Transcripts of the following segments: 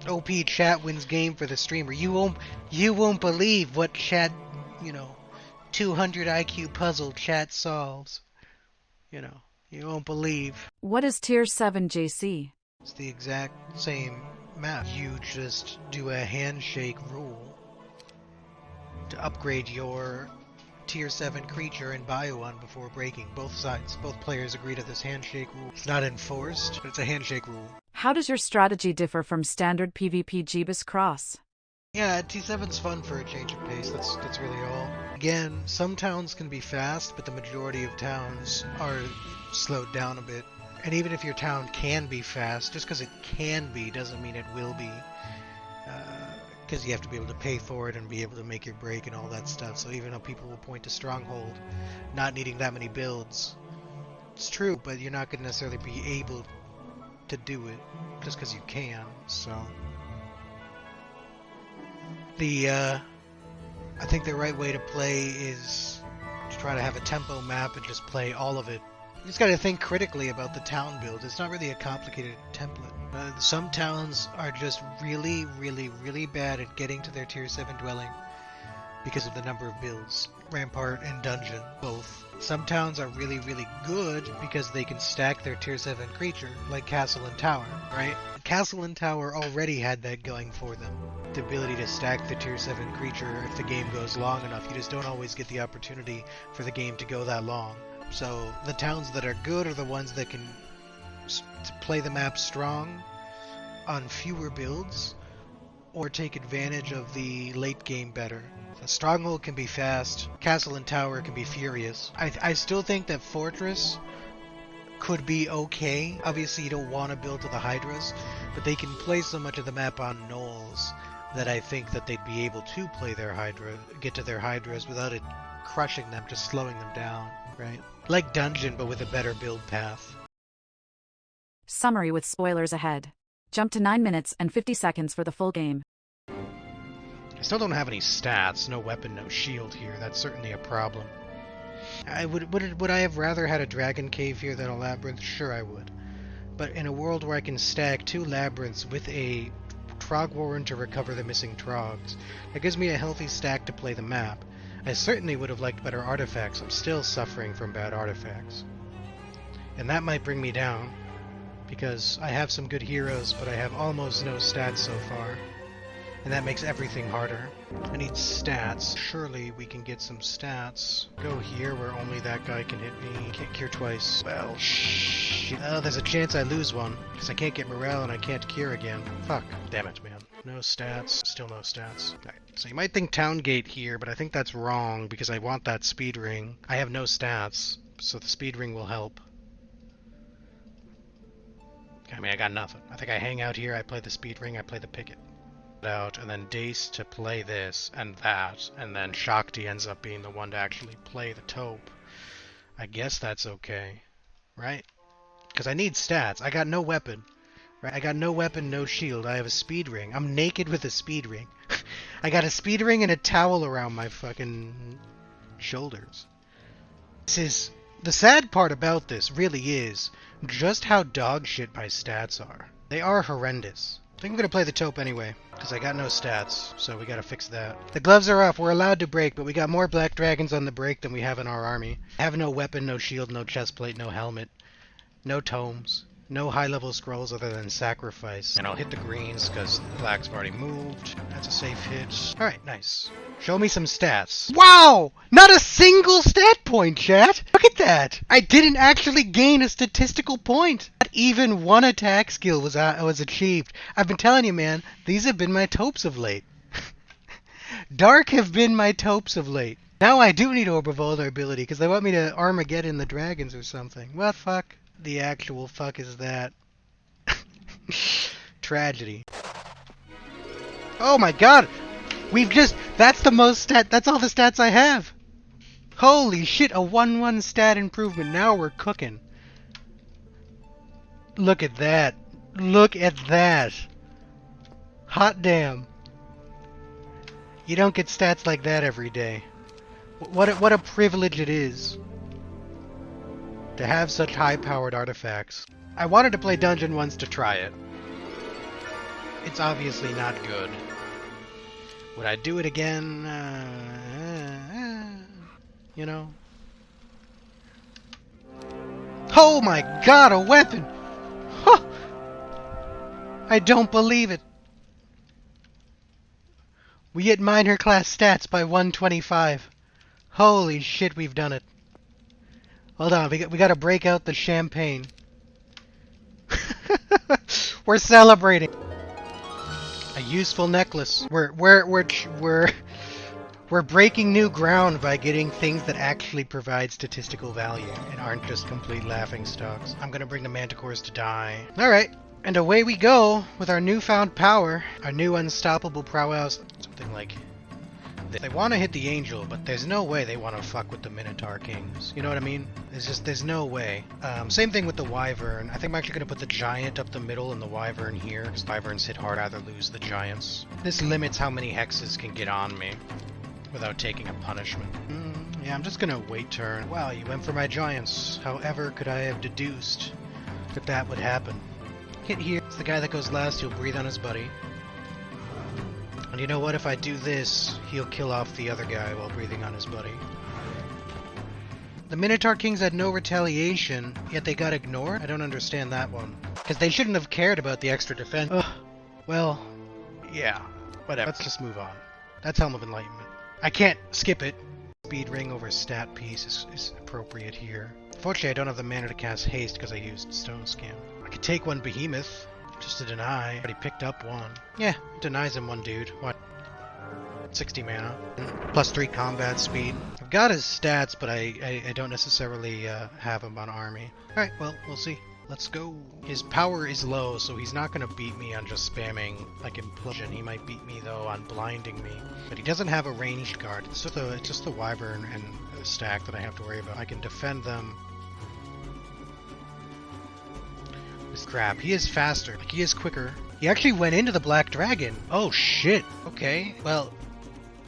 OP chat wins game for the streamer. You won't believe what chat, you know, 200 IQ puzzle chat solves. You know, you won't believe. What is Tier 7 JC? It's the exact same map. You just do a handshake rule to upgrade your Tier 7 creature in Bio-1 before breaking. Both sides, both players agree to this handshake rule. It's not enforced, but it's a handshake rule. How does your strategy differ from standard PvP Jeebus Cross? Yeah, T7's fun for a change of pace, that's really all. Again, some towns can be fast, but the majority of towns are slowed down a bit. And even if your town can be fast, just because it can be doesn't mean it will be. Because you have to be able to pay for it and be able to make your break and all that stuff. So even though people will point to Stronghold not needing that many builds, it's true, but you're not going to necessarily be able to do it just because you can, so... I think the right way to play is to try to have a tempo map and just play all of it. You just gotta think critically about the town build. It's not really a complicated template. Some towns are just really, really, really bad at getting to their Tier 7 dwelling because of the number of builds. Rampart and Dungeon, both. Some towns are really, really good because they can stack their Tier 7 creature, like Castle and Tower, right? Castle and Tower already had that going for them. The ability to stack the Tier 7 creature if the game goes long enough. You just don't always get the opportunity for the game to go that long. So the towns that are good are the ones that can play the map strong on fewer builds or take advantage of the late game better. So Stronghold can be fast, Castle and Tower can be furious. I still think that Fortress could be okay. Obviously you don't want to build to the Hydras, but they can play so much of the map on knolls that I think that they'd be able to play their Hydra, get to their Hydras without it crushing them, just slowing them down, right? Like Dungeon, but with a better build path. Summary with spoilers ahead. Jump to 9 minutes and 50 seconds for the full game. I still don't have any stats, no weapon, no shield here. That's certainly a problem. Would I have rather had a dragon cave here than a labyrinth? Sure I would. But in a world where I can stack 2 labyrinths with a Trog Warren to recover the missing Trogs, that gives me a healthy stack to play the map. I certainly would have liked better artifacts. I'm still suffering from bad artifacts. And that might bring me down, because I have some good heroes, but I have almost no stats so far. And that makes everything harder. I need stats. Surely we can get some stats. Go here where only that guy can hit me. Can't cure twice. Well, shit. Oh, there's a chance I lose one, because I can't get morale and I can't cure again. Fuck. Damn it, man. No stats. Still no stats. Right. So you might think Town Gate here, but I think that's wrong, because I want that speed ring. I have no stats, so the speed ring will help. I mean, I got nothing. I think I hang out here, I play the speed ring, I play the picket. Out, and then Dace to play this and that, and then Shakti ends up being the one to actually play the taupe. I guess that's okay, right? Because I need stats. I got no weapon, right? I got no weapon, no shield. I have a speed ring. I'm naked with a speed ring. I got a speed ring and a towel around my fucking shoulders. This is... The sad part about this really is just how dog shit my stats are. They are horrendous. I think I'm gonna play the taupe anyway, because I got no stats, so we gotta fix that. The gloves are off, we're allowed to break, but we got more black dragons on the break than we have in our army. I have no weapon, no shield, no chestplate, no helmet, no tomes, no high-level scrolls other than sacrifice. And I'll hit the greens, because blacks have already moved. That's a safe hit. Alright, nice. Show me some stats. Wow! Not a single stat point, chat! Look at that! I didn't actually gain a statistical point! Not even one attack skill was achieved. I've been telling you, man, these have been my taupes of late. Dark have been my taupes of late. Now I do need Orb of Vulnerability, because they want me to Armageddon the dragons or something. What fuck? The actual fuck is that? Tragedy. Oh my god! We've just... That's the most stat... That's all the stats I have! Holy shit, a 1-1 stat improvement. Now we're cooking. Look at that. Look at that. Hot damn. You don't get stats like that every day. What a privilege it is to have such high-powered artifacts. I wanted to play Dungeon once to try it. it's obviously not good. Would I do it again? You know? Oh my god, a weapon! Huh! I don't believe it. We hit minor class stats by 125. Holy shit, we've done it. Hold on, we gotta break out the champagne. We're celebrating. A useful necklace. We're breaking new ground by getting things that actually provide statistical value and aren't just complete laughing stocks. I'm gonna bring the manticores to die. Alright, and away we go with our newfound power, our new unstoppable prowess. Something like this. They want to hit the angel, but there's no way they want to fuck with the Minotaur Kings. You know what I mean? There's no way. Same thing with the Wyvern. I think I'm actually gonna put the Giant up the middle and the Wyvern here, because Wyverns hit hard, either lose the Giants. This limits how many hexes can get on me without taking a punishment. Yeah, I'm just gonna wait turn. Wow, you went for my Giants. However could I have deduced that that would happen? Hit here. It's the guy that goes last who'll breathe on his buddy. And you know what? If I do this, he'll kill off the other guy while breathing on his buddy. The Minotaur Kings had no retaliation, yet they got ignored? I don't understand that one. Because they shouldn't have cared about the extra defense. Ugh. Well, yeah. Whatever. Let's just move on. That's Helm of Enlightenment. I can't skip it. Speed ring over stat piece is appropriate here. Fortunately, I don't have the mana to cast haste because I used Stone Scan. I could take one Behemoth. Just to deny. Already picked up one. Yeah, denies him one dude. What? 60 mana. Plus 3 combat speed. I've got his stats, but I don't necessarily have him on army. Alright, well, we'll see. Let's go. His power is low, so he's not going to beat me on just spamming, like, Implosion. He might beat me, though, on blinding me. But he doesn't have a ranged guard. It's just the Wyvern and the stack that I have to worry about. I can defend them. This crap. He is faster. Like, he is quicker. He actually went into the Black Dragon. Oh, shit. Okay. Well,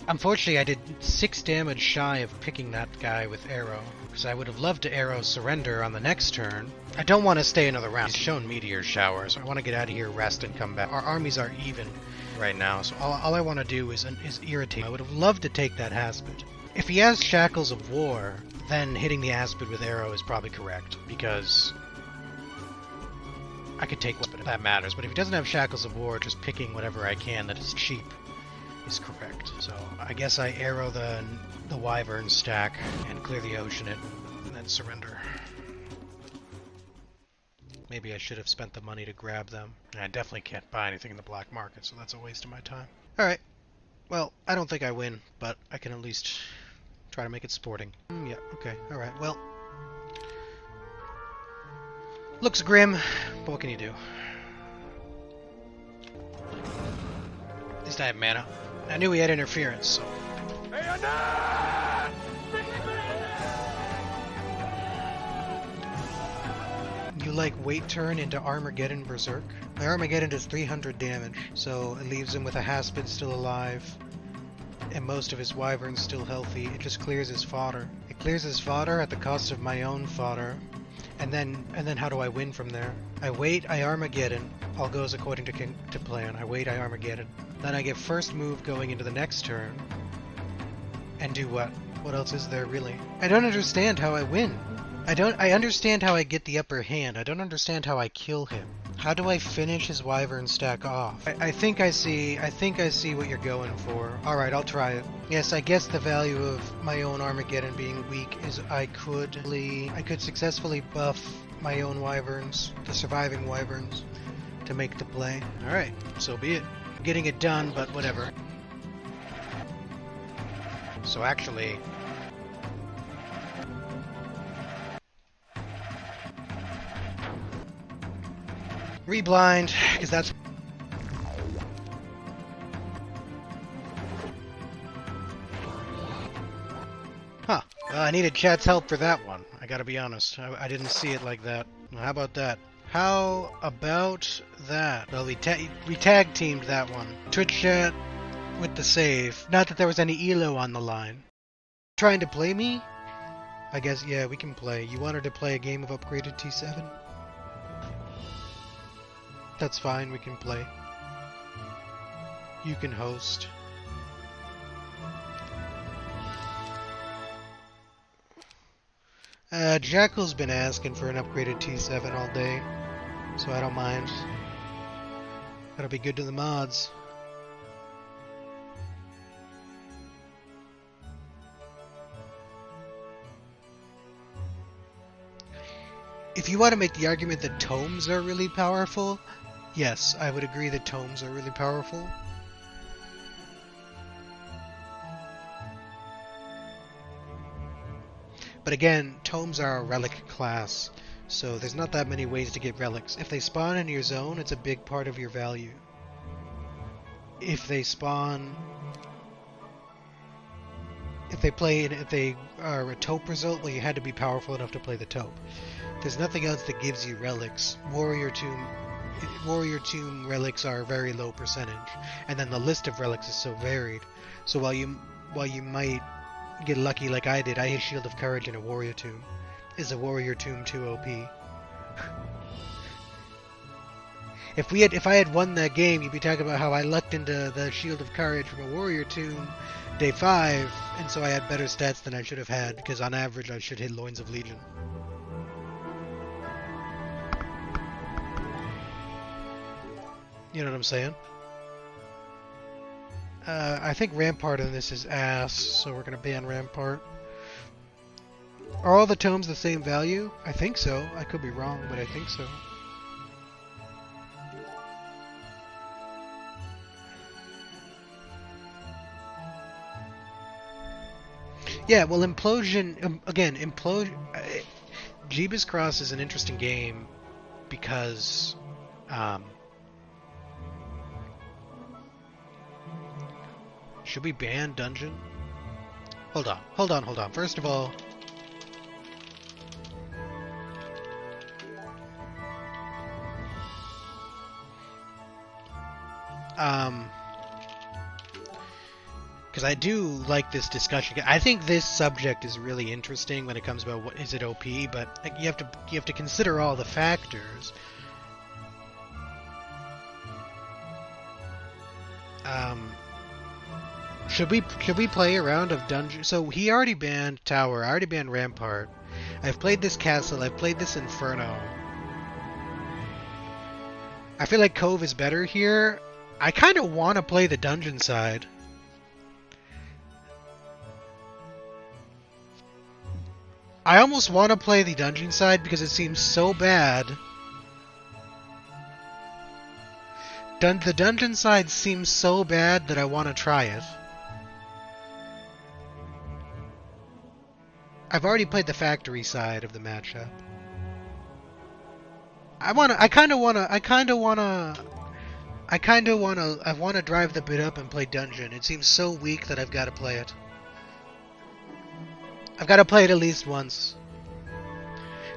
unfortunately, I did 6 damage shy of picking that guy with arrow. Because I would have loved to arrow surrender on the next turn. I don't want to stay another round. He's shown Meteor Shower, so I want to get out of here, rest, and come back. Our armies are even right now, so all I want to do is irritate. I would have loved to take that Aspid. If he has Shackles of War, then hitting the Aspid with arrow is probably correct, because I could take one, if that matters. But if he doesn't have Shackles of War, just picking whatever I can that is cheap is correct. So I guess I arrow the Wyvern stack and clear the ocean it, and then surrender. Maybe I should have spent the money to grab them. And I definitely can't buy anything in the black market, so that's a waste of my time. Alright. Well, I don't think I win, but I can at least try to make it sporting. Yeah, okay, alright, well. Looks grim, but what can you do? At least I have mana. I knew he had interference, so. You like wait turn into Armageddon Berserk? My Armageddon does 300 damage, so it leaves him with a Haspid still alive, and most of his Wyverns still healthy. It just clears his fodder. It clears his fodder at the cost of my own fodder, and then how do I win from there? I wait, I Armageddon. All goes according to plan. I wait, I Armageddon. Then I get first move going into the next turn, and do what? What else is there really? I don't understand how I win. I understand how I get the upper hand. I don't understand how I kill him. How do I finish his Wyvern stack off? I think I see what you're going for. Alright, I'll try it. Yes, I guess the value of my own Armageddon being weak is I could successfully buff my own Wyverns, the surviving Wyverns, to make the play. Alright, so be it. I'm getting it done, but whatever. So actually, reblind, because that's... Huh. Well, I needed chat's help for that one. I gotta be honest. I didn't see it like that. Well, how about that? How about that? Well, we tag teamed that one. Twitch chat with the save. Not that there was any elo on the line. Trying to play me? I guess, yeah, we can play. You wanted to play a game of upgraded T7? That's fine, we can play. You can host. Jackal's been asking for an upgraded T7 all day, so I don't mind. That'll be good to the mods. If you want to make the argument that tomes are really powerful, yes, I would agree that tomes are really powerful. But again, tomes are a relic class, so there's not that many ways to get relics. If they spawn in your zone, it's a big part of your value. If they spawn... If they are a taupe result, well, you had to be powerful enough to play the taupe. There's nothing else that gives you relics. Warrior Tomb relics are a very low percentage, and then the list of relics is so varied. So while you might get lucky like I did, I hit Shield of Courage in a Warrior Tomb. Is a Warrior Tomb 2 OP? If I had won that game, you'd be talking about how I lucked into the Shield of Courage from a Warrior Tomb day 5, and so I had better stats than I should have had, because on average I should hit Loins of Legion. You know what I'm saying? I think Rampart in this is ass, so we're gonna ban Rampart. Are all the tomes the same value? I think so. I could be wrong, but I think so. Yeah, well, Implosion... again, Implosion... Jeebus Cross is an interesting game because... should we ban Dungeon? Hold on. First of all... because I do like this discussion. I think this subject is really interesting when it comes about what is it OP, but you have to consider all the factors. Should we play a round of Dungeon? So he already banned Tower. I already banned Rampart. I've played this Castle. I've played this Inferno. I feel like Cove is better here. I kind of want to play the Dungeon side. I almost want to play the Dungeon side because it seems so bad. The Dungeon side seems so bad that I want to try it. I've already played the Factory side of the matchup. I want to drive the bit up and play Dungeon. It seems so weak that I've got to play it. I've got to play it at least once.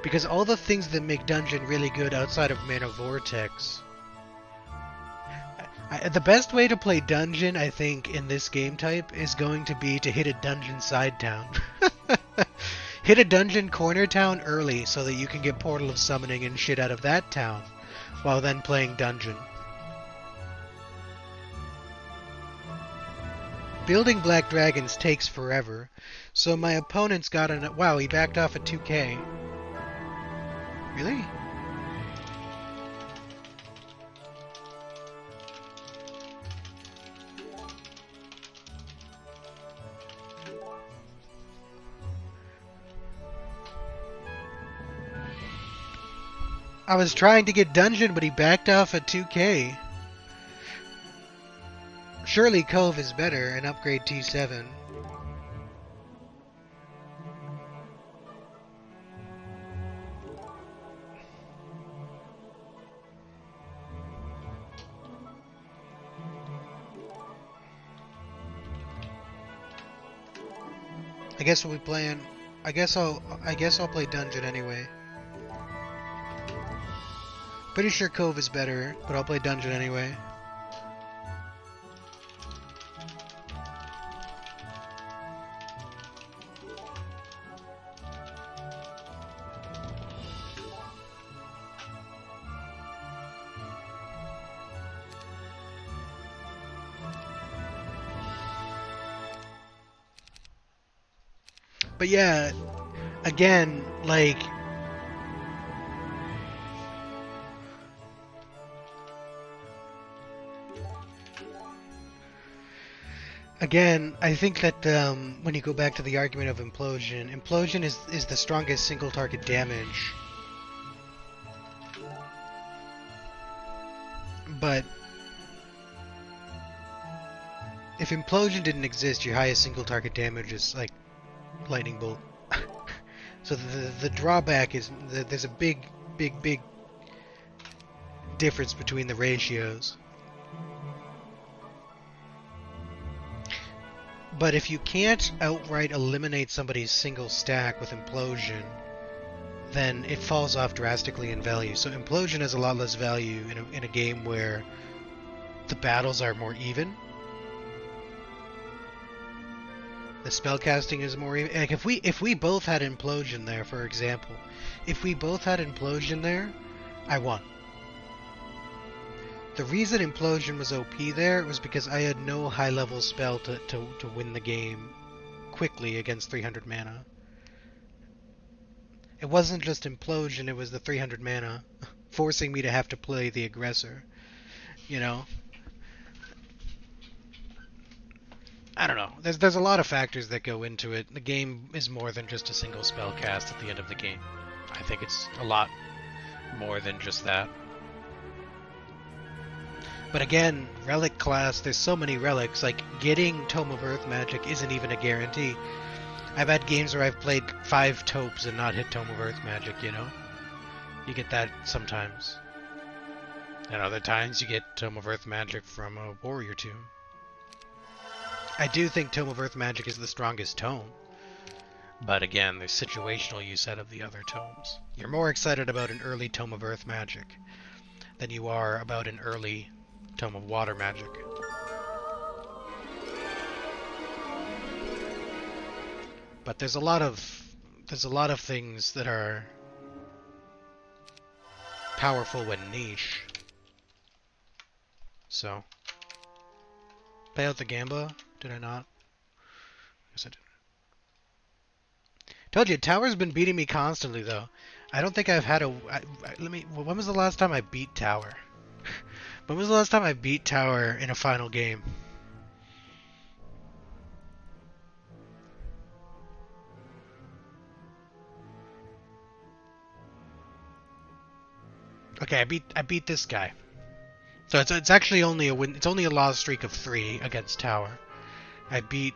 Because all the things that make Dungeon really good outside of Mana Vortex... the best way to play Dungeon, I think, in this game type is going to be to hit a Dungeon side town. Hit a Dungeon corner town early so that you can get Portal of Summoning and shit out of that town, while then playing Dungeon. Building Black Dragons takes forever, so my opponent's got an... Wow, he backed off at 2k. Really? I was trying to get Dungeon, but he backed off at 2k. Surely Cove is better and upgrade T7. I guess we'll be playing... I guess I'll play Dungeon anyway. Pretty sure Cove is better, but I'll play Dungeon anyway. But yeah, again, like... Again, I think that when you go back to the argument of implosion is the strongest single target damage. But if implosion didn't exist, your highest single target damage is like lightning bolt. So the drawback is that there's a big difference between the ratios. But if you can't outright eliminate somebody's single stack with implosion, then it falls off drastically in value. So implosion has a lot less value in a game where the battles are more even. The spellcasting is more even. Like if we both had implosion there, for example, if we both had implosion there, I won. The reason implosion was OP there was because I had no high level spell to win the game quickly against 300 mana. It wasn't just implosion, it was the 300 mana forcing me to have to play the aggressor. You know? I don't know. There's a lot of factors that go into it. The game is more than just a single spell cast at the end of the game. I think it's a lot more than just that. But again, relic class, there's so many relics, like getting Tome of Earth Magic isn't even a guarantee. I've had games where I've played 5 Taupes and not hit Tome of Earth Magic, you know? You get that sometimes. And other times you get Tome of Earth Magic from a Warrior Tomb. I do think Tome of Earth Magic is the strongest tome. But again, there's situational use out of the other tomes. You're more excited about an early Tome of Earth Magic than you are about an early Tome of Water Magic. But there's a lot of things that are powerful when niche. So, play out the Gamba? Did I not? Yes, I did. Told you, Tower's been beating me constantly, though. I don't think I've had a... when was the last time I beat Tower? When was the last time I beat Tower in a final game? Okay, I beat this guy. So it's actually only a win. It's only a loss streak of 3 against Tower. I beat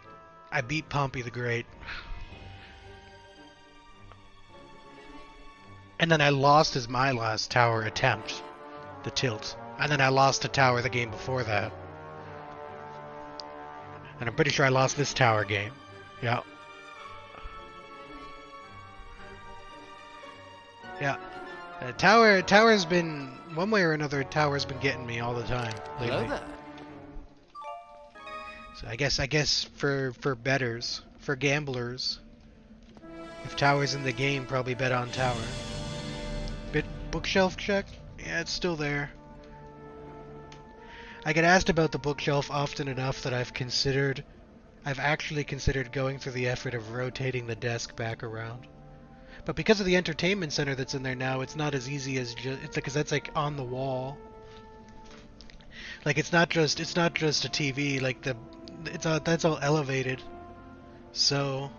Pompey the Great. And then I lost as my last Tower attempt, the tilt. And then I lost to Tower the game before that. And I'm pretty sure I lost this Tower game. Yeah. Yeah. Tower's been, one way or another, Tower's been getting me all the time lately. Hello there. So I guess for betters, for gamblers, if Tower's in the game, probably bet on Tower. Bookshelf check? Yeah, it's still there. I get asked about the bookshelf often enough that I've actually considered going through the effort of rotating the desk back around. But because of the entertainment center that's in there now, it's not as easy as it's because that's like on the wall. Like it's not just a TV. Like that's all elevated. So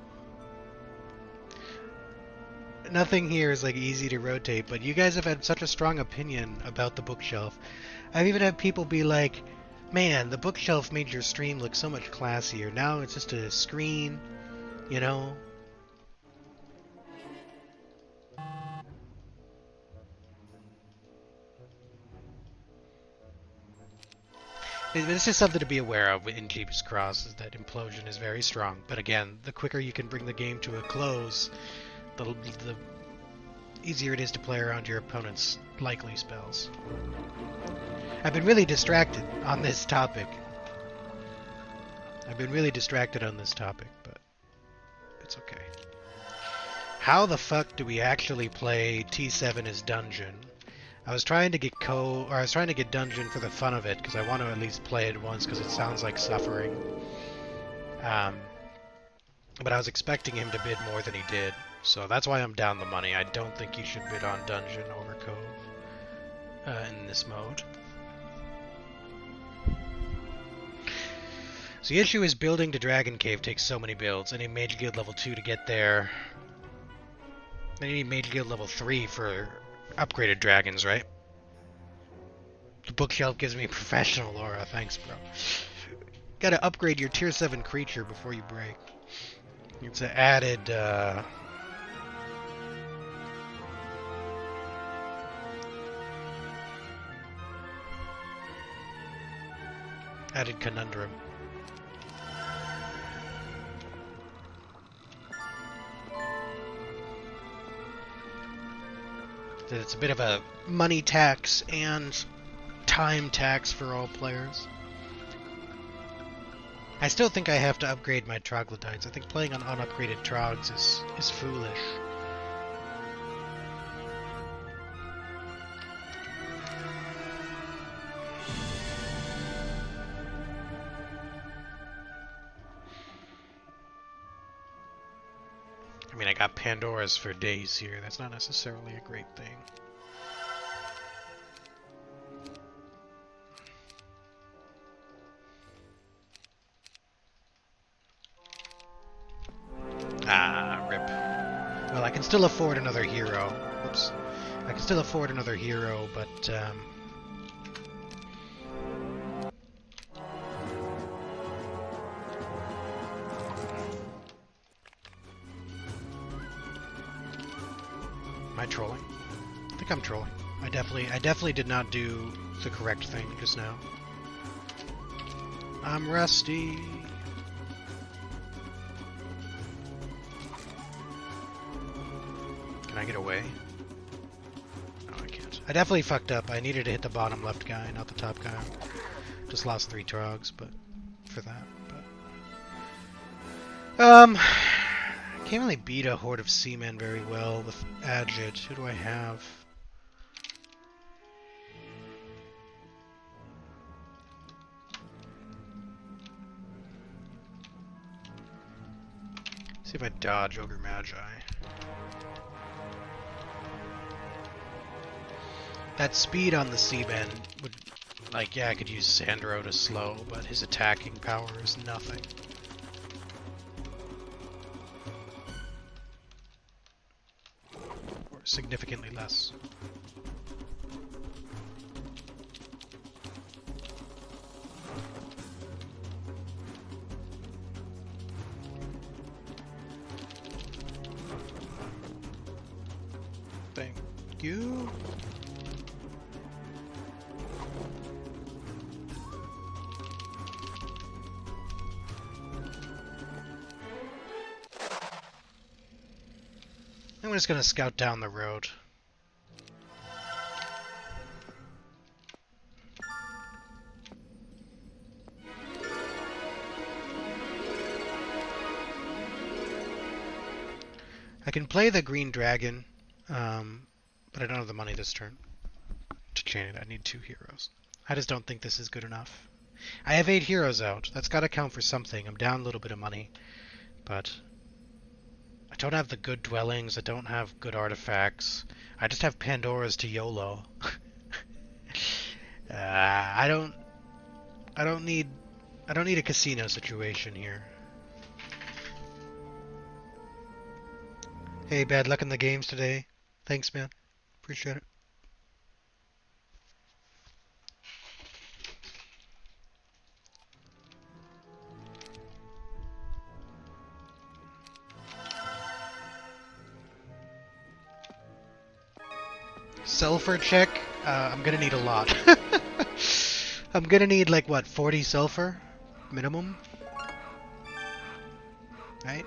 nothing here is like easy to rotate. But you guys have had such a strong opinion about the bookshelf. I've even had people be like, "Man, the bookshelf made your stream look so much classier. Now it's just a screen, you know." This is something to be aware of in Jeep's Cross, is that implosion is very strong. But again, the quicker you can bring the game to a close, the easier it is to play around your opponent's likely spells. I've been really distracted on this topic. but it's okay. How the fuck do we actually play T7 as dungeon? I was trying to get dungeon for the fun of it, because I want to at least play it once, because it sounds like suffering. But I was expecting him to bid more than he did, so that's why I'm down the money. I don't think you should bid on Dungeon over Cove in this mode. So the issue is building to Dragon Cave takes so many builds. I need Mage Guild level 2 to get there. I need Mage Guild level 3 for upgraded dragons, right? The bookshelf gives me professional aura. Thanks, bro. Gotta upgrade your tier 7 creature before you break. It's an added, added conundrum. It's a bit of a money tax and time tax for all players. I still think I have to upgrade my troglodytes. I think playing on unupgraded trogs is foolish. I mean, I got Pandora's for days here. That's not necessarily a great thing. Ah, rip. Well, I can still afford another hero. Whoops. I can still afford another hero, but, am I trolling? I think I'm trolling. I definitely did not do the correct thing just now. I'm rusty. Can I get away? No, I can't. I definitely fucked up. I needed to hit the bottom left guy, not the top guy. Just lost 3 trogs, but for that. But can't really beat a horde of seamen very well with Agit. Who do I have? See if I dodge Ogre Magi. That speed on the seamen would, like, yeah, I could use Sandro to slow, but his attacking power is nothing. Or significantly less. Thank you. I'm just gonna scout down the road. I can play the green dragon, but I don't have the money this turn to chain it. I need 2 heroes. I just don't think this is good enough. I have 8 heroes out. That's gotta count for something. I'm down a little bit of money, but I don't have the good dwellings. I don't have good artifacts. I just have Pandora's to YOLO. I don't need a casino situation here. Hey, bad luck in the games today. Thanks, man. Appreciate it. Sulfur check? I'm gonna need a lot. I'm gonna need, like, what, 40 sulfur? Minimum? Right?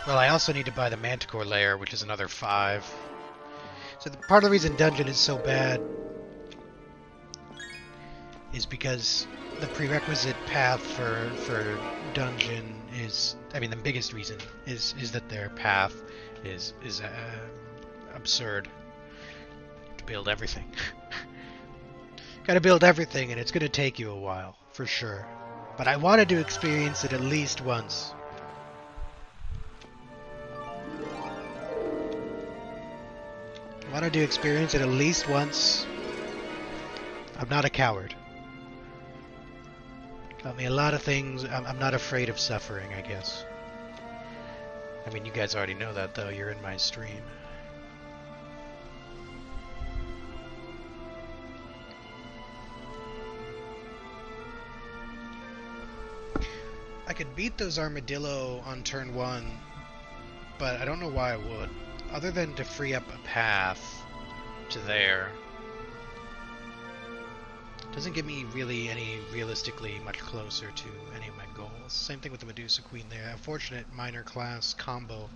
Well, I also need to buy the Manticore layer, which is another 5. So part of the reason dungeon is so bad is because the prerequisite path for dungeon is, I mean, the biggest reason is that their path is absurd. To build everything. Gotta build everything, and it's gonna take you a while, for sure. But I wanted to experience it at least once. I wanted to experience it at least once. I'm not a coward. Taught me a lot of things. I'm not afraid of suffering, I guess. I mean, you guys already know that, though. You're in my stream. I could beat those armadillo on turn 1, but I don't know why I would. Other than to free up a path to there. Doesn't get me really any realistically much closer to any of my goals. Same thing with the Medusa Queen there. Unfortunate minor class combo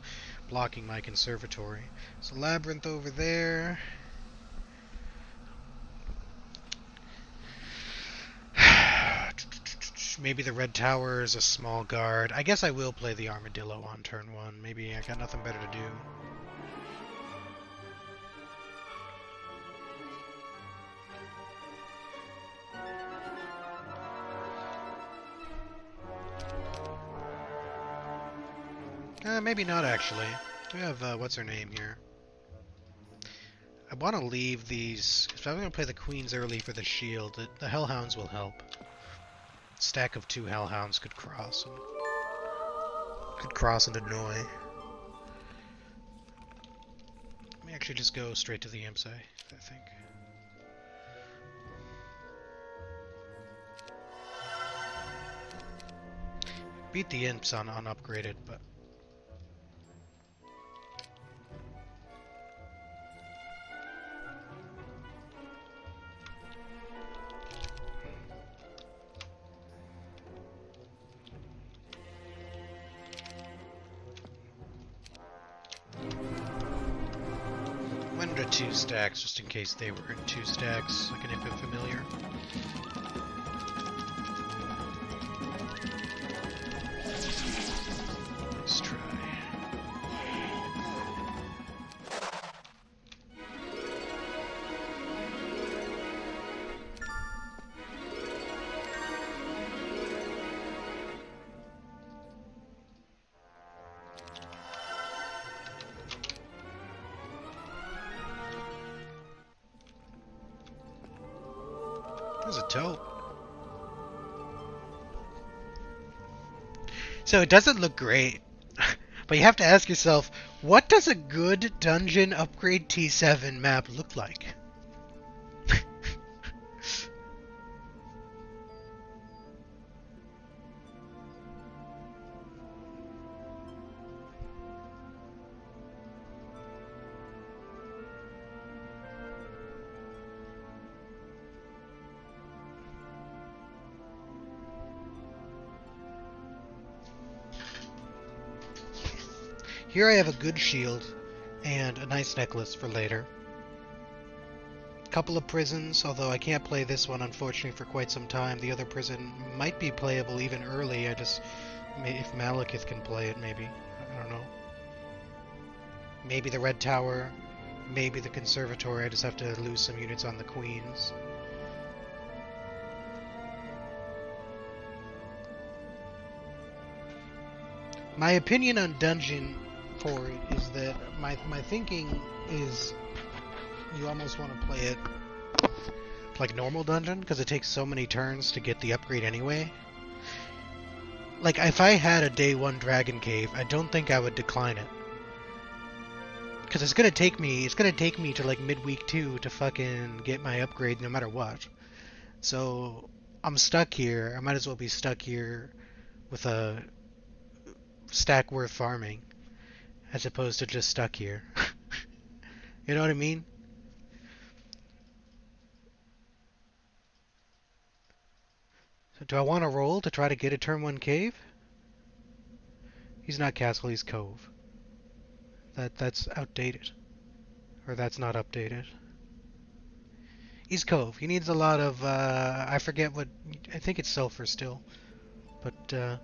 blocking my conservatory. So Labyrinth over there. Maybe the red tower is a small guard. I guess I will play the armadillo on turn 1. Maybe I got nothing better to do. Maybe not actually. We have, what's her name here? I want to leave these, if I'm going to play the queens early for the shield, the hellhounds will help. Stack of 2 hellhounds could cross and annoy. Let me actually just go straight to the imps, I think. Beat the imps on upgraded, but went into 2 stacks just in case they were in 2 stacks, like an imp and familiar. Let's try. There's a taupe. So it doesn't look great, but you have to ask yourself, what does a good dungeon upgrade T7 map look like? Here I have a good shield and a nice necklace for later. Couple of prisons, although I can't play this one unfortunately for quite some time. The other prison might be playable even early. If Malekith can play it, maybe. I don't know. Maybe the red tower, maybe the conservatory. I just have to lose some units on the queens. My opinion on dungeon for it is that my thinking is you almost want to play it like normal dungeon because it takes so many turns to get the upgrade anyway. Like if I had a day 1 dragon cave, I don't think I would decline it. Because it's gonna take me to like midweek 2 to fucking get my upgrade no matter what. So I'm stuck here. I might as well be stuck here with a stack worth farming as opposed to just stuck here. You know what I mean? So do I want to roll to try to get a turn 1 cave? He's not castle, he's cove. That's outdated. Or that's not updated. East Cove. He needs a lot of, I forget what, I think it's sulfur still. But,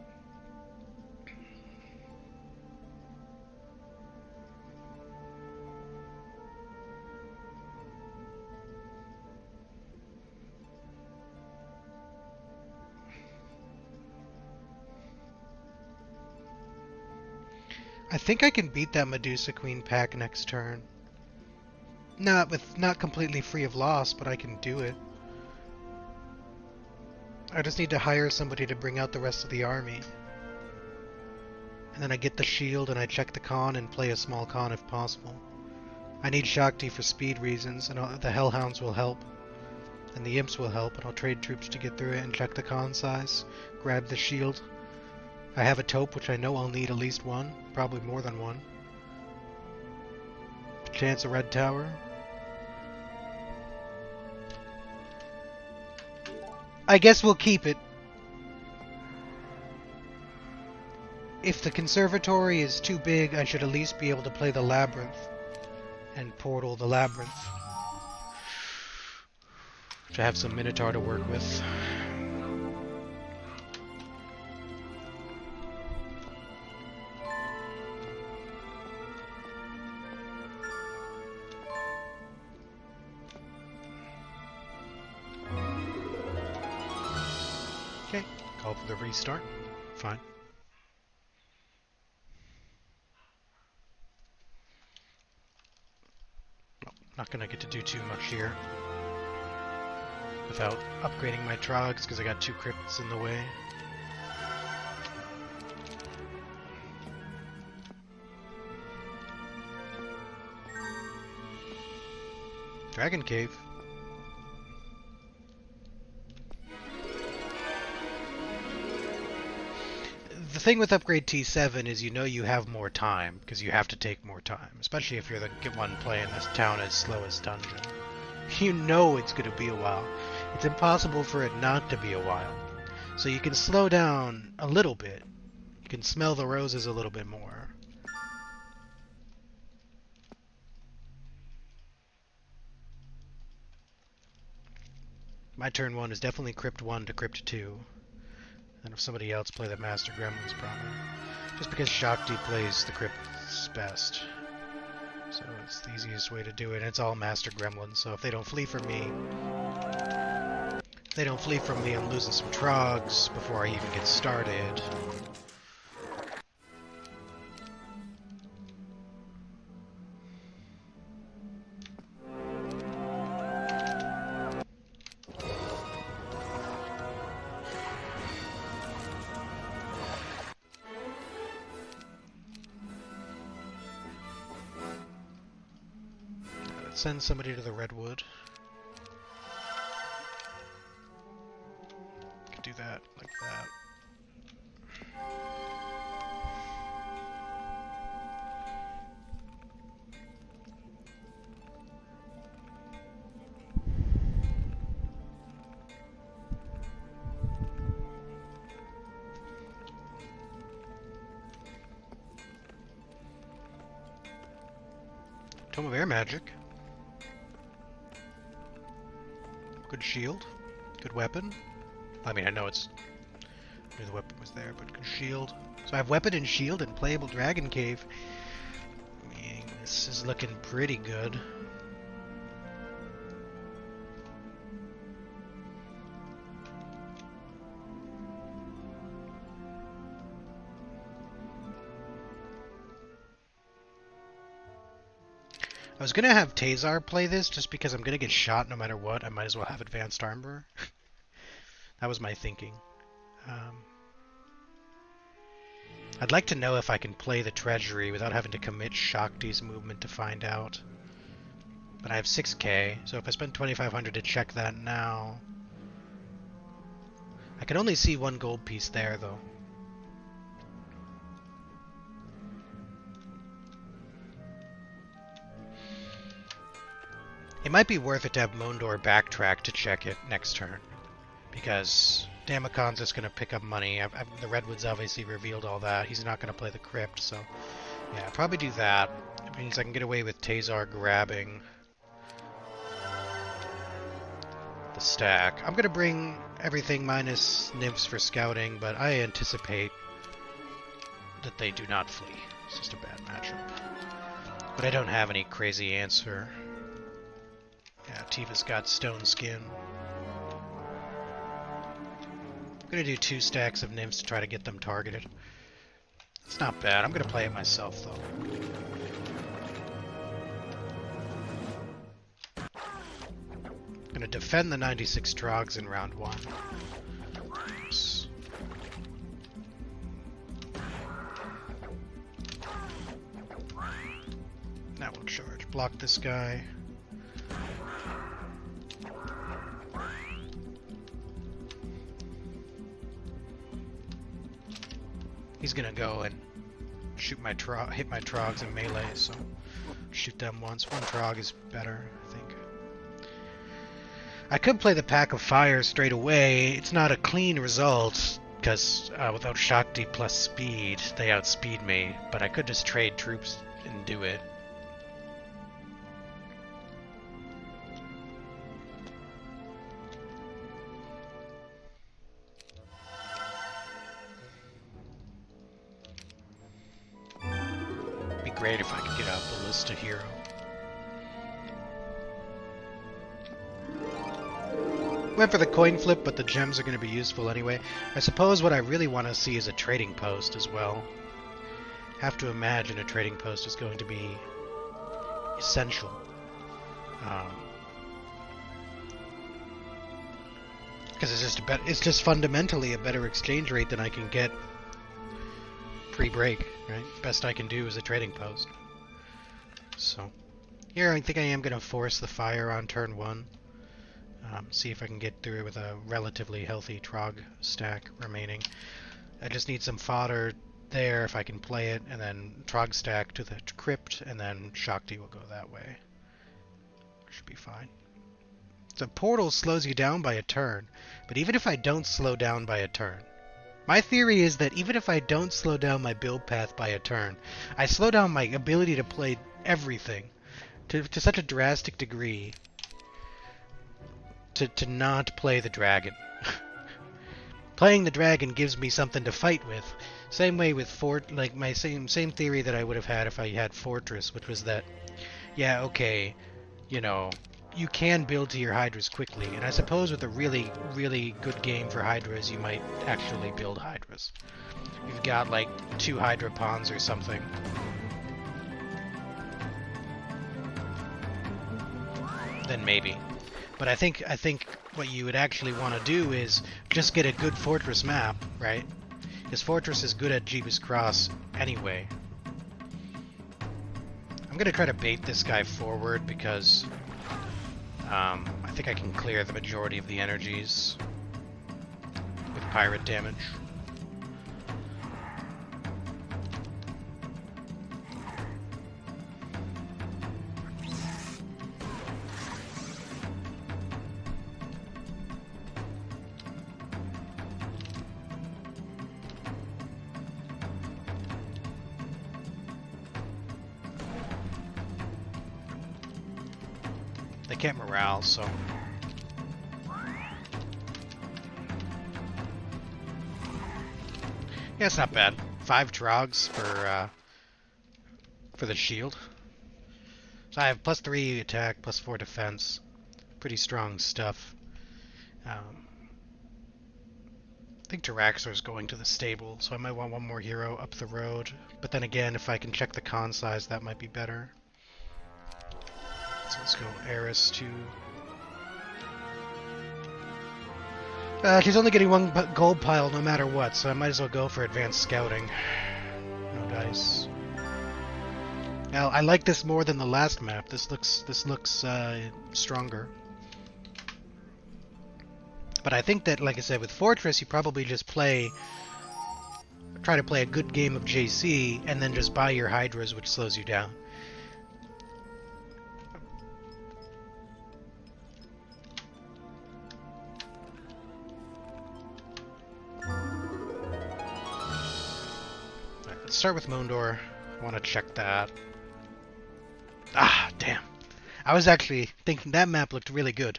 I think I can beat that Medusa Queen pack next turn. Not completely free of loss, but I can do it. I just need to hire somebody to bring out the rest of the army. And then I get the shield and I check the con and play a small con if possible. I need Shakti for speed reasons, and the Hellhounds will help. And the Imps will help, and I'll trade troops to get through it and check the con size. Grab the shield. I have a taupe, which I know I'll need at least one. Probably more than one. Chance a red tower. I guess we'll keep it. If the conservatory is too big, I should at least be able to play the labyrinth and portal the labyrinth to have some Minotaur to work with. Okay, call for the restart. Fine. Not gonna get to do too much here without upgrading my trogs because I got 2 crypts in the way. Dragon Cave. The thing with upgrade T7 is you have more time, because you have to take more time, especially if you're the one playing this town as slow as dungeon. You know it's going to be a while. It's impossible for it not to be a while. So you can slow down a little bit. You can smell the roses a little bit more. My turn 1 is definitely Crypt 1 to Crypt 2. And if somebody else play the Master Gremlins, probably. Just because Shakti plays the Crypts best. So it's the easiest way to do it. And it's all Master Gremlins, so if they don't flee from me... I'm losing some trogs before I even get started. Send somebody to the Redwood. Could do that, like that. Tome of Air Magic. Good shield. Good weapon. I mean, I know it's... I knew the weapon was there, but good shield. So I have weapon and shield and playable Dragon Cave. I mean, this is looking pretty good. I was gonna have Tazar play this just because I'm gonna get shot no matter what. I might as well have advanced armor. That was my thinking. I'd like to know if I can play the treasury without having to commit Shakti's movement to find out. But I have 6k, so if I spend 2,500 to check that now... I can only see 1 gold piece there, though. It might be worth it to have Mondor backtrack to check it next turn, because Damacon's just going to pick up money. The Redwoods obviously revealed all that. He's not going to play the Crypt, so Yeah, probably do that. It means I can get away with Tazar grabbing the stack. I'm gonna bring everything minus nymphs for scouting, but I anticipate that they do not flee. It's just a bad matchup. But I don't have any crazy answer. Yeah, Tifa's got stone skin. I'm gonna do 2 stacks of nymphs to try to get them targeted. It's not bad. I'm gonna play it myself though. I'm gonna defend the 96 Trogs in round 1. Oops. That will charge. Block this guy. He's gonna go and shoot my hit my Trogs in melee, so shoot them once. 1 Trog is better, I think. I could play the Pack of Fire straight away. It's not a clean result, because without Shakti plus speed, they outspeed me, but I could just trade troops and do it. It'd be great if I could get a Ballista hero. Went for the coin flip, but the gems are going to be useful anyway. I suppose what I really want to see is a trading post as well. Have to imagine a trading post is going to be essential. Because it's just fundamentally a better exchange rate than I can get pre-break, right? Best I can do is a trading post. So here I think I am going to force the fire on turn 1. See if I can get through with a relatively healthy Trog stack remaining. I just need some fodder there if I can play it, and then Trog stack to the crypt, and then Shakti will go that way. Should be fine. So portal slows you down by a turn, but even if I don't slow down by a turn, my theory is that even if I don't slow down my build path by a turn, I slow down my ability to play everything to such a drastic degree to not play the dragon. Playing the dragon gives me something to fight with. Same way with like my same theory that I would have had if I had Fortress, which was that, yeah, okay, you know, you can build to your Hydras quickly, and I suppose with a really, really good game for Hydras, you might actually build Hydras. You've got like 2 Hydra pawns or something. Then maybe. But I think what you would actually want to do is just get a good Fortress map, right? Because Fortress is good at Jeebus Cross anyway. I'm going to try to bait this guy forward because I think I can clear the majority of the energies with pirate damage. They can't morale, so... Yeah, it's not bad. 5 Trogs for the shield. So I have +3 attack, +4 defense. Pretty strong stuff. I think Jaraxxor's going to the stable, so I might want 1 more hero up the road. But then again, if I can check the con size, that might be better. So let's go Eris to... she's only getting 1 gold pile no matter what, so I might as well go for advanced scouting. No dice. Now, I like this more than the last map. This looks stronger. But I think that, like I said, with Fortress, you probably just try to play a good game of JC, and then just buy your Hydras, which slows you down. Alright, let's start with Mondor. Want to check that. Ah, damn. I was actually thinking that map looked really good.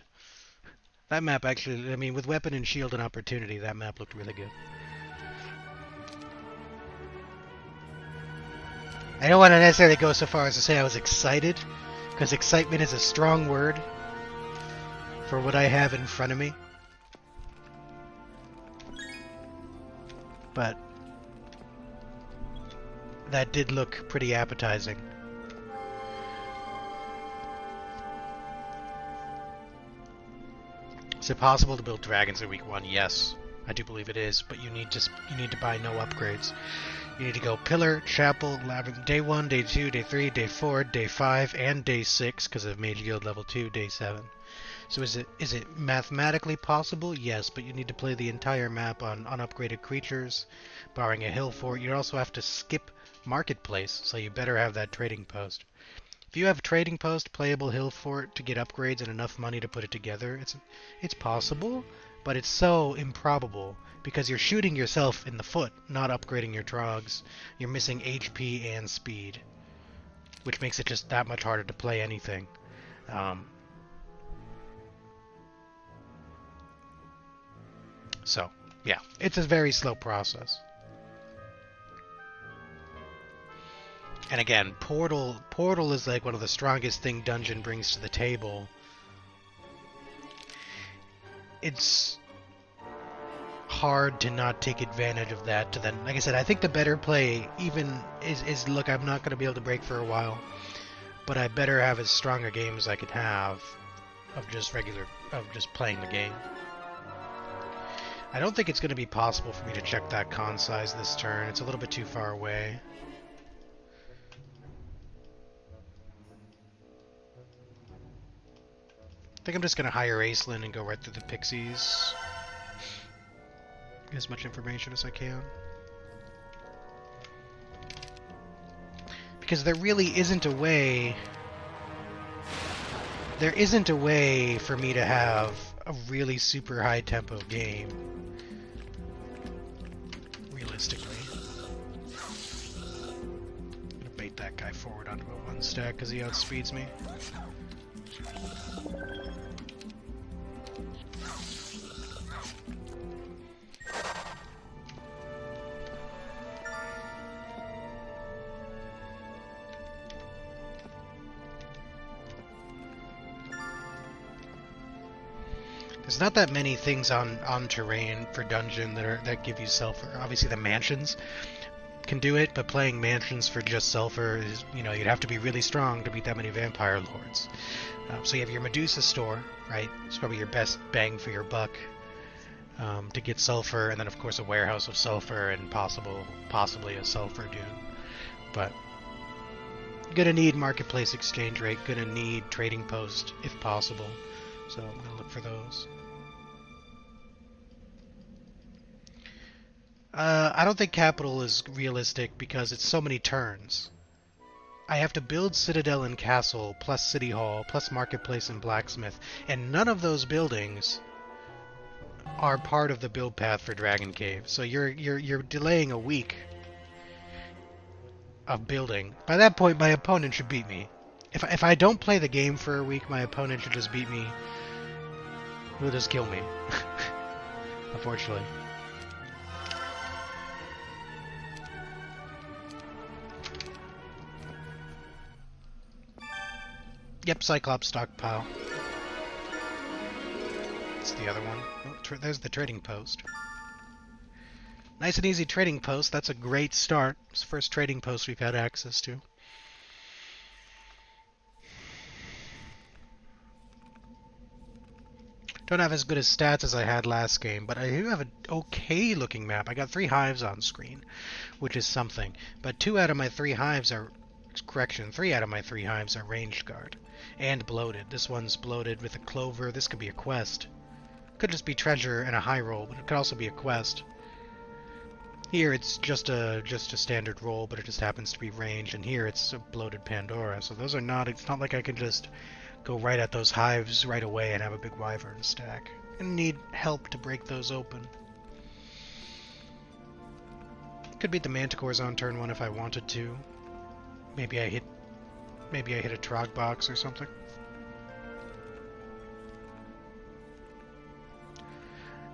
That map actually, I mean, with Weapon and Shield and Opportunity, that map looked really good. I don't want to necessarily go so far as to say I was excited, because excitement is a strong word for what I have in front of me. But that did look pretty appetizing. Is it possible to build dragons in week 1? Yes, I do believe it is, but you need to buy no upgrades. You need to go Pillar, Chapel, Labyrinth, day 1, day 2, day 3, day 4, day 5, and day 6, because of Mage Guild level 2, day 7. So is it mathematically possible? Yes, but you need to play the entire map on unupgraded creatures, barring a hill fort. You also have to skip Marketplace, so you better have that trading post. If you have trading post, playable hill fort to get upgrades and enough money to put it together, it's possible, but it's so improbable because you're shooting yourself in the foot, not upgrading your trogs. You're missing HP and speed, which makes it just that much harder to play anything. So, yeah, it's a very slow process. And again, Portal is like one of the strongest thing Dungeon brings to the table. It's hard to not take advantage of that to then, like I said, I think the better play even is look, I'm not going to be able to break for a while, but I better have as strong a game as I could have of just playing the game. I don't think it's going to be possible for me to check that con size this turn. It's a little bit too far away. I think I'm just going to hire Aislinn and go right through the Pixies. Get as much information as I can. Because there really isn't a way... There isn't a way for me to have a really super high tempo game. Realistically. I'm gonna bait that guy forward onto a 1 stack because he outspeeds me. There's not that many things on terrain for dungeon that give you sulfur. Obviously the mansions can do it, but playing mansions for just sulfur is, you'd have to be really strong to beat that many vampire lords. So you have your Medusa store, right? It's probably your best bang for your buck to get sulfur, and then of course a warehouse of sulfur and possibly a sulfur dune. But gonna need marketplace exchange rate, gonna need trading post if possible. So I'm gonna look for those. I don't think capital is realistic because it's so many turns. I have to build Citadel and Castle, plus City Hall, plus Marketplace and Blacksmith, and none of those buildings are part of the build path for Dragon Cave. So you're delaying a week of building. By that point, my opponent should beat me. If I don't play the game for a week, my opponent should just beat me. He'll just kill me. Unfortunately. Yep, Cyclops stockpile. That's the other one. Oh, there's the trading post. Nice and easy trading post. That's a great start. It's the first trading post we've had access to. Don't have as good as stats as I had last game, but I do have an okay looking map. I got 3 hives on screen, which is something. But 3 out of my 3 hives are ranged guard and bloated. This one's bloated with a clover. This could be a quest. Could just be treasure and a high roll, but it could also be a quest. Here it's just a standard roll, but it just happens to be ranged, and here it's a bloated Pandora. So those are not. It's not like I can just go right at those hives right away and have a big wyvern stack. And need help to break those open. Could beat the manticores on turn 1 if I wanted to. Maybe I hit a Trog box or something.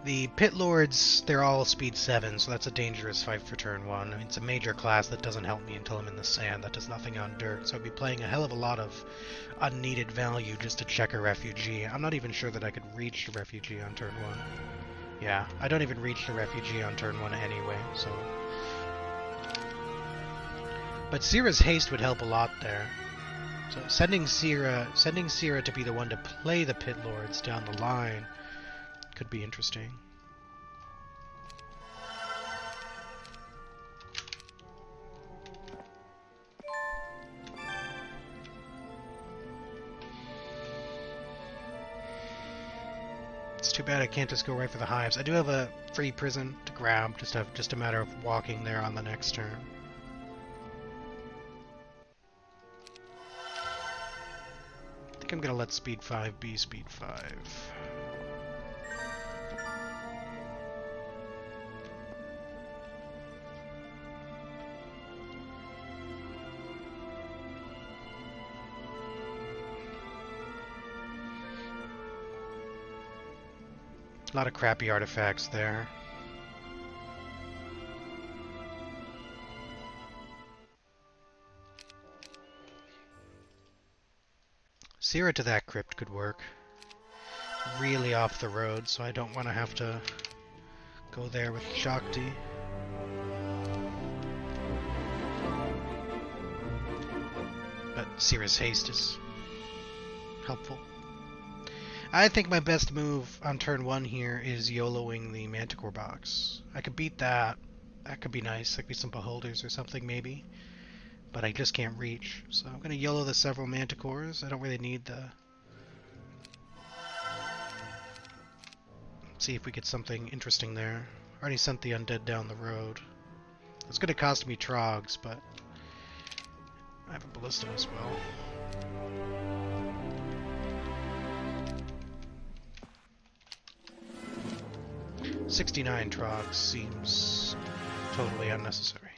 The Pit Lords, they're all speed 7, so that's a dangerous fight for turn 1. I mean, it's a major class that doesn't help me until I'm in the sand. That does nothing on dirt, so I'd be playing a hell of a lot of unneeded value just to check a refugee. I'm not even sure that I could reach the refugee on turn 1. Yeah, I don't even reach the refugee on turn 1 anyway, so... But Syrah's haste would help a lot there. So sending Syrah to be the one to play the Pit Lords down the line could be interesting. It's too bad I can't just go right for the hives. I do have a free prison to grab, just a matter of walking there on the next turn. I think I'm gonna let speed 5 be speed 5. A lot of crappy artifacts there. Syrah to that crypt could work. Really off the road, so I don't want to have to go there with Shakti. But Syrah's haste is helpful. I think my best move on turn 1 here is YOLOing the Manticore box. I could beat that. That could be nice. Like be some Beholders or something maybe. But I just can't reach. So I'm going to YOLO the several Manticores. I don't really need the... See if we get something interesting there. Already sent the Undead down the road. It's going to cost me Trogs, but... I have a Ballista as well. 69 Trogs seems totally unnecessary.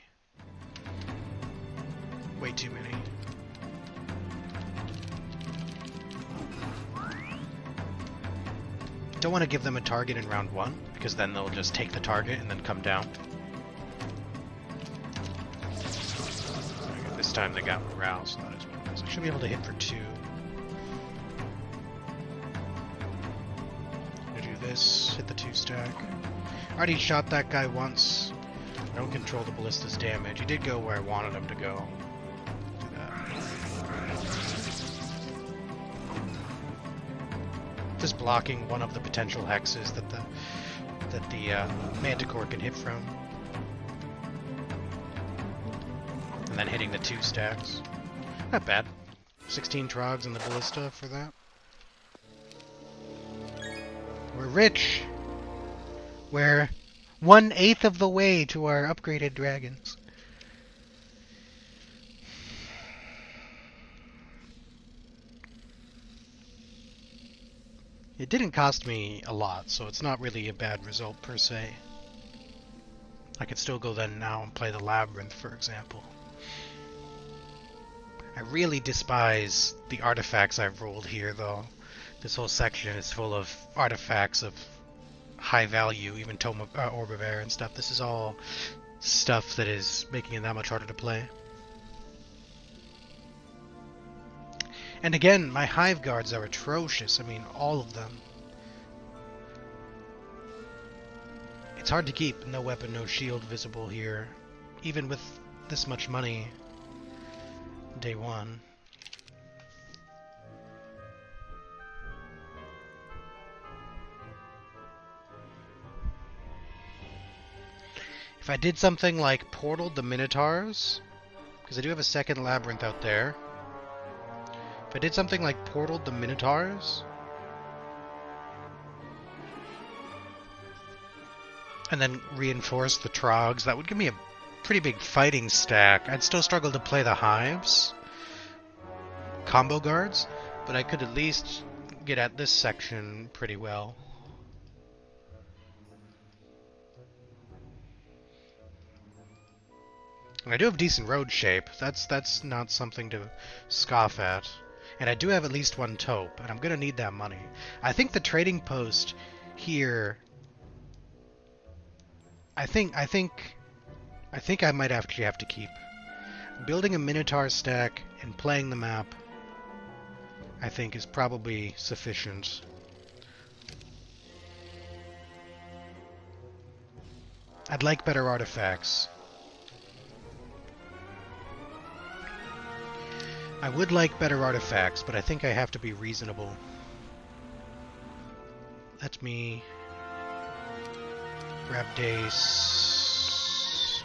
Way too many. Don't want to give them a target in round 1, because then they'll just take the target and then come down. This time they got morale, so that is what it is. I should be able to hit for 2. This, hit the 2-stack. Already shot that guy once. I don't control the ballista's damage. He did go where I wanted him to go. Do that. Just blocking one of the potential hexes that the Manticore can hit from. And then hitting the 2 stacks. Not bad. 16 Trogs in the ballista for that. We're rich. We're 1/8 of the way to our upgraded dragons. It didn't cost me a lot, so it's not really a bad result per se. I could still go then now and play the Labyrinth, for example. I really despise the artifacts I've rolled here, though. This whole section is full of artifacts of high value, even Tome of Orb of Air and stuff. This is all stuff that is making it that much harder to play. And again, my Hive Guards are atrocious. I mean, all of them. It's hard to keep no weapon, no shield visible here, even with this much money day 1. If I did something like portaled the Minotaurs, because I do have a second Labyrinth out there. If I did something like portaled the Minotaurs, and then reinforced the Trogs, that would give me a pretty big fighting stack. I'd still struggle to play the Hives, combo guards, but I could at least get at this section pretty well. And I do have decent road shape. That's not something to scoff at. And I do have at least one taupe, and I'm gonna need that money. I think the trading post here. I think I might actually have to keep building a Minotaur stack and playing the map. I think is probably sufficient. I'd like better artifacts. I would like better artifacts, but I think I have to be reasonable. Let me grab Dace.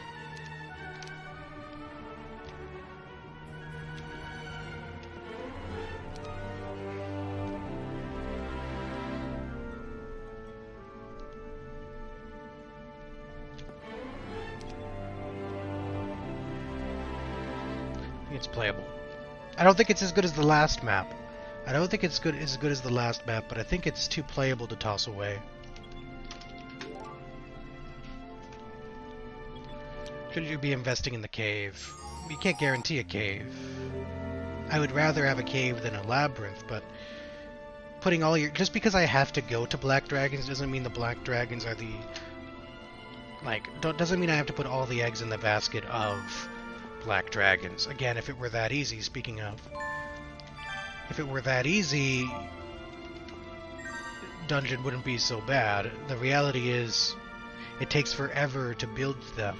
I think it's playable. I don't think it's as good as the last map. I don't think it's as good as the last map, but I think it's too playable to toss away. Should you be investing in the cave? You can't guarantee a cave. I would rather have a cave than a labyrinth, but putting all your... Just because I have to go to Black Dragons doesn't mean the Black Dragons are the... doesn't mean I have to put all the eggs in the basket of Black Dragons. Again, if it were that easy, speaking of... If it were that easy, dungeon wouldn't be so bad. The reality is, it takes forever to build them.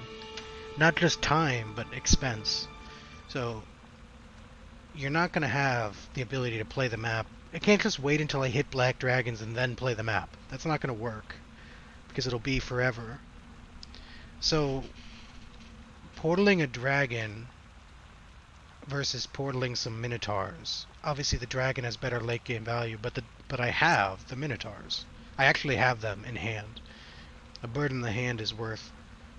Not just time, but expense. So, you're not going to have the ability to play the map. I can't just wait until I hit Black Dragons and then play the map. That's not going to work, because it'll be forever. So, portaling a dragon versus portaling some Minotaurs. Obviously the dragon has better late game value, but I have the Minotaurs. I actually have them in hand. A bird in the hand is worth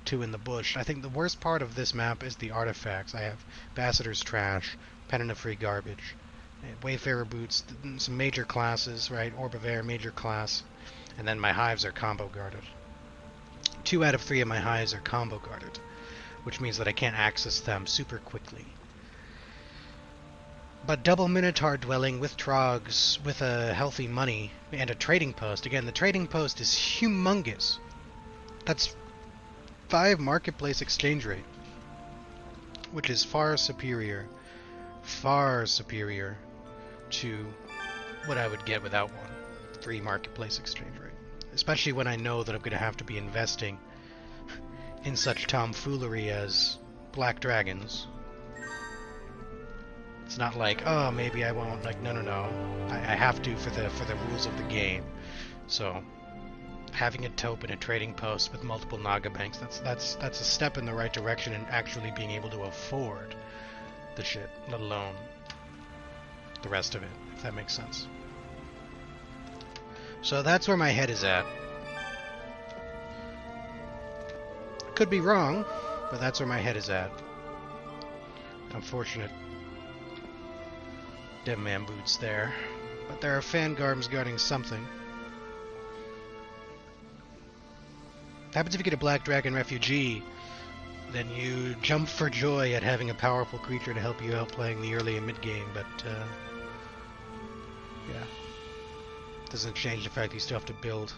2 in the bush. I think the worst part of this map is the artifacts. I have Basseter's Trash, Pen Free Garbage, Wayfarer Boots, some major classes, right? Orb of Air, major class, and then my hives are combo guarded. 2 out of 3 of my hives are combo guarded, which means that I can't access them super quickly. But double Minotaur dwelling with Trogs, with a healthy money, and a trading post. Again, the trading post is humongous. That's 5 marketplace exchange rate, which is far superior to what I would get without one. 3 marketplace exchange rate. Especially when I know that I'm going to have to be investing in such tomfoolery as Black Dragons. It's not like, oh, maybe I won't. Like, no. I have to for the rules of the game. So, having a taupe and a trading post with multiple Naga banks, that's a step in the right direction in actually being able to afford the shit, let alone the rest of it, if that makes sense. So that's where my head is at. Could be wrong, but that's where my head is at. Unfortunate Dead Man Boots there. But there are Fangarms guarding something. Happens if you get a Black Dragon Refugee, then you jump for joy at having a powerful creature to help you out playing the early and mid game, but yeah. Doesn't change the fact that you still have to build.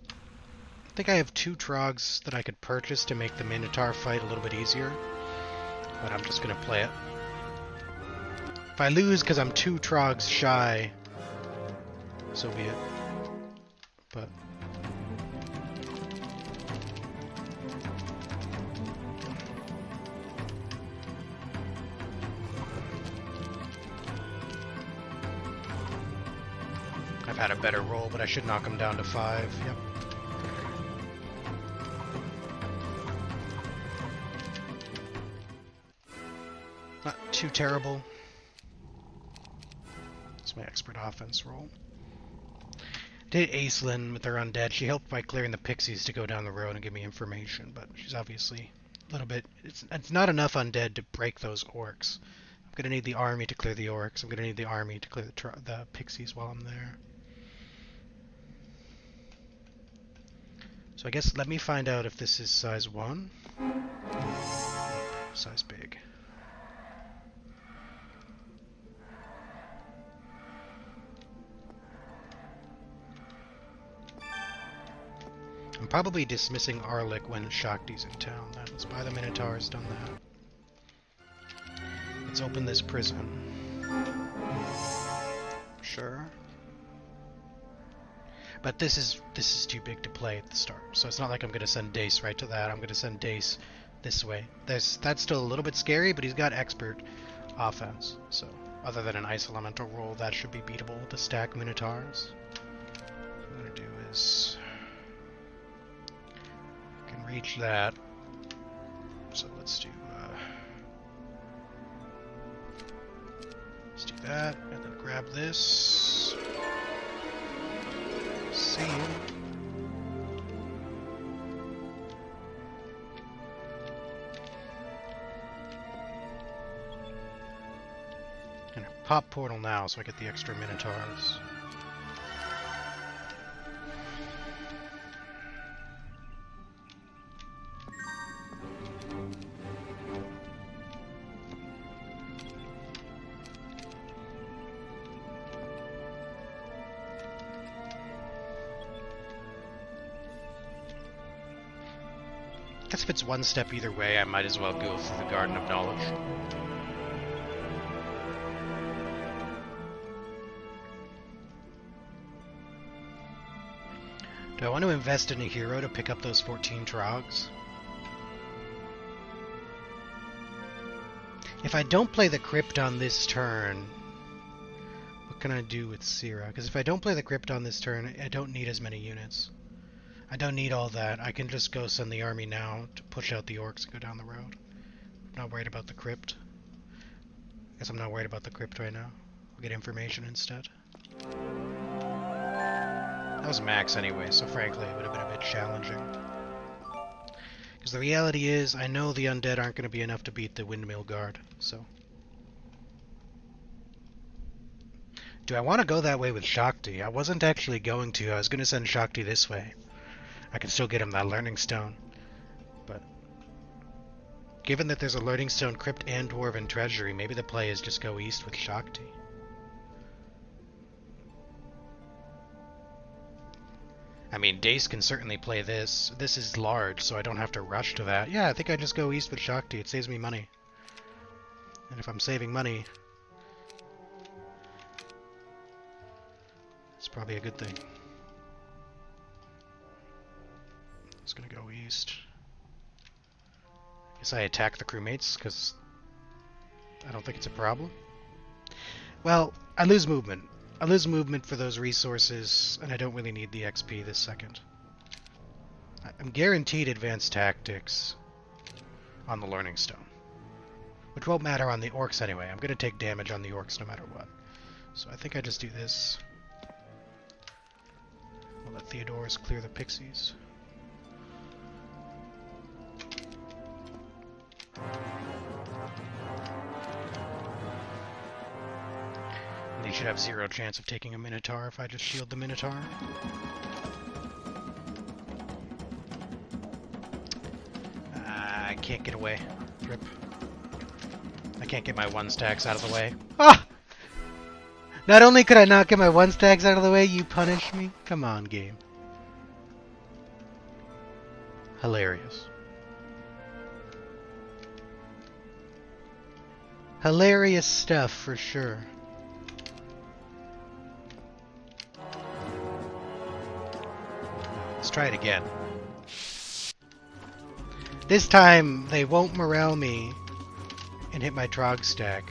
I think I have 2 Trogs that I could purchase to make the Minotaur fight a little bit easier. But I'm just gonna play it. If I lose because I'm 2 Trogs shy, so be it. But I've had a better roll, but I should knock him down to 5. Yep. Not too terrible. It's my expert offense roll. Did Aislinn with her undead. She helped by clearing the pixies to go down the road and give me information, but she's obviously a little bit... It's not enough undead to break those orcs. I'm going to need the army to clear the orcs. I'm going to need the army to clear the pixies while I'm there. So I guess let me find out if this is size 1. Size big. I'm probably dismissing Arlick when Shakti's in town. Let's buy the Minotaurs, done that. Let's open this prison. Sure. But this is too big to play at the start, so it's not like I'm going to send Dace right to that. I'm going to send Dace this way. That's still a little bit scary, but he's got expert offense, so other than an ice elemental roll, that should be beatable with the stack Minotaurs. What I'm going to do is I can reach that, so let's do that, and then grab this. See you. Gonna pop portal now so I get the extra Minotaurs. Guess if it's one step either way, I might as well go through the Garden of Knowledge. Do I want to invest in a hero to pick up those 14 Trogs? If I don't play the Crypt on this turn, what can I do with Syrah? Because if I don't play the Crypt on this turn, I don't need as many units. I don't need all that. I can just go send the army now to push out the orcs and go down the road. I'm not worried about the crypt. Guess I'm not worried about the crypt right now. I'll get information instead. That was max anyway, so frankly it would have been a bit challenging. Because the reality is, I know the undead aren't going to be enough to beat the Windmill Guard, so... Do I want to go that way with Shakti? I wasn't actually going to. I was going to send Shakti this way. I can still get him that Learning Stone. But given that there's a Learning Stone, Crypt, and Dwarven Treasury, maybe the play is just go east with Shakti. I mean, Dace can certainly play this. This is large, so I don't have to rush to that. Yeah, I think I just go east with Shakti. It saves me money. And if I'm saving money, it's probably a good thing. It's gonna go east. Guess I attack the crewmates, because I don't think it's a problem. Well, I lose movement. I lose movement for those resources, and I don't really need the XP this second. I'm guaranteed advanced tactics on the Learning Stone, which won't matter on the orcs anyway. I'm gonna take damage on the orcs no matter what. So I think I just do this. I'll let Theodorus clear the pixies. And they should have 0 chance of taking a Minotaur if I just shield the Minotaur. I can't get away. Rip. I can't get my 1-stacks out of the way. Ah! Not only could I not get my 1-stacks out of the way, you punish me? Come on, game. Hilarious. Hilarious stuff, for sure. Let's try it again. This time, they won't morale me and hit my Trog stack.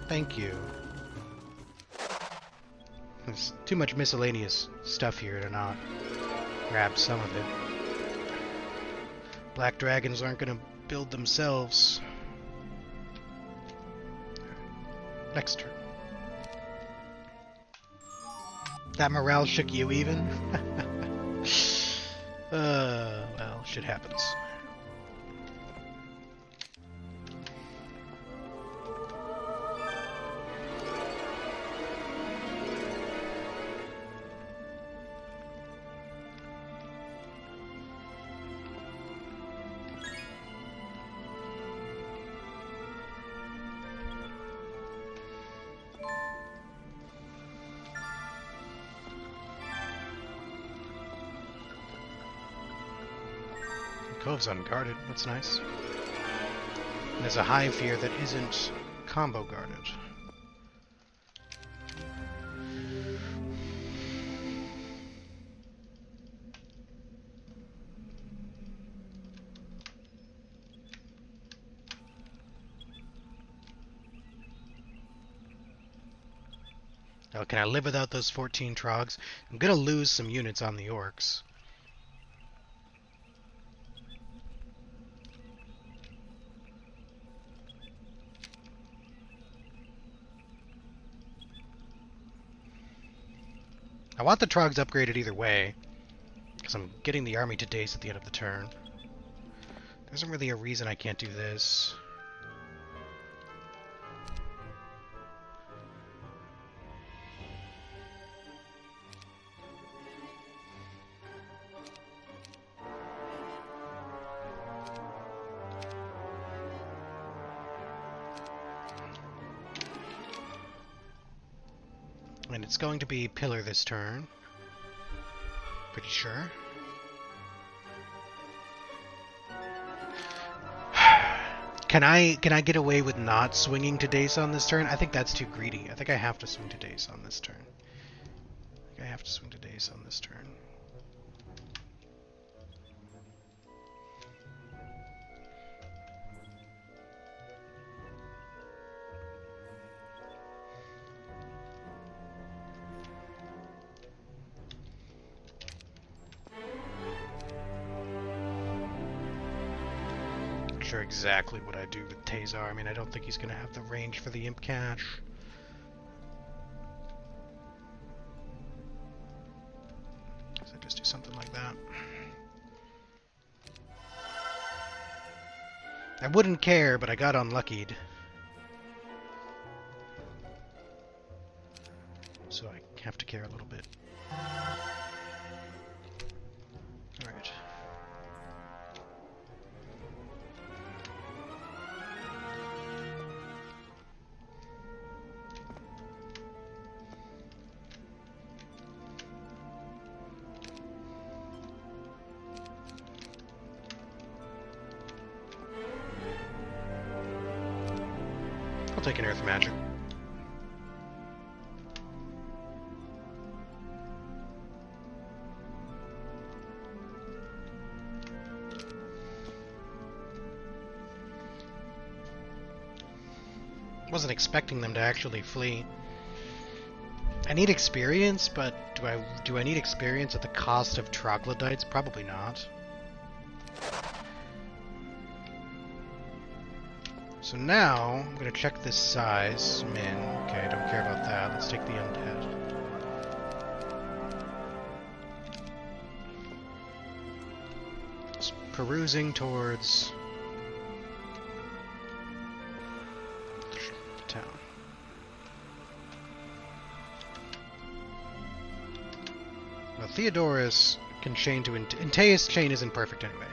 Thank you. There's too much miscellaneous stuff here to not grab some of it. Black dragons aren't going to build themselves. Next turn. That morale shook you even? Well, shit happens. Cove's unguarded. That's nice. And there's a hive here that isn't combo guarded. Now, can I live without those 14 trogs? I'm gonna lose some units on the orcs. I want the trogs upgraded either way, because I'm getting the army to Dace at the end of the turn. There isn't really a reason I can't do this. And it's going to be pillar this turn. Pretty sure. Can I get away with not swinging to Dace on this turn? I think that's too greedy. I think I have to swing to Dace on this turn. I have to swing to Dace on this turn. Sure exactly what I do with Tazar. I mean, I don't think he's going to have the range for the Imp Cache. So just do something like that. I wouldn't care, but I got unluckied. So I have to care a little bit. Alright. I'll take an Earth Magic. Wasn't expecting them to actually flee. I need experience, but do I need experience at the cost of troglodytes? Probably not. So now, I'm going to check this size. Min. Okay, I don't care about that. Let's take the undead. Just perusing towards the town. Now, Theodorus can chain to Inteus chain isn't perfect anyway.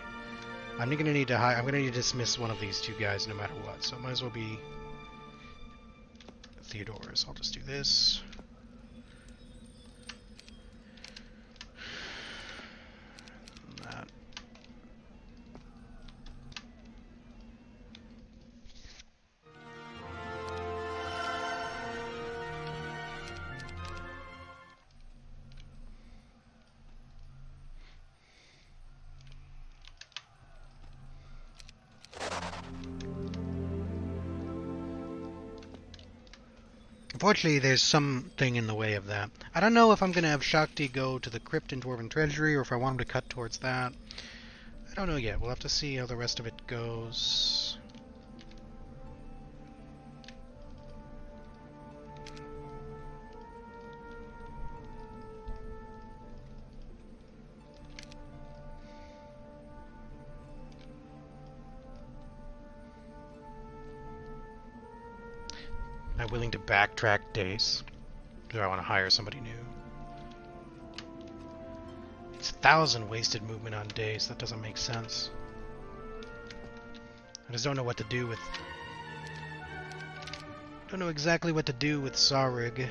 I'm gonna need to dismiss one of these two guys no matter what, so it might as well be Theodorus. I'll just do this. That. Unfortunately, there's something in the way of that. I don't know if I'm going to have Shakti go to the Crypt in Dwarven Treasury, or if I want him to cut towards that. I don't know yet. We'll have to see how the rest of it goes. Am I willing to backtrack Dace? Or do I want to hire somebody new? It's 1,000 wasted movement on Dace. That doesn't make sense. I just don't know what to do with... Don't know exactly what to do with Saurig.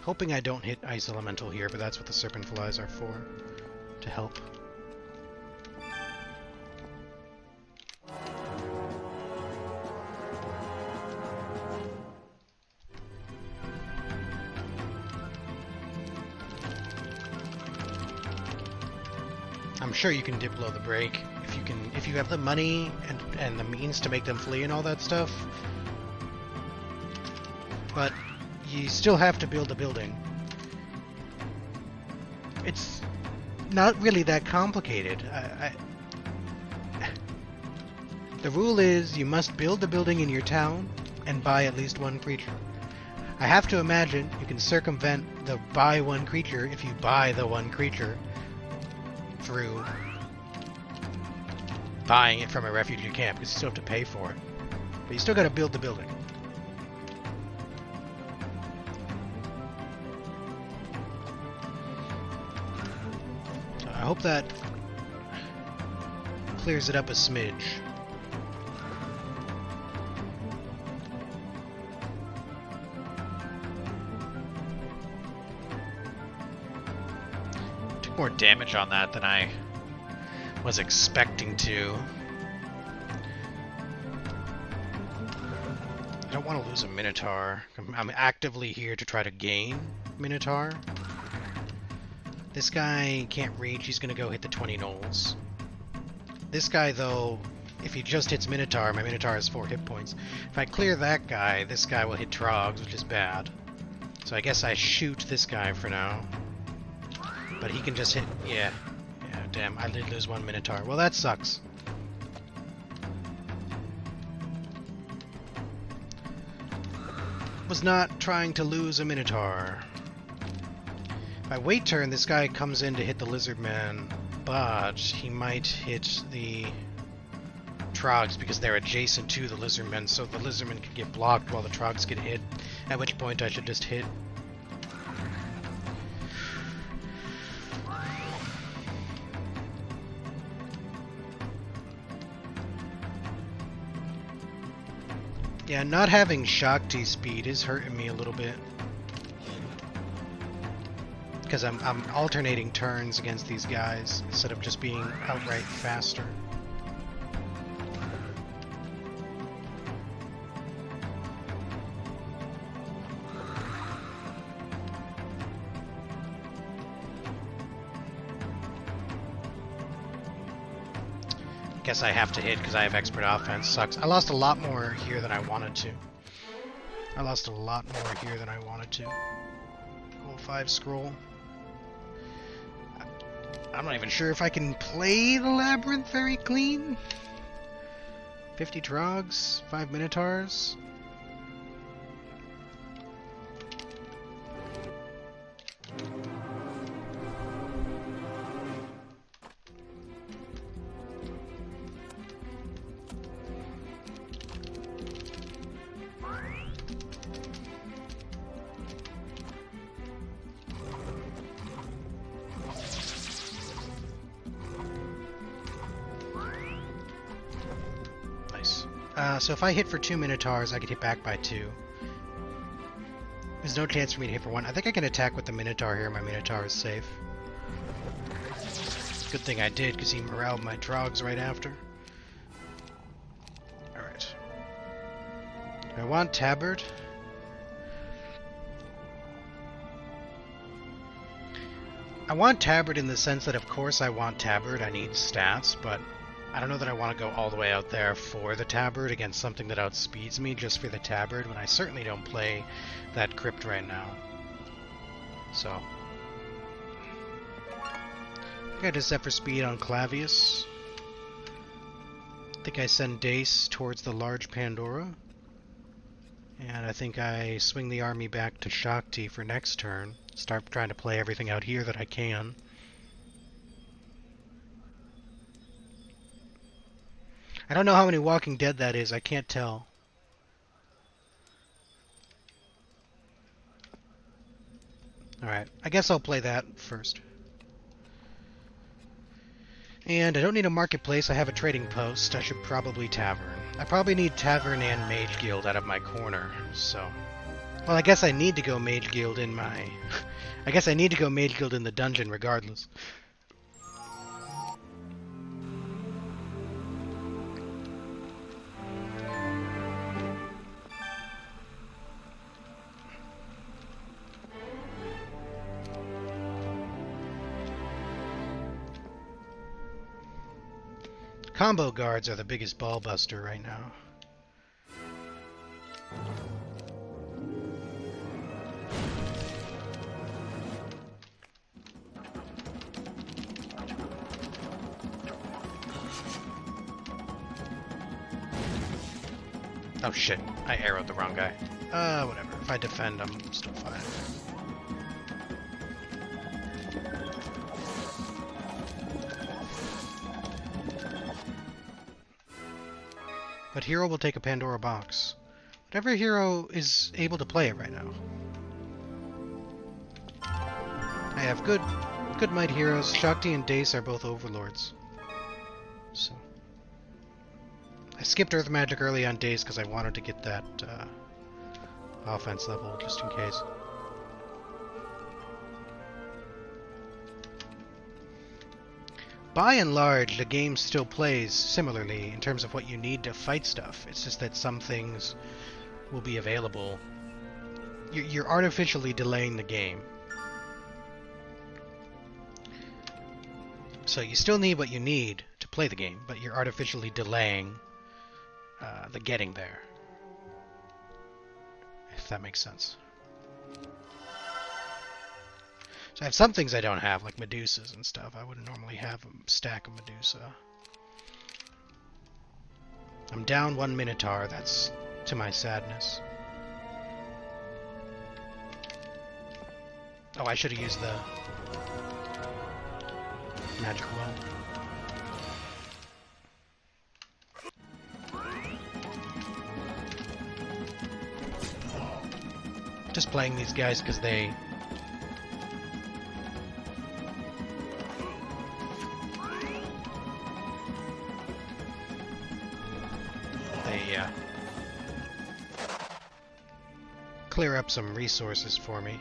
Hoping I don't hit Ice Elemental here, but that's what the Serpent Flies are for. To help. I'm sure you can Diplo the break if you have the money and the means to make them flee and all that stuff. But you still have to build a building. It's not really that complicated. The rule is you must build a building in your town and buy at least one creature. I have to imagine you can circumvent the buy one creature if you buy the one creature through buying it from a refugee camp, because you still have to pay for it. But you still got to build the building. So I hope that clears it up a smidge. More damage on that than I was expecting to. I don't want to lose a Minotaur. I'm actively here to try to gain Minotaur. This guy can't reach. He's going to go hit the 20 gnolls. This guy, though, if he just hits Minotaur, my Minotaur has 4 hit points. If I clear that guy, this guy will hit Trogs, which is bad. So I guess I shoot this guy for now. But he can just hit... Yeah, damn, I did lose 1 Minotaur. Well, that sucks. Was not trying to lose a Minotaur. If I wait turn, this guy comes in to hit the Lizardman, but he might hit the Trogs because they're adjacent to the Lizardmen, so the Lizardmen can get blocked while the Trogs get hit, at which point I should just hit. Yeah, not having Shakti speed is hurting me a little bit. Because I'm alternating turns against these guys instead of just being outright faster. Guess I have to hit because I have expert offense. Sucks. I lost a lot more here than I wanted to. I'm not even sure if I can play the Labyrinth very clean. 50 Trogs, 5 Minotaurs. So if I hit for 2 Minotaurs, I could hit back by 2. There's no chance for me to hit for 1. I think I can attack with the Minotaur here. My Minotaur is safe. Good thing I did, because he moraled my Trogs right after. Alright. Do I want Tabard? I want Tabard in the sense that, of course, I want Tabard. I need stats, but I don't know that I want to go all the way out there for the Tabard against something that outspeeds me just for the Tabard when I certainly don't play that Crypt right now. So, I think I just set for speed on Clavius. I think I send Dace towards the large Pandora. And I think I swing the army back to Shakti for next turn. Start trying to play everything out here that I can. I don't know how many Walking Dead that is. I can't tell. Alright, I guess I'll play that first. And I don't need a marketplace. I have a trading post. I should probably Tavern. I probably need Tavern and Mage Guild out of my corner, so Well, I guess I need to go Mage Guild in my... I guess I need to go Mage Guild in the dungeon regardless. Combo guards are the biggest ball buster right now. Oh shit, I arrowed the wrong guy. Whatever. If I defend, I'm still fine. But hero will take a Pandora box. Whatever hero is able to play it right now. I have good might heroes. Shakti and Dace are both overlords. So I skipped Earth Magic early on Dace because I wanted to get that offense level just in case. By and large, the game still plays similarly in terms of what you need to fight stuff. It's just that some things will be available. You're artificially delaying the game. So you still need what you need to play the game, but you're artificially delaying the getting there. If that makes sense. So I have some things I don't have, like Medusas and stuff. I wouldn't normally have a stack of Medusa. I'm down 1 Minotaur, that's to my sadness. Oh, I should have used the magic well. Just playing these guys because they... clear up some resources for me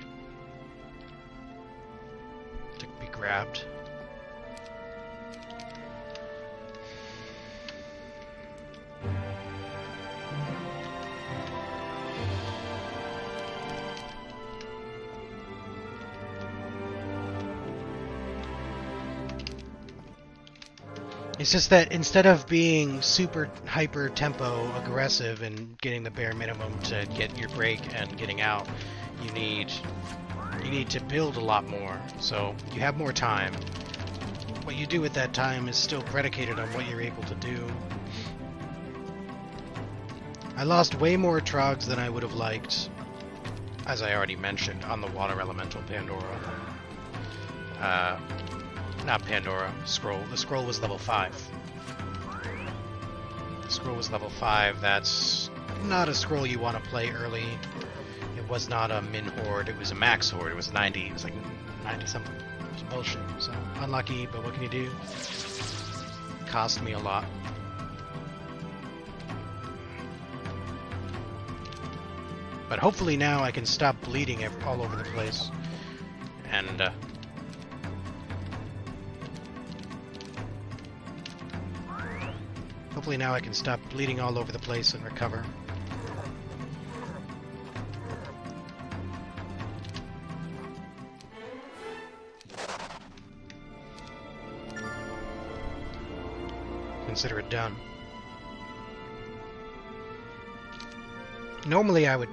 to be grabbed. It's just that instead of being super hyper tempo aggressive and getting the bare minimum to get your break and getting out, you need to build a lot more, so you have more time. What you do at that time is still predicated on what you're able to do. I lost way more Trogs than I would have liked, as I already mentioned, on the Water Elemental Pandora. Not Pandora, Scroll. The Scroll was level 5. The Scroll was level 5. That's not a scroll you want to play early. It was not a min horde, it was a max horde. It was 90. It was like 90 something. It was bullshit. So, unlucky, but what can you do? It cost me a lot. But hopefully now I can stop bleeding all over the place. And, hopefully now I can stop bleeding all over the place and recover. Consider it done. Normally I would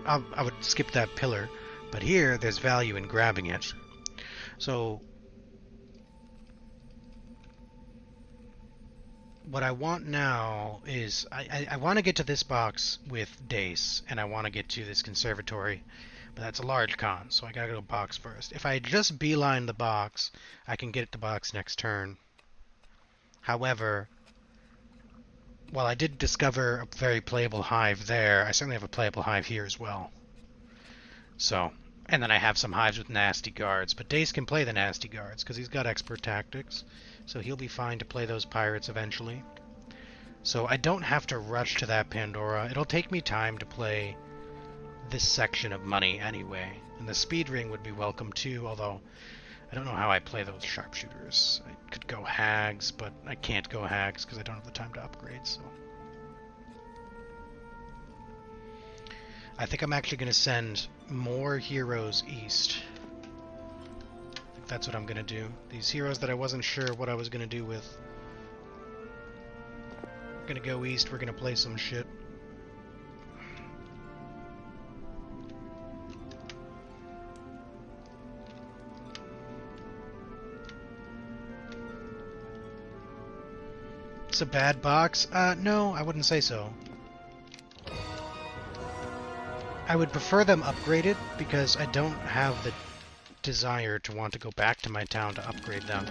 skip that pillar, but here there's value in grabbing it. So what I want now is, I want to get to this box with Dace, and I want to get to this conservatory, but that's a large con, so I gotta go box first. If I just beeline the box, I can get the box next turn. However, while I did discover a very playable hive there, I certainly have a playable hive here as well. So, and then I have some hives with nasty guards, but Dace can play the nasty guards, because he's got expert tactics. So he'll be fine to play those pirates eventually. So I don't have to rush to that Pandora. It'll take me time to play this section of money anyway. And the speed ring would be welcome too, although I don't know how I play those sharpshooters. I could go hags, but I can't go hags because I don't have the time to upgrade, so. I think I'm actually going to send more heroes east. I think that's what I'm going to do. These heroes that I wasn't sure what I was going to do with. We're going to go east, we're going to play some shit. It's a bad box? No, I wouldn't say so. I would prefer them upgraded because I don't have the desire to want to go back to my town to upgrade them.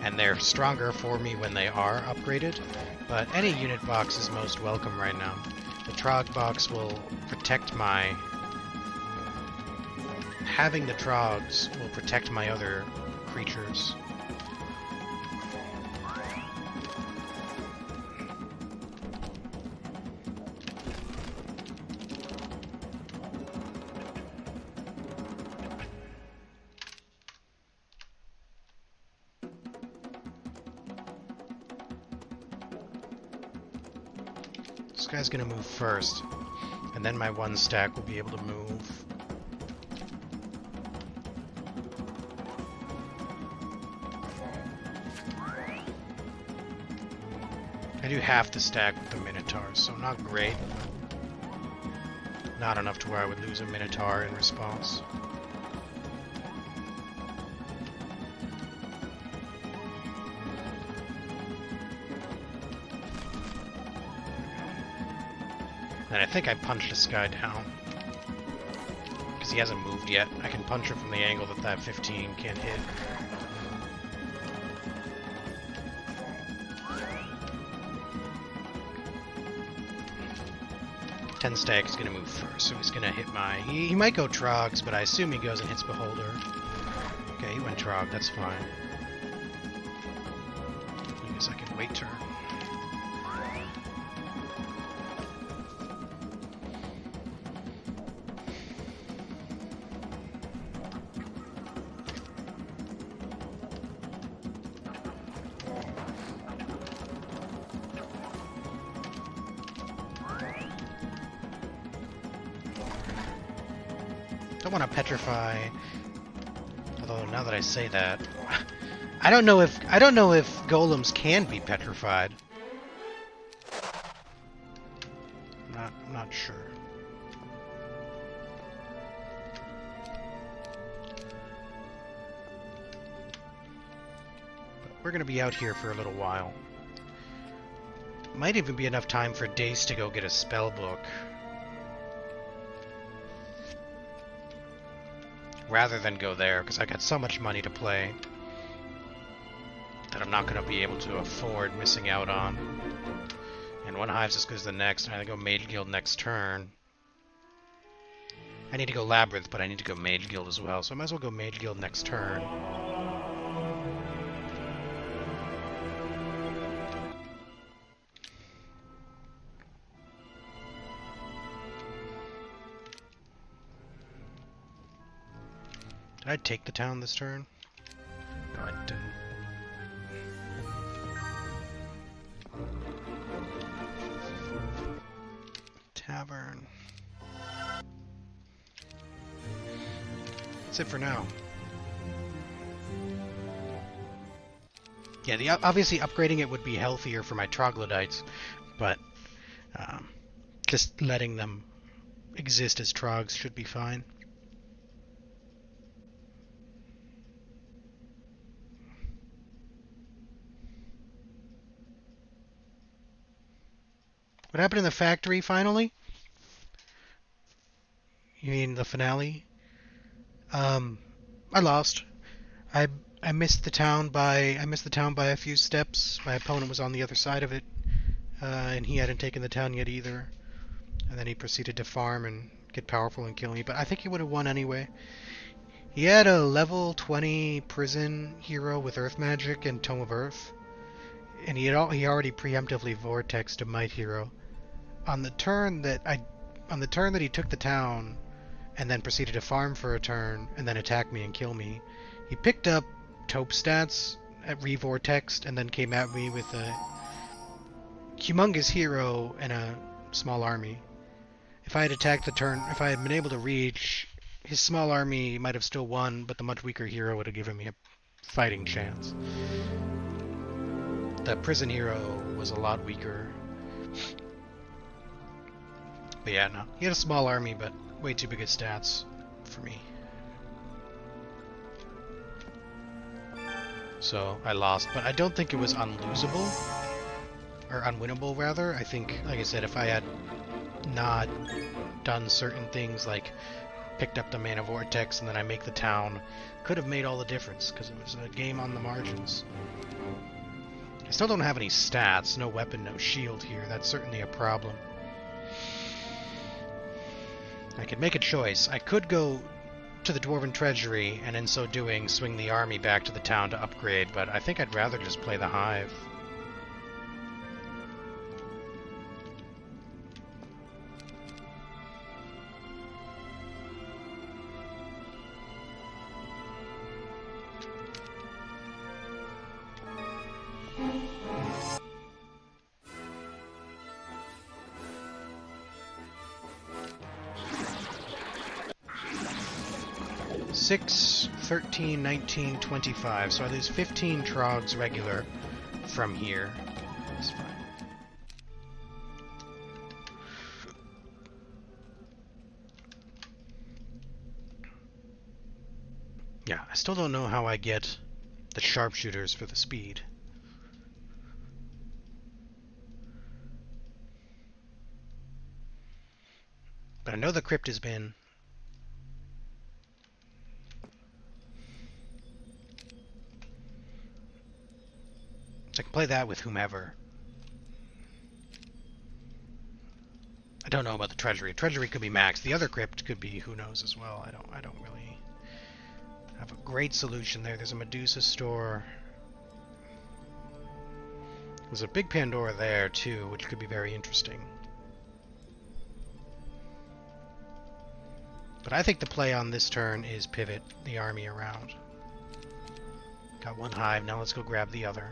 And they're stronger for me when they are upgraded, but any unit box is most welcome right now. The Trog box will protect my... Having the Trogs will protect my other creatures. This guy's gonna move first, and then my one stack will be able to move. I do half the stack with the Minotaurs, so not great. Not enough to where I would lose a Minotaur in response. And I think I punched this guy down. Because he hasn't moved yet. I can punch him from the angle that that 15 can't hit. Ten stack is going to move first, so he's going to hit my... He might go Trogs, but I assume he goes and hits Beholder. Okay, he went Trog, that's fine. I guess I can wait turn. Don't want to petrify. Although now that I say that, I don't know if golems can be petrified. I'm not sure. But we're gonna be out here for a little while. Might even be enough time for Dace to go get a spell book. Rather than go there, because I got so much money to play that I'm not going to be able to afford missing out on. And one hive's as good as the next, and I go Mage Guild next turn. I need to go Labyrinth, but I need to go Mage Guild as well, so I might as well go Mage Guild next turn. Did I take the town this turn? No, I didn't. Tavern. That's it for now. Yeah, obviously upgrading it would be healthier for my troglodytes, but just letting them exist as trogs should be fine. What happened in the factory finally? You mean the finale? I lost. I missed the town by a few steps. My opponent was on the other side of it, and he hadn't taken the town yet either. And then he proceeded to farm and get powerful and kill me. But I think he would have won anyway. He had a level 20 prison hero with Earth Magic and Tome of Earth, and he already preemptively vortexed a Might Hero. On the turn that he took the town, and then proceeded to farm for a turn, and then attack me and kill me. He picked up taupe stats at Revortexed, and then came at me with a humongous hero and a small army. If I had attacked the turn, if I had been able to reach, his small army might have still won, but the much weaker hero would have given me a fighting chance. The prison hero was a lot weaker. But yeah, no. He had a small army, but way too big of stats for me. So I lost, but I don't think it was unlosable. Or unwinnable, rather. I think, like I said, if I had not done certain things, like picked up the Mana Vortex and then I make the town, could have made all the difference, because it was a game on the margins. I still don't have any stats, no weapon, no shield here. That's certainly a problem. I could make a choice. I could go to the Dwarven Treasury, and in so doing, swing the army back to the town to upgrade, but I think I'd rather just play the Hive. Six, 13, 19, 25. So I lose 15 trogs regular from here. That's fine. Yeah, I still don't know how I get the sharpshooters for the speed. But I know the crypt has been. So I can play that with whomever. I don't know about the treasury. Treasury could be max. The other crypt could be who knows as well. I don't really have a great solution there. There's a Medusa store. There's a big Pandora there too, which could be very interesting. But I think the play on this turn is pivot the army around. Got one hive, now let's go grab the other.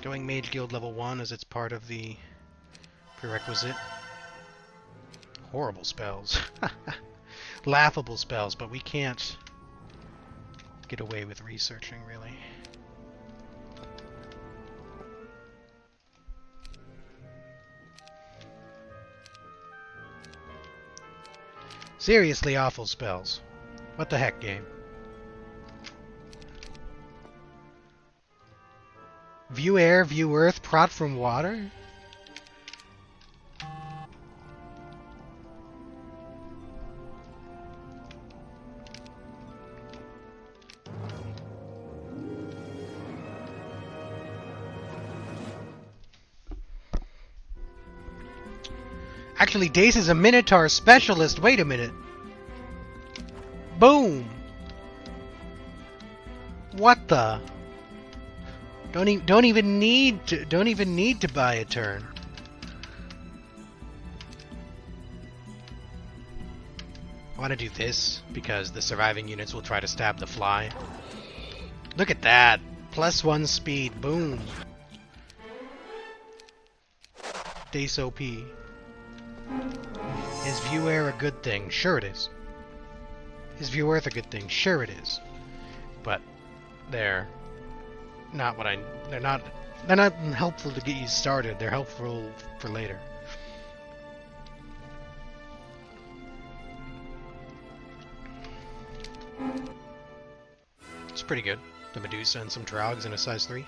Going Mage Guild level 1 as it's part of the prerequisite. Horrible spells. Laughable spells, but we can't get away with researching, really. Seriously awful spells. What the heck, game? View air, view earth, prot from water? Actually, Dace is a Minotaur specialist. Wait a minute. Boom. What the? Don't even need to buy a turn. I want to do this because the surviving units will try to stab the fly. Look at that. +1 speed. Boom. Dace OP. Is view air a good thing? Sure it is. Is view earth a good thing? Sure it is. But they're not what they're not helpful to get you started. They're helpful for later. It's pretty good. The Medusa and some Trogs in a size 3.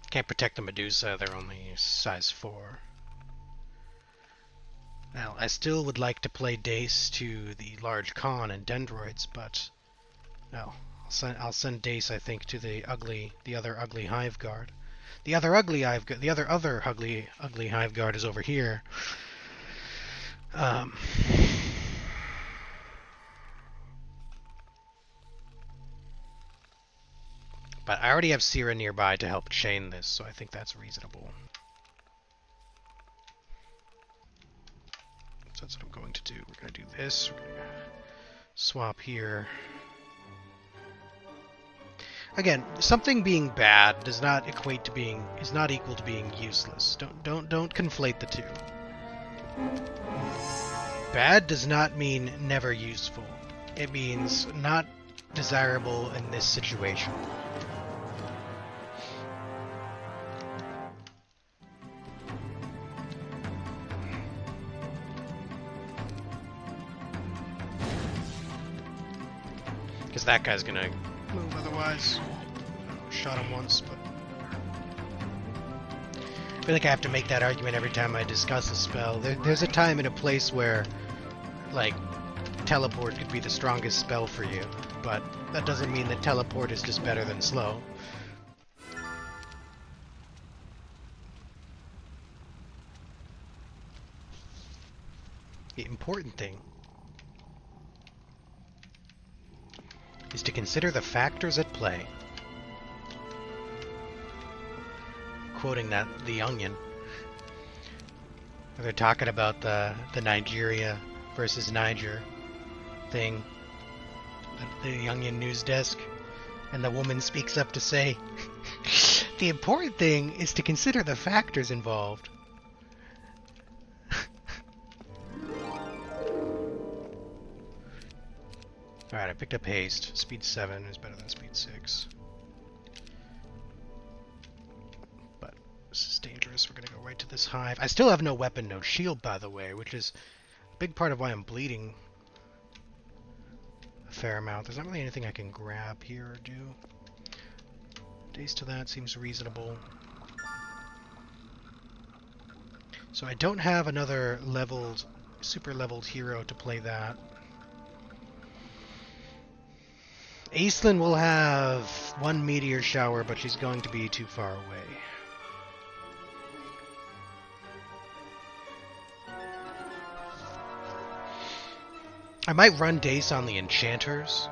Can't protect the Medusa, they're only size 4. Now, I still would like to play Dace to the large Con and Dendroids, but no. I'll send Dace, I think, to the other ugly Hive Guard. The other ugly Hive Guard is over here. But I already have Sira nearby to help chain this, so I think that's reasonable. So that's what I'm going to do. We're going to do this. We're going to swap here. Again, something being bad does not equate to being is not equal to being useless. Don't conflate the two. Bad does not mean never useful. It means not desirable in this situation. Because that guy's gonna move otherwise. Shot him once, but I feel like I have to make that argument every time I discuss a spell. There's a time and a place where, like, teleport could be the strongest spell for you, but that doesn't mean that teleport is just better than slow. The important thing is to consider the factors at play. Quoting The Onion, where they're talking about the Nigeria versus Niger thing, the Onion news desk, and the woman speaks up to say, the important thing is to consider the factors involved. Alright, I picked up haste. Speed 7 is better than speed 6. But this is dangerous. We're going to go right to this hive. I still have no weapon, no shield, by the way, which is a big part of why I'm bleeding a fair amount. There's not really anything I can grab here or do. Days to that seems reasonable. So I don't have another leveled, super leveled hero to play that. Aislinn will have one meteor shower, but she's going to be too far away. I might run Dace on the enchanters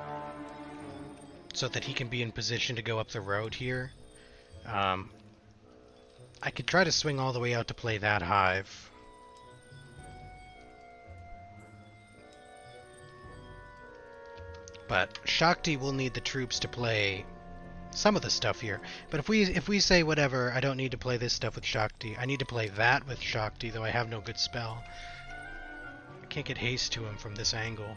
so that he can be in position to go up the road here. I could try to swing all the way out to play that hive. But Shakti will need the troops to play some of the stuff here. But if we say whatever, I don't need to play this stuff with Shakti. I need to play that with Shakti, though I have no good spell. I can't get haste to him from this angle.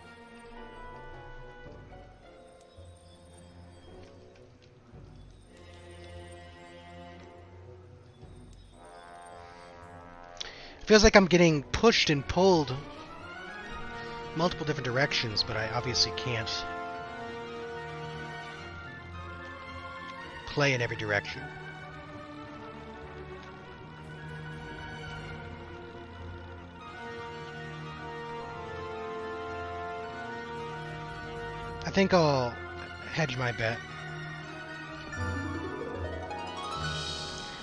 It feels like I'm getting pushed and pulled multiple different directions, but I obviously can't play in every direction. I think I'll hedge my bet.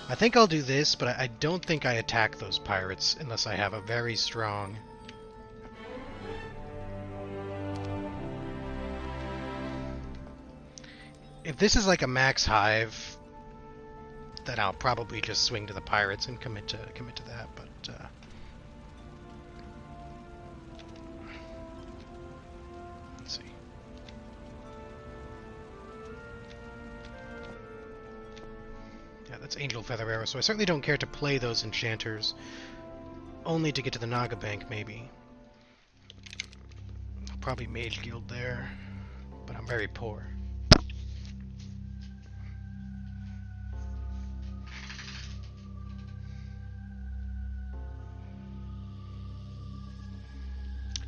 I think I'll do this, but I don't think I attack those pirates unless I have a very strong... If this is like a max hive, then I'll probably just swing to the pirates and commit to that. But let's see. Yeah, that's Angel Feather Arrow. So I certainly don't care to play those enchanters, only to get to the Naga Bank maybe. I'll probably Mage Guild there, but I'm very poor.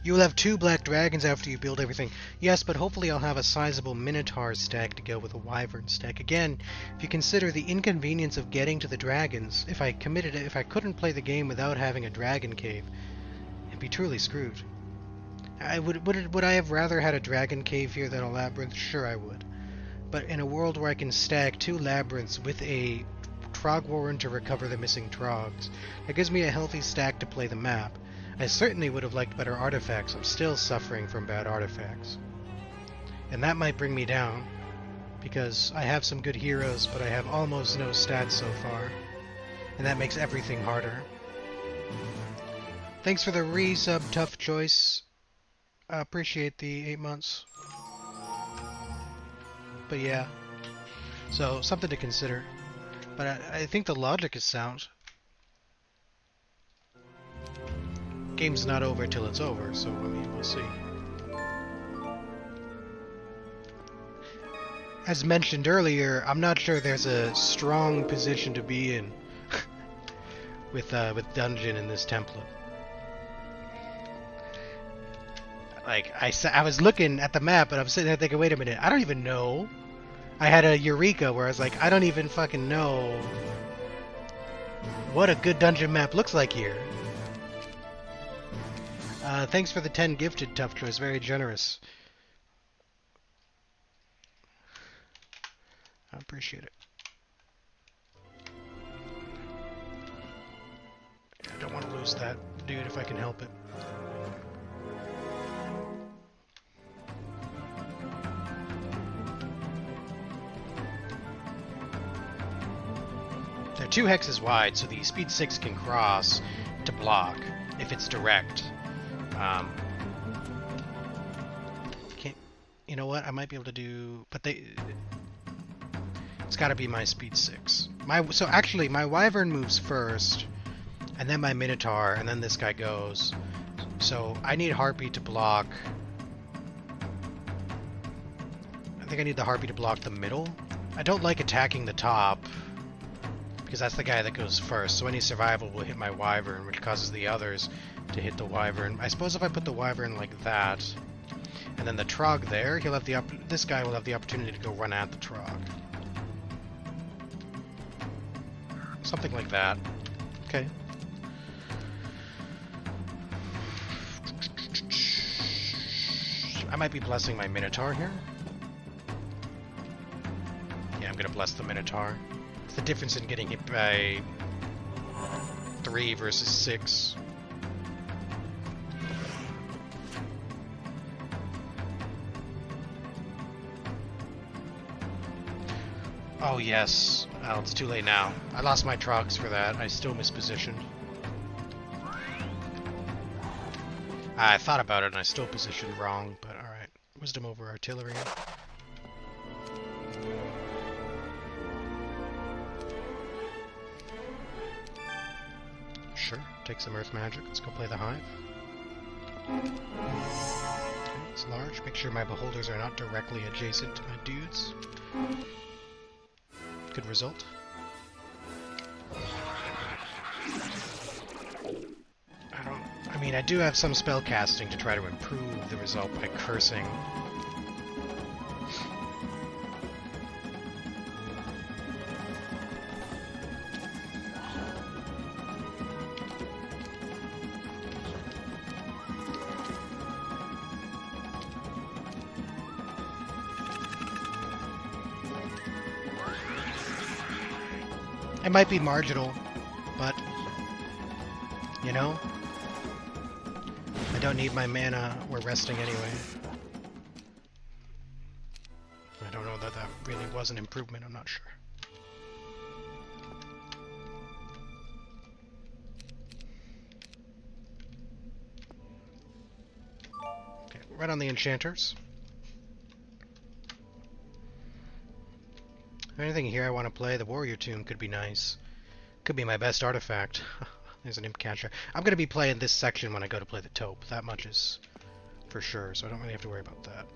You will have 2 black dragons after you build everything. Yes, but hopefully I'll have a sizable Minotaur stack to go with a Wyvern stack. Again, if you consider the inconvenience of getting to the dragons, if I couldn't play the game without having a dragon cave, I'd be truly screwed. Would I have rather had a dragon cave here than a labyrinth? Sure I would. But in a world where I can stack 2 labyrinths with a Trog Warren to recover the missing Trogs, that gives me a healthy stack to play the map. I certainly would have liked better artifacts. I'm still suffering from bad artifacts. And that might bring me down, because I have some good heroes, but I have almost no stats so far. And that makes everything harder. Thanks for the resub, Tough Choice. I appreciate the 8 months. But yeah, so something to consider. But I think the logic is sound. Game's not over till it's over, so I mean, we'll see. As mentioned earlier, I'm not sure there's a strong position to be in with dungeon in this template. Like, I was looking at the map, and I'm sitting there thinking, wait a minute, I don't even know. I had a eureka where I was like, I don't even fucking know what a good dungeon map looks like here. Thanks for the 10 gifted, Tough Choice. Very generous. I appreciate it. I don't want to lose that dude if I can help it. They're 2 hexes wide, so the speed 6 can cross to block if it's direct. Can't. You know what? I might be able to do, but it's got to be my speed 6. So actually, my Wyvern moves first, and then my Minotaur, and then this guy goes. So I need Harpy to block. I think I need the Harpy to block the middle. I don't like attacking the top, because that's the guy that goes first. So any survival will hit my Wyvern, which causes the others to hit the Wyvern. I suppose if I put the Wyvern like that, and then the Trog there, he'll have this guy will have the opportunity to go run at the Trog. Something like that. Okay. I might be blessing my Minotaur here. Yeah, I'm gonna bless the Minotaur. It's the difference in getting hit by 3 versus 6. Oh yes. Oh, it's too late now. I lost my Trogs for that. I still mispositioned. I thought about it and I still positioned wrong, but alright. Wisdom over artillery. Sure, take some earth magic. Let's go play the hive. Okay, it's large. Make sure my beholders are not directly adjacent to my dudes. Good result. I mean, I do have some spell casting to try to improve the result by cursing. It might be marginal, but, you know, I don't need my mana. We're resting anyway. I don't know that really was an improvement. I'm not sure. Okay, right on the enchanters. Anything here I want to play? The Warrior Tomb could be nice. Could be my best artifact. There's an imp catcher. I'm going to be playing this section when I go to play the taupe. That much is for sure, so I don't really have to worry about that.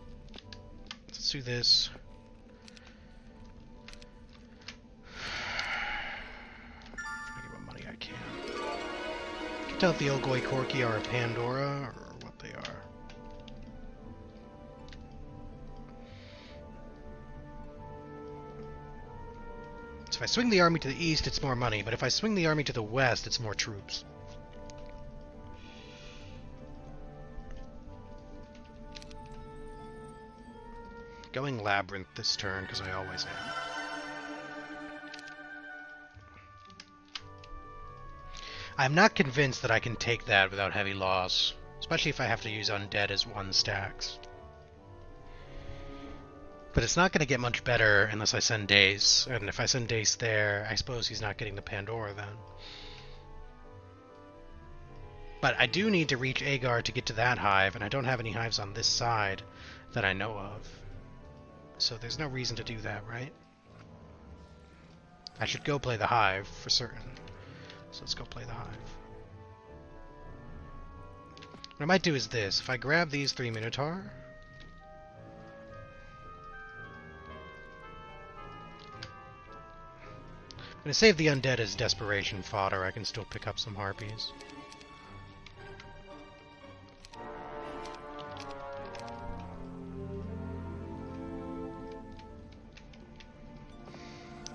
Let's do this. I get what money I can. I can tell if the Olgoi Corki are a Pandora or what they are. So if I swing the army to the east, it's more money, but if I swing the army to the west, it's more troops. Going Labyrinth this turn, because I always am. I'm not convinced that I can take that without heavy loss, especially if I have to use Undead as 1 stacks. But it's not going to get much better unless I send Dace, and if I send Dace there, I suppose he's not getting the Pandora then. But I do need to reach Agar to get to that hive, and I don't have any hives on this side that I know of. So there's no reason to do that, right? I should go play the hive for certain. So let's go play the hive. What I might do is this. If I grab these 3 Minotaur... I'm going to save the undead as desperation fodder. I can still pick up some harpies.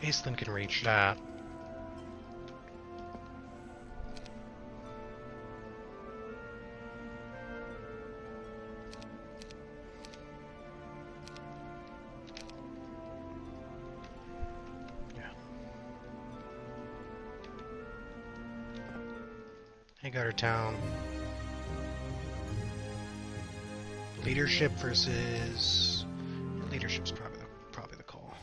Aisling can reach that. Yeah. Haygarder Town. Leadership versus... Leadership's probably the call.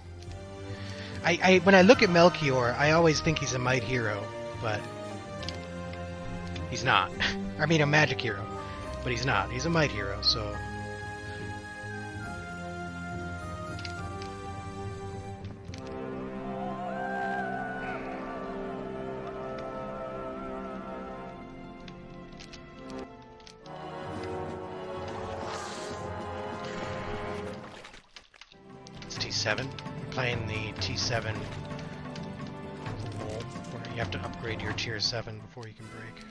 When I look at Melchior, I always think he's a might hero, but he's not. I mean, a magic hero, but he's not. He's a might hero, so... It's T7. Playing the T7 wall, where you have to upgrade your tier 7 before you can break.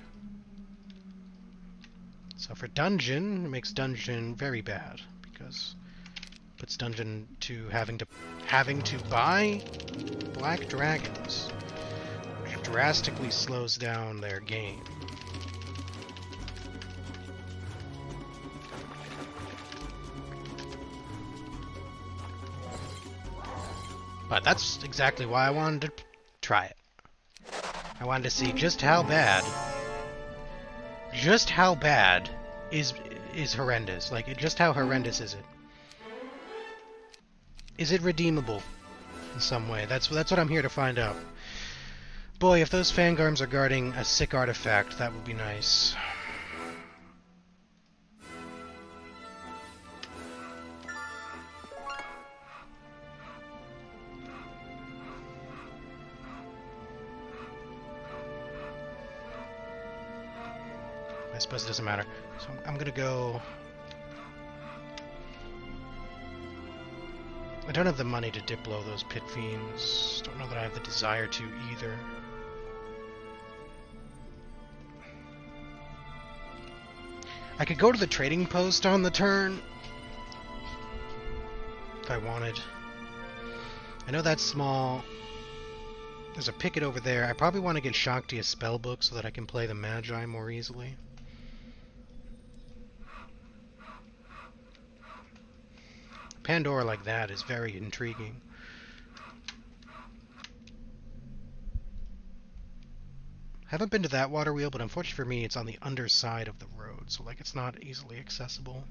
So for dungeon, it makes dungeon very bad, because it puts dungeon to having to buy black dragons, which drastically slows down their game. But that's exactly why I wanted to try it. I wanted to see just how bad is horrendous. Like, just how horrendous is it? Is it redeemable in some way? That's what I'm here to find out. Boy, if those Fangarms are guarding a sick artifact, that would be nice. I suppose it doesn't matter. So I'm gonna go... I don't have the money to diplo those pit fiends. Don't know that I have the desire to either. I could go to the trading post on the turn if I wanted. I know that's small. There's a picket over there. I probably want to get Shakti a spellbook so that I can play the Magi more easily. Pandora like that is very intriguing. Haven't been to that water wheel, but unfortunately for me, it's on the underside of the road, so like it's not easily accessible.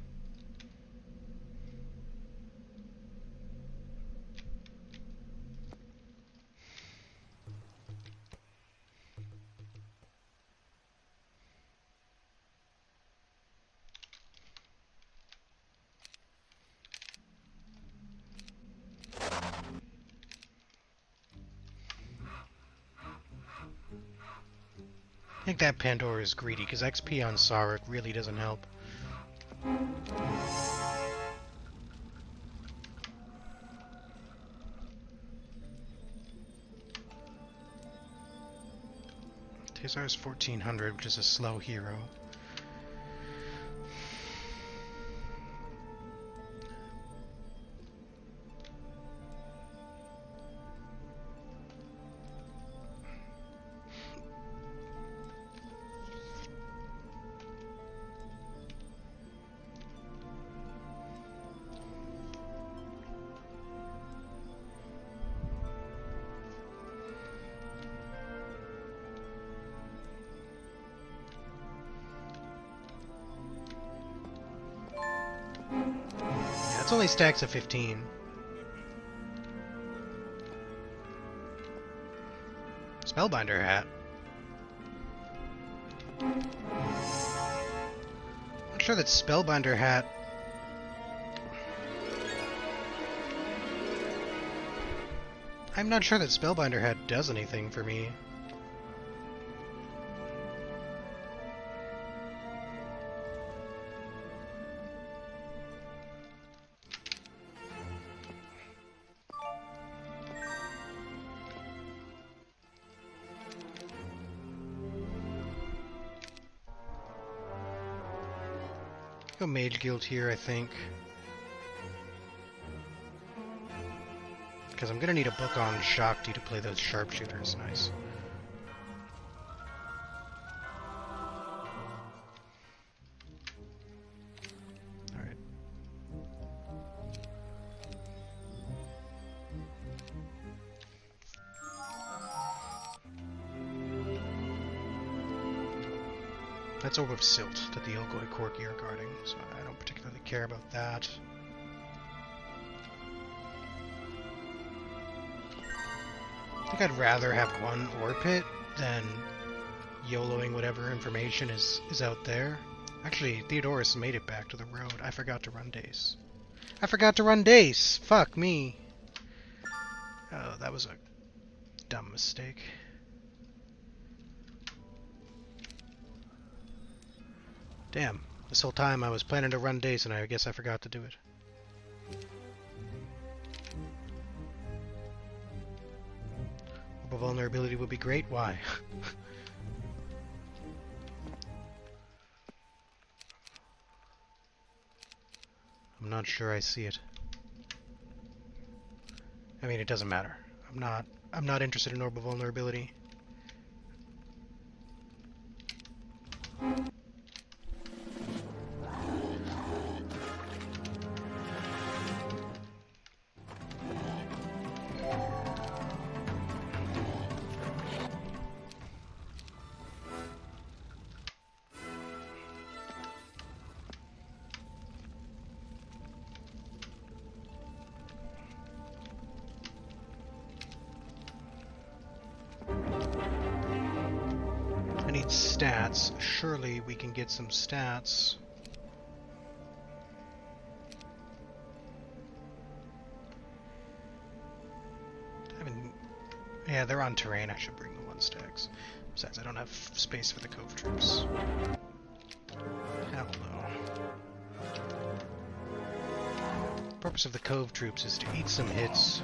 I think that Pandora is greedy, because XP on Sarek really doesn't help. Tazar's 1400, which is a slow hero. It's only stacks of 15. Spellbinder hat. sure that Spellbinder Hat... I'm not sure that Spellbinder Hat does anything for me. Go Mage Guild here, I think. Because I'm gonna need a book on Shakti to play those sharpshooters. Nice. Alright. That's Orb of Silt that the Ilgoi Corgi are guarding, so I don't particularly care about that. I think I'd rather have one ore pit than YOLOing whatever information is out there. Actually, Theodorus made it back to the road. I forgot to run Dace. I forgot to run Dace! Fuck me! Oh, that was a dumb mistake. Damn, this whole time I was planning to run Dace and I guess I forgot to do it. Vulnerability would be great. Why? I'm not sure I see it. I mean, it doesn't matter. I'm not interested in Orb of Vulnerability. Stats. Surely we can get some stats. Yeah, they're on terrain. I should bring the 1 stacks. Besides, I don't have space for the Cove troops. Hell no. The purpose of the Cove troops is to eat some hits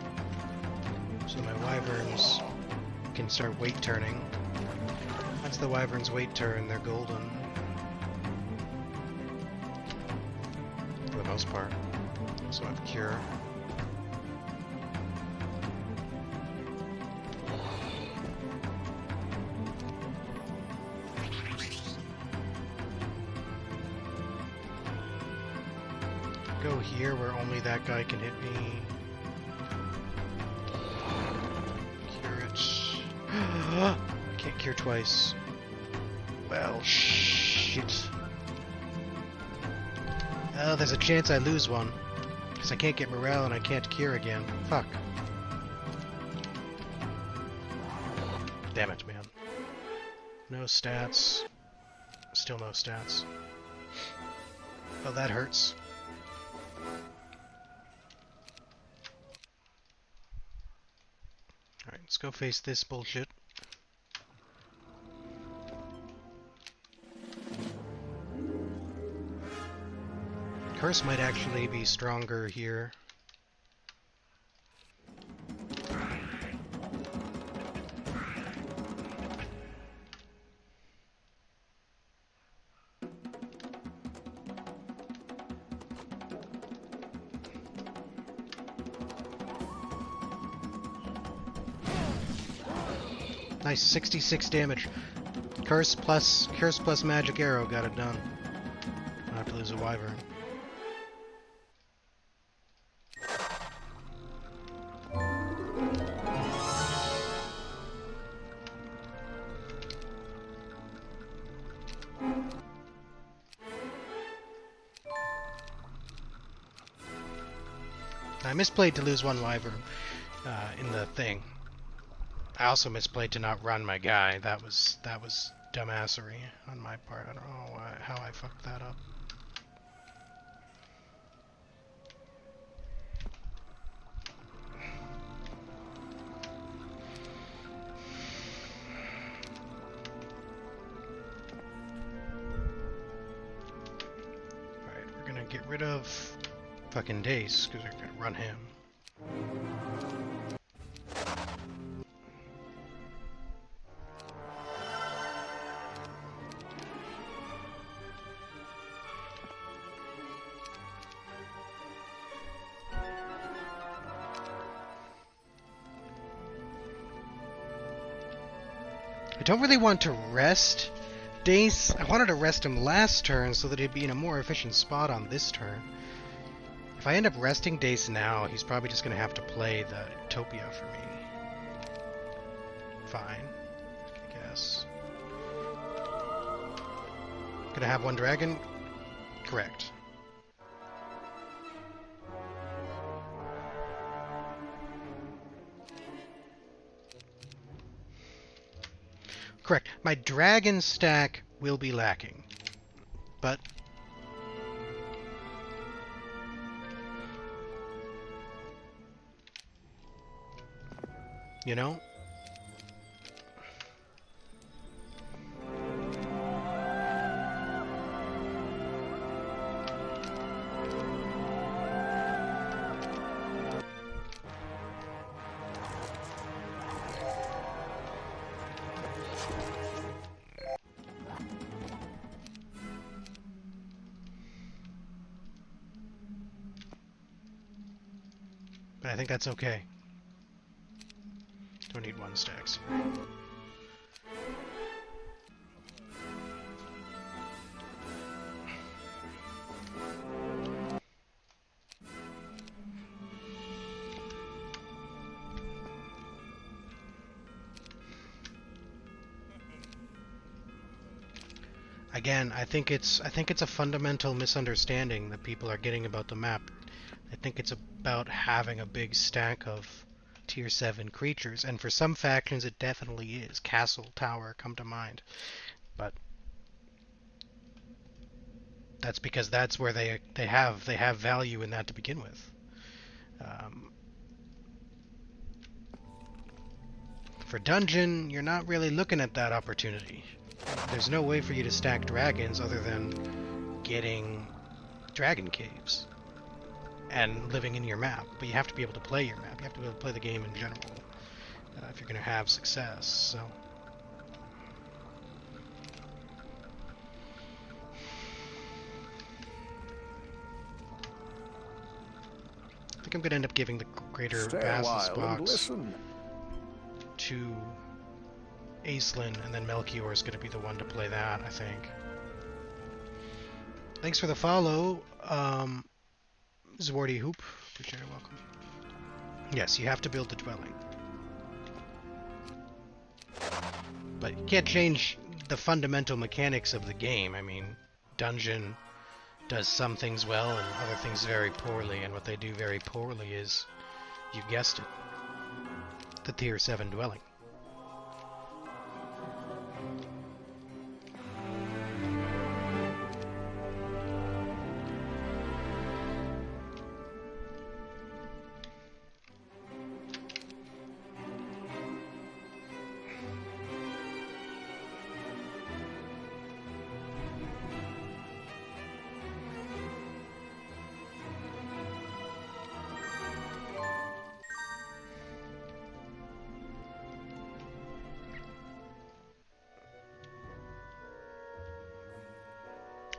so my wyverns can start weight turning. Once the wyverns weight turn, they're golden. For the most part. Also have cure. Go here where only that guy can hit me. Cure it. Can't cure twice. Well, shit. Oh, there's a chance I lose one. Because I can't get morale and I can't cure again. Fuck. Damn it, man. No stats. Still no stats. Oh, that hurts. Alright, let's go face this bullshit. Curse might actually be stronger here. Nice, 66 damage. Curse plus magic arrow got it done. I have to lose a wyvern. I misplayed to lose one wyvern in the thing. I also misplayed to not run my guy. That was dumbassery on my part. I don't know how I fucked that up. rid of fucking Dace, because they're gonna run him. I don't really want to rest Dace. I wanted to rest him last turn so that he'd be in a more efficient spot on this turn. If I end up resting Dace now, he's probably just going to have to play the Utopia for me. Fine, I guess. Gonna have one dragon? Correct. Correct. My dragon stack will be lacking. But you know, but I think that's okay. Don't need one stacks. Again, I think it's a fundamental misunderstanding that people are getting about the map. I think it's about having a big stack of tier 7 creatures, and for some factions it definitely is. Castle, Tower come to mind. But that's because that's where they have value in that to begin with. For Dungeon, you're not really looking at that opportunity. There's no way for you to stack dragons other than getting dragon caves and living in your map. But you have to be able to play your map. You have to be able to play the game in general if you're going to have success. So I think I'm going to end up giving the greater Basilisk box to Aislinn, and then Melchior is going to be the one to play that, I think. Thanks for the follow, Zwardy Hoop. Appreciate it, welcome. Yes, you have to build the dwelling. But you can't change the fundamental mechanics of the game. I mean, Dungeon does some things well and other things very poorly, and what they do very poorly is, you guessed it, the tier 7 dwelling.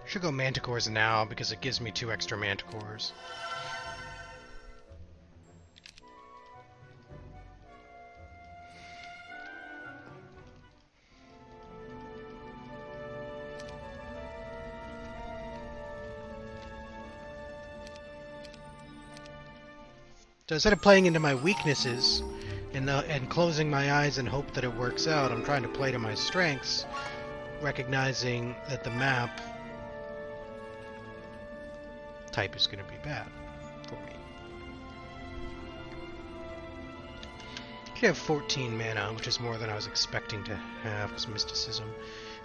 Should go Manticores now because it gives me 2 extra Manticores. So instead of playing into my weaknesses and closing my eyes and hope that it works out, I'm trying to play to my strengths, recognizing that the map type is going to be bad for me. She have 14 mana, which is more than I was expecting to have, because mysticism.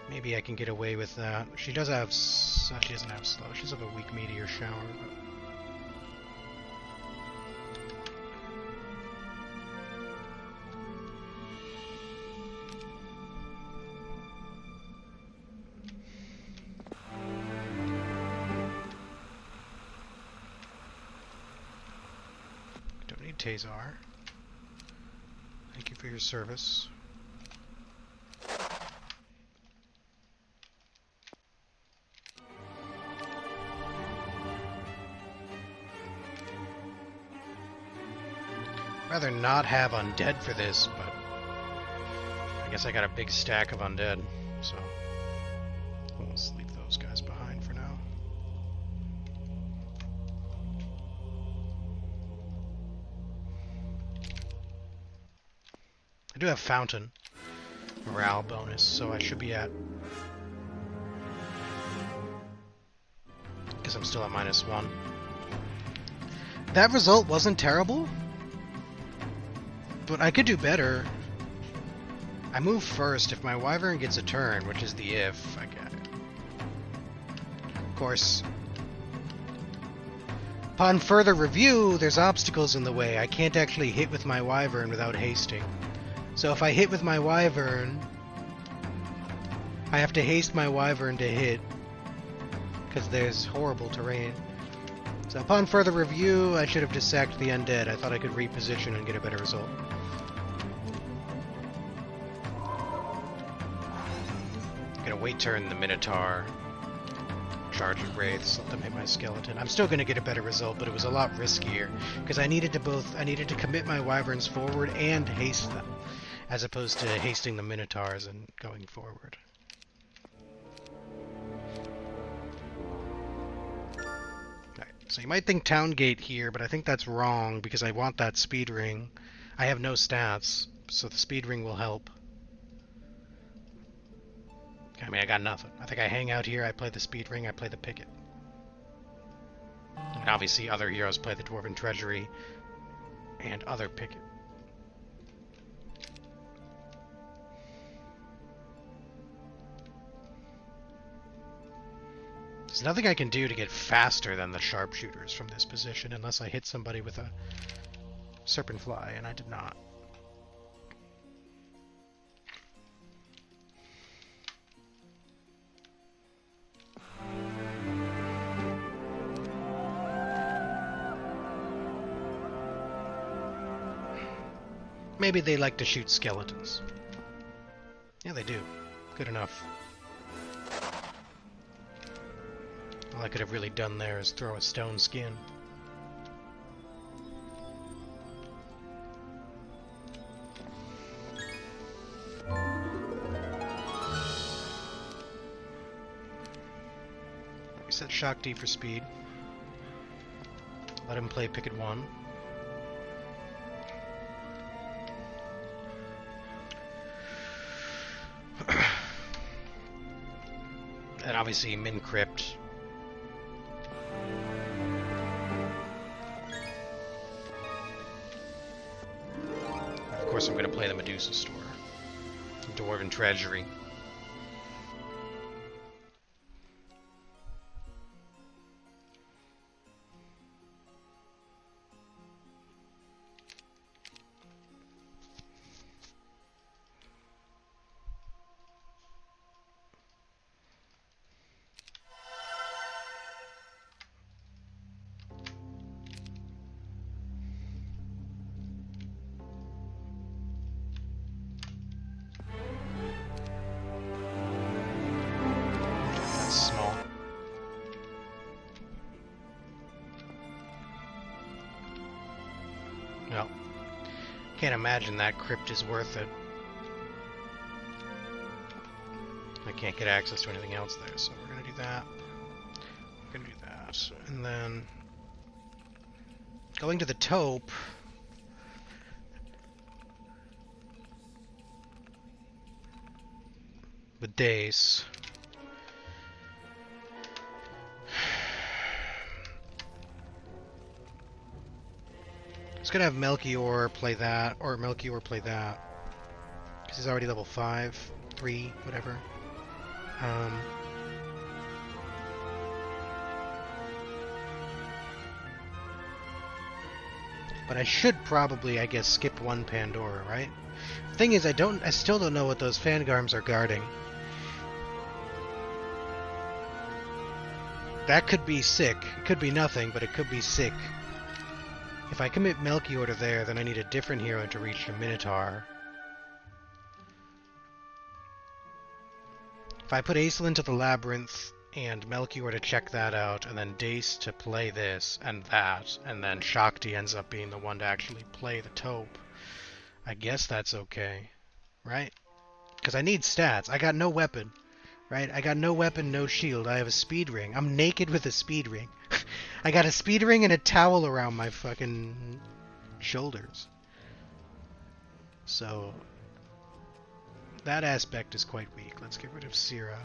Maybe I can get away with that. She does have... she doesn't have slow. She does have a weak meteor shower, but... Tazar. Thank you for your service. Rather not have undead for this, but I guess I got a big stack of undead, so let's leave those guys behind for now. I do have Fountain morale bonus, so I should be at, because I'm still at -1. That result wasn't terrible, but I could do better. I move first if my Wyvern gets a turn, which is the if I get it. Of course, upon further review, there's obstacles in the way. I can't actually hit with my Wyvern without hasting. So if I hit with my Wyvern, I have to haste my Wyvern to hit, because there's horrible terrain. So upon further review, I should have just sacked the undead. I thought I could reposition and get a better result. Gonna wait turn the Minotaur, charge at Wraiths, let them hit my skeleton. I'm still gonna get a better result, but it was a lot riskier, because I needed to commit my Wyverns forward and haste them, as opposed to hasting the Minotaurs and going forward. So you might think Town Gate here, but I think that's wrong, because I want that speed ring. I have no stats, so the speed ring will help. I mean, I got nothing. I think I hang out here, I play the speed ring, I play the picket. And obviously other heroes play the Dwarven Treasury and other picket. There's nothing I can do to get faster than the sharpshooters from this position unless I hit somebody with a serpent fly, and I did not. Maybe they like to shoot skeletons. Yeah, they do. Good enough. All I could have really done there is throw a stone skin. We set Shakti for speed. Let him play picket 1. And obviously Min Crypt. Of course I'm going to play the Medusa Store. Dwarven Treasury. Well, can't imagine that crypt is worth it. I can't get access to anything else there, so we're gonna do that. We're gonna do that. And then going to the taupe. With Dace. It's gonna have Melchior play that, or Melchior play that. Because he's already level 5, 3, whatever. But I should probably, I guess, skip one Pandora, right? Thing is, I still don't know what those Fangarms are guarding. That could be sick. It could be nothing, but it could be sick. If I commit Melchior to there, then I need a different hero to reach the Minotaur. If I put Aesel into the Labyrinth and Melchior to check that out, and then Dace to play this and that, and then Shakti ends up being the one to actually play the taupe, I guess that's okay, right? Because I need stats. I got no weapon, right? I got no weapon, no shield. I have a speed ring. I'm naked with a speed ring. I got a speed ring and a towel around my fucking shoulders. So that aspect is quite weak. Let's get rid of Syrah.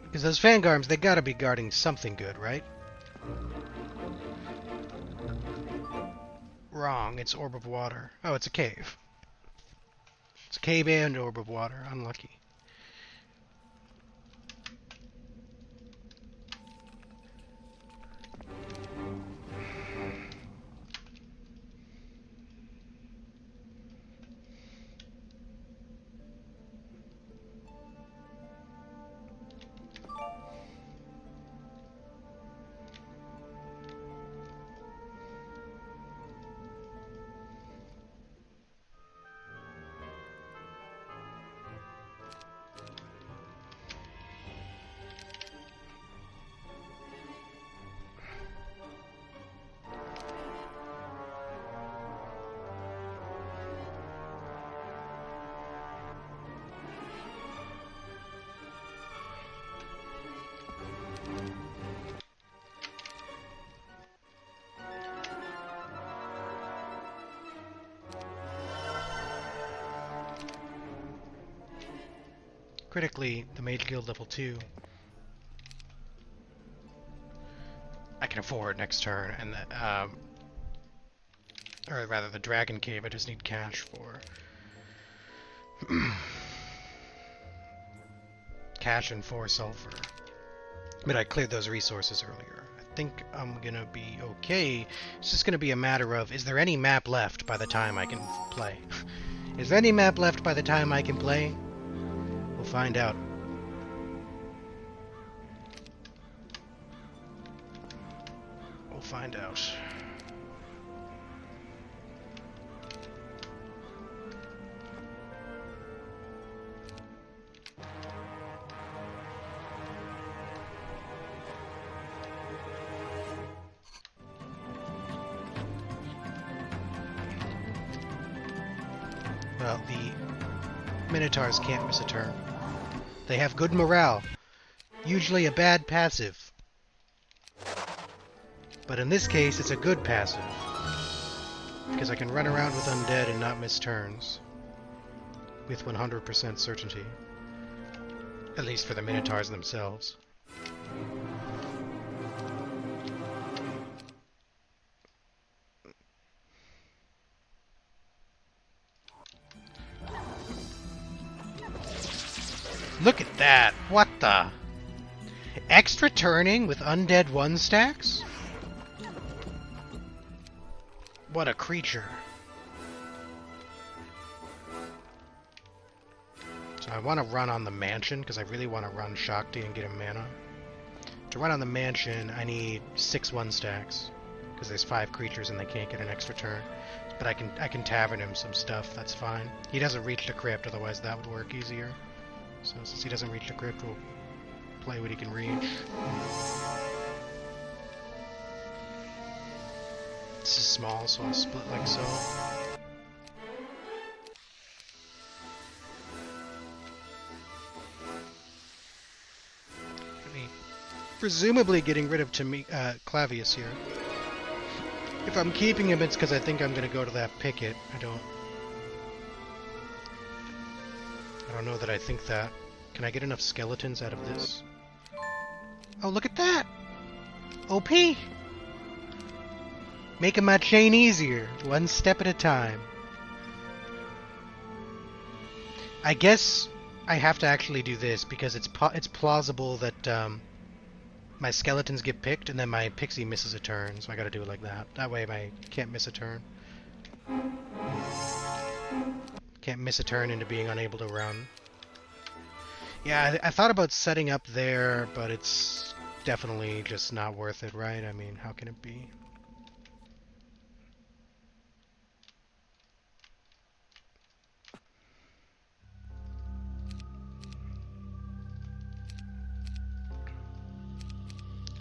Because those Fangarms, they gotta be guarding something good, right? Wrong, it's Orb of Water. Oh, it's a cave. It's a cave and Orb of Water. Unlucky. Critically, the Mage Guild level 2. I can afford next turn, and or rather the Dragon Cave I just need cash for. Cash and 4 sulfur. But I cleared those resources earlier. I think I'm gonna be okay. It's just gonna be a matter of, is there any map left by the time I can play? Is there any map left by the time I can play? We'll find out. We'll find out. Well, the Minotaurs can't miss a turn. They have good morale. Usually a bad passive. But in this case, it's a good passive. Because I can run around with undead and not miss turns. With 100% certainty. At least for the Minotaurs themselves. Look at that! What the? Extra turning with undead 1 stacks? What a creature. So I want to run on the mansion, because I really want to run Shakti and get him mana. To run on the mansion, I need 6 1 stacks. Because there's 5 creatures and they can't get an extra turn. But I can tavern him some stuff, that's fine. He doesn't reach the crypt, otherwise that would work easier. So since he doesn't reach the crypt, we'll play what he can reach. This is small, so I'll split like so. Presumably getting rid of Clavius here. If I'm keeping him, it's because I think I'm going to go to that picket. I don't know that I think that. Can I get enough skeletons out of this? Oh, look at that! OP! Making my chain easier, 1 step at a time. I guess I have to actually do this because it's plausible that my skeletons get picked and then my pixie misses a turn, so I gotta do it like that. That way I can't miss a turn. Can't miss a turn into being unable to run. Yeah, I thought about setting up there, but it's definitely just not worth it, right? I mean, how can it be?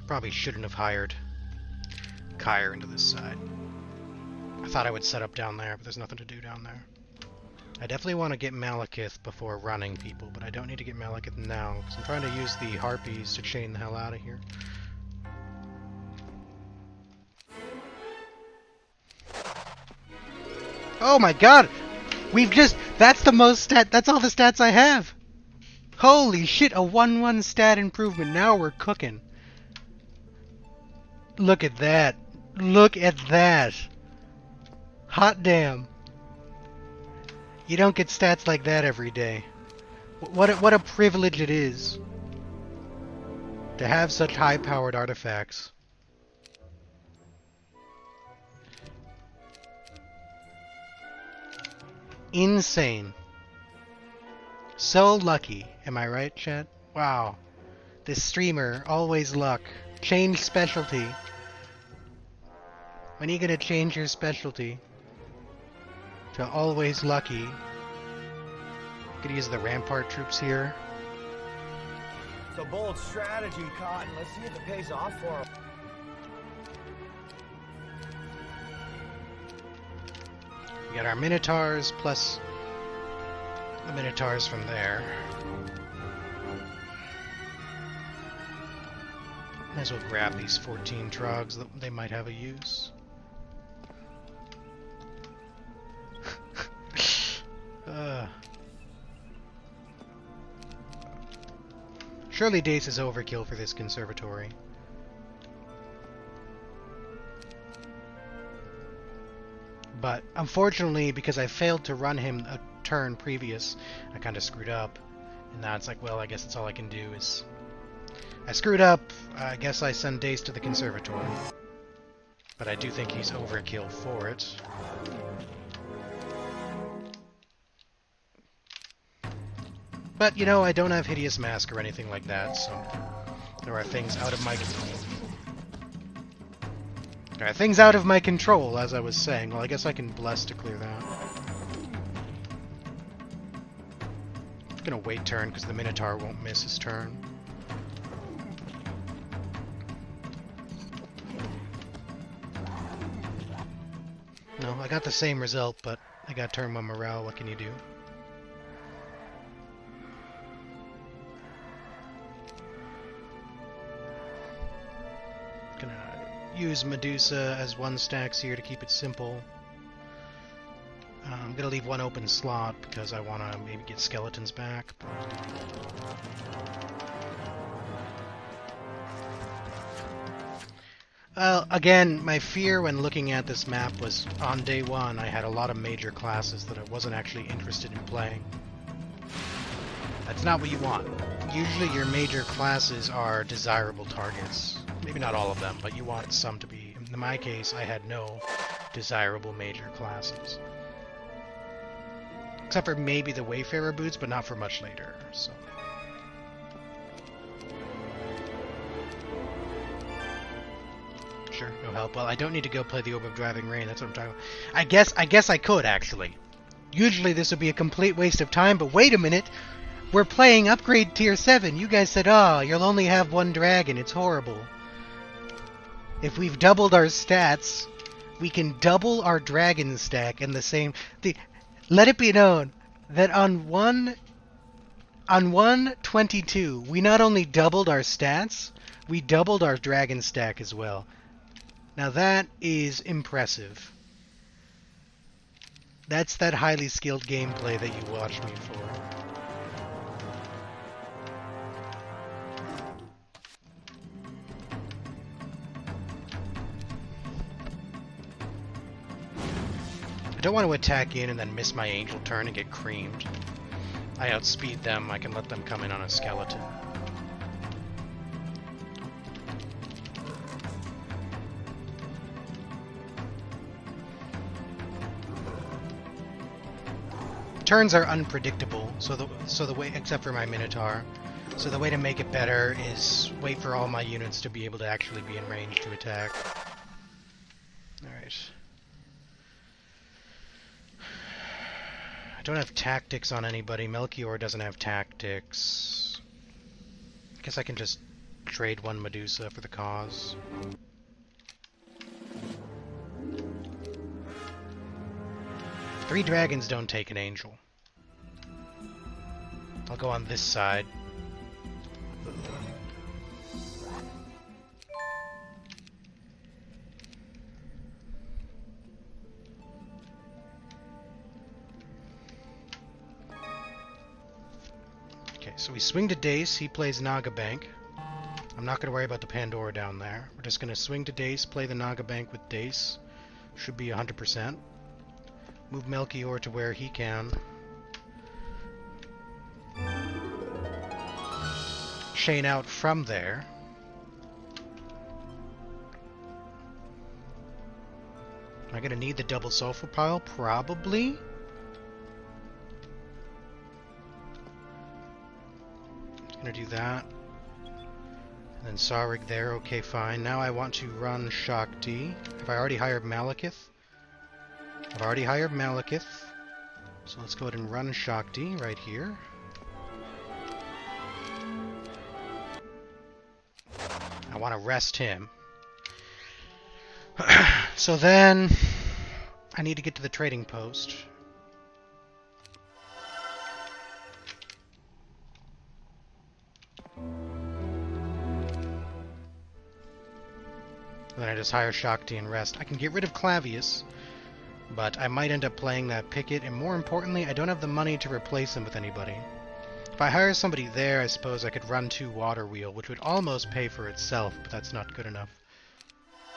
Probably shouldn't have hired Kyre into this side. I thought I would set up down there, but there's nothing to do down there. I definitely want to get Malekith before running people, but I don't need to get Malekith now, because I'm trying to use the Harpies to chain the hell out of here. Oh my god! That's the most stat, that's all the stats I have! Holy shit, a 1-1 stat improvement, now we're cooking. Look at that. Look at that. Hot damn. You don't get stats like that every day. What a privilege it is to have such high-powered artifacts. Insane. So lucky. Am I right, chat? Wow. This streamer, always luck. Change specialty. When are you gonna change your specialty to always lucky? Could use the Rampart troops here. It's a bold strategy, Cotton. Let's see if it pays off for him. We got our Minotaurs plus the Minotaurs from there. Might as well grab these 14 Trogs, that they might have a use. Surely Dace is overkill for this conservatory. But unfortunately, because I failed to run him a turn previous, I kind of screwed up. And now it's like, well, I guess that's all I can do is... I screwed up, I guess I send Dace to the conservatory. But I do think he's overkill for it. But, you know, I don't have Hideous Mask or anything like that, so there are things out of my control. There are things out of my control, as I was saying. Well, I guess I can Bless to clear that. I'm gonna wait turn, because the Minotaur won't miss his turn. No, I got the same result, but I got turn 1 morale. What can you do? Gonna use Medusa as 1 stacks here to keep it simple. I'm gonna leave 1 open slot because I want to maybe get skeletons back. Again, my fear when looking at this map was on day 1 I had a lot of major classes that I wasn't actually interested in playing. That's not what you want. Usually your major classes are desirable targets. Maybe not all of them, but you want some to be. In my case, I had no desirable major classes. Except for maybe the Wayfarer boots, but not for much later, so... Sure, no help. Well, I don't need to go play the Orb of Driving Rain, that's what I'm talking about. I guess I could, actually. Usually this would be a complete waste of time, but wait a minute! We're playing Upgrade Tier 7! You guys said, oh, you'll only have 1 dragon, it's horrible. If we've doubled our stats, we can double our dragon stack in the same... Let it be known that on 122, we not only doubled our stats, we doubled our dragon stack as well. Now that is impressive. That's that highly skilled gameplay that you watched me for. I don't want to attack in and then miss my angel turn and get creamed. I outspeed them, I can let them come in on a skeleton. turns are unpredictable, so the way, except for my Minotaur, so the way to make it better is wait for all my units to be able to actually be in range to attack. Alright. I don't have tactics on anybody. Melchior doesn't have tactics. I guess I can just trade one Medusa for the cause. Three dragons don't take an angel. I'll go on this side. Okay, so we swing to Dace, he plays Naga Bank. I'm not going to worry about the Pandora down there. We're just going to swing to Dace, play the Naga Bank with Dace. Should be 100%. Move Melchior to where he can. Chain out from there. Am I going to need the double sulfur pile? Probably. I'm going to do that. And then Sarig there. Okay, fine. Now I want to run Shakti. Have I already hired Malekith? I've already hired Malekith. So let's go ahead and run Shakti right here. I want to rest him. So then I need to get to the trading post. Then I just hire Shakti and rest. I can get rid of Clavius, but I might end up playing that Picket, and more importantly, I don't have the money to replace him with anybody. If I hire somebody there, I suppose I could run 2 Water Wheel, which would almost pay for itself, but that's not good enough.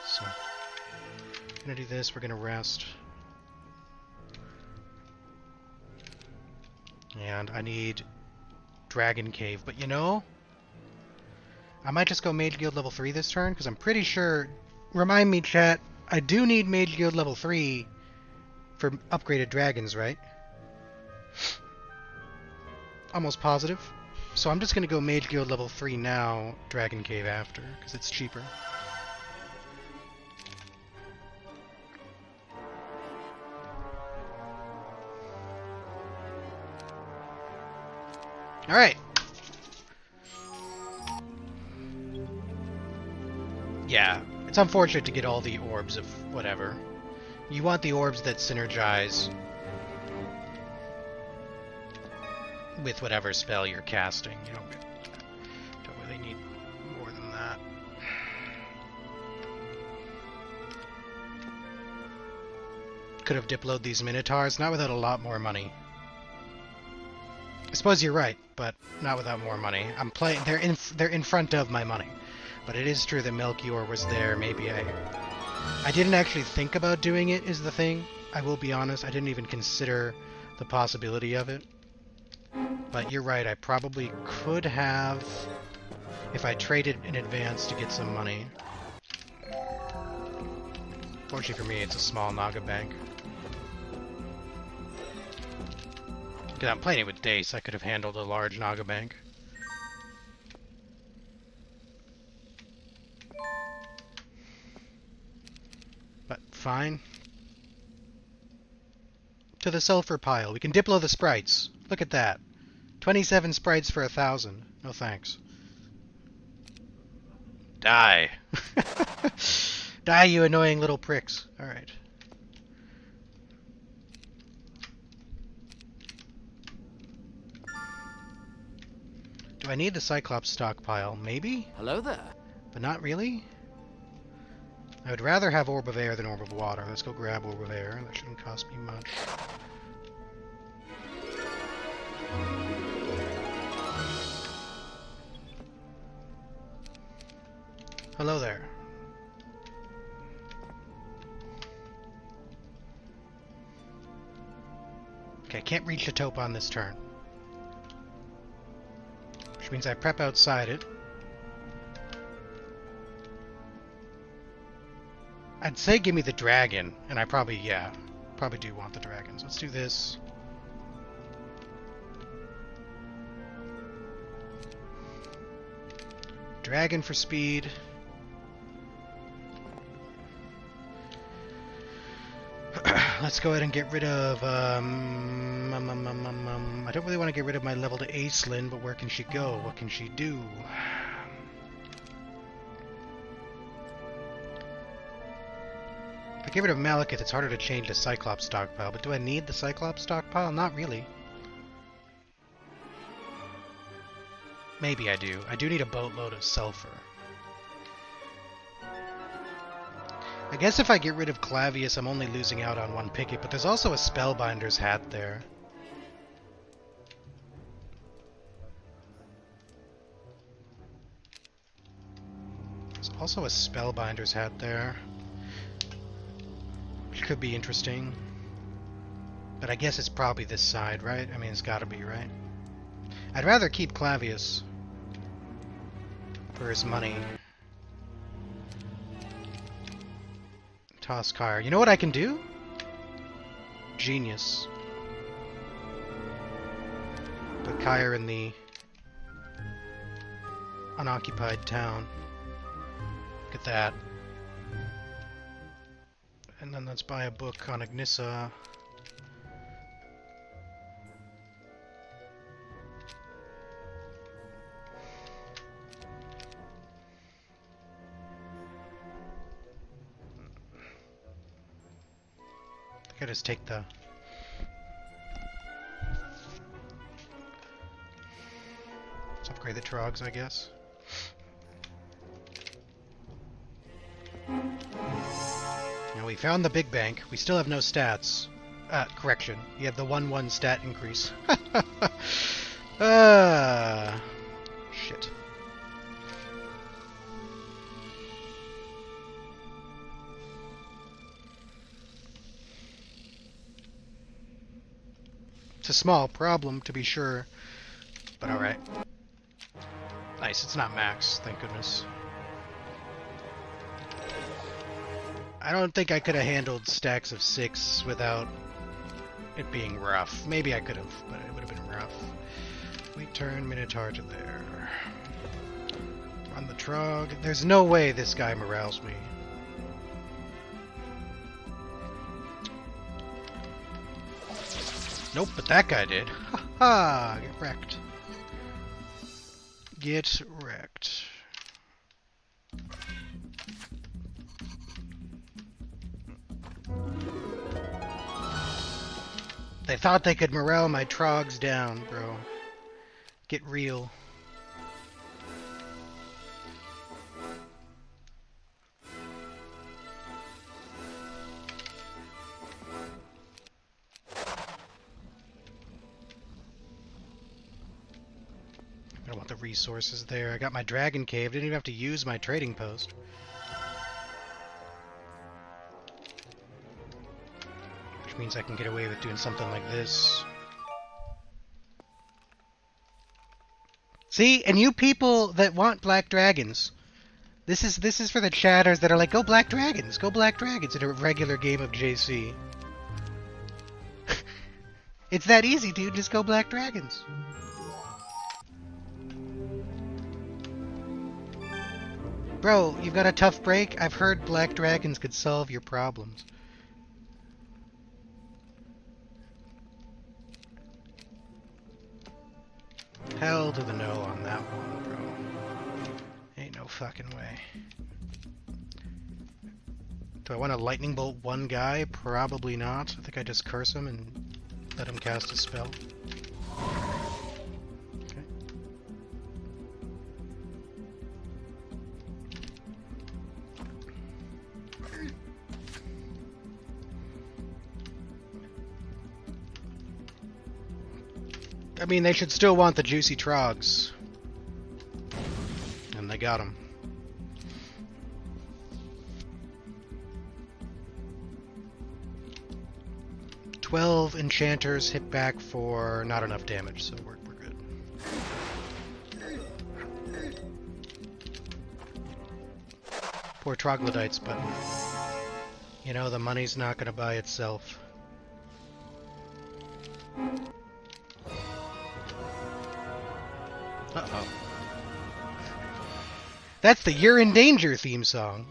So, I'm gonna do this, we're gonna rest. And I need Dragon Cave, but you know, I might just go Mage Guild level 3 this turn, because I'm pretty sure, remind me chat, I do need Mage Guild level 3 for upgraded dragons, right? Almost positive. So I'm just going to go Mage Guild level 3 now, Dragon Cave after, because it's cheaper. Alright. Yeah, it's unfortunate to get all the orbs of whatever. You want the orbs that synergize with whatever spell you're casting. You don't really need more than that. Could have diploed these Minotaurs, not without a lot more money. I suppose you're right, but not without more money. I'm playing. They're in front of my money, but it is true that Melchior was there. Maybe I didn't actually think about doing it. Is the thing. I will be honest. I didn't even consider the possibility of it. But you're right, I probably could have if I traded in advance to get some money. Fortunately for me, it's a small Naga Bank. Because I'm playing it with Dace, I could have handled a large Naga Bank. But fine. To the sulfur pile. We can diplo the sprites. Look at that. 27 sprites for 1,000. No thanks. Die. Die, you annoying little pricks. Alright. Do I need the Cyclops stockpile? Maybe? Hello there. But not really? I would rather have Orb of Air than Orb of Water. Let's go grab Orb of Air. That shouldn't cost me much. Hello there. Okay, can't reach the taupe on this turn. Which means I prep outside it. I'd say give me the dragon, and I probably do want the dragons. Let's do this. Dragon for speed. Let's go ahead and get rid of, I don't really want to get rid of my leveled Aislinn, but where can she go? What can she do? If I get rid of Malekith, it's harder to change the Cyclops stockpile, but do I need the Cyclops stockpile? Not really. Maybe I do. I do need a boatload of sulfur. I guess if I get rid of Clavius, I'm only losing out on one picket, but there's also a Spellbinder's hat there. There's also a Spellbinder's hat there, which could be interesting. But I guess it's probably this side, right? I mean, it's gotta be, right? I'd rather keep Clavius for his money. Toss Kyre. You know what I can do? Genius. Put Kyre in the unoccupied town. Look at that. And then let's buy a book on Ignissa. I just take the... Let's upgrade the Trogs, I guess. Now we found the big bank. We still have no stats. Correction. You have the 1-1 stat increase. Shit. It's a small problem, to be sure, but alright. Nice, it's not max, thank goodness. I don't think I could have handled stacks of 6 without it being rough. Maybe I could have, but it would have been rough. We turn Minotaur to there. Run the Trog. There's no way this guy morales me. Nope, but that guy did. Ha ha! Get wrecked. Get wrecked. They thought they could morale my Trogs down, bro. Get real. I don't want the resources there. I got my Dragon Cave. Didn't even have to use my trading post. Which means I can get away with doing something like this. See? And you people that want black dragons. This is for the chatters that are like, go black dragons in a regular game of JC. It's that easy, dude. Just go black dragons. Bro, you've got a tough break? I've heard black dragons could solve your problems. Hell to the no on that one, bro. Ain't no fucking way. Do I want to lightning bolt one guy? Probably not. I think I just curse him and let him cast a spell. Okay. I mean, they should still want the juicy Trogs. And they got them. "12 enchanters hit back for not enough damage, so we're good." Poor troglodytes, but you know, the money's not gonna buy itself. Uh-oh. That's the You're in Danger theme song.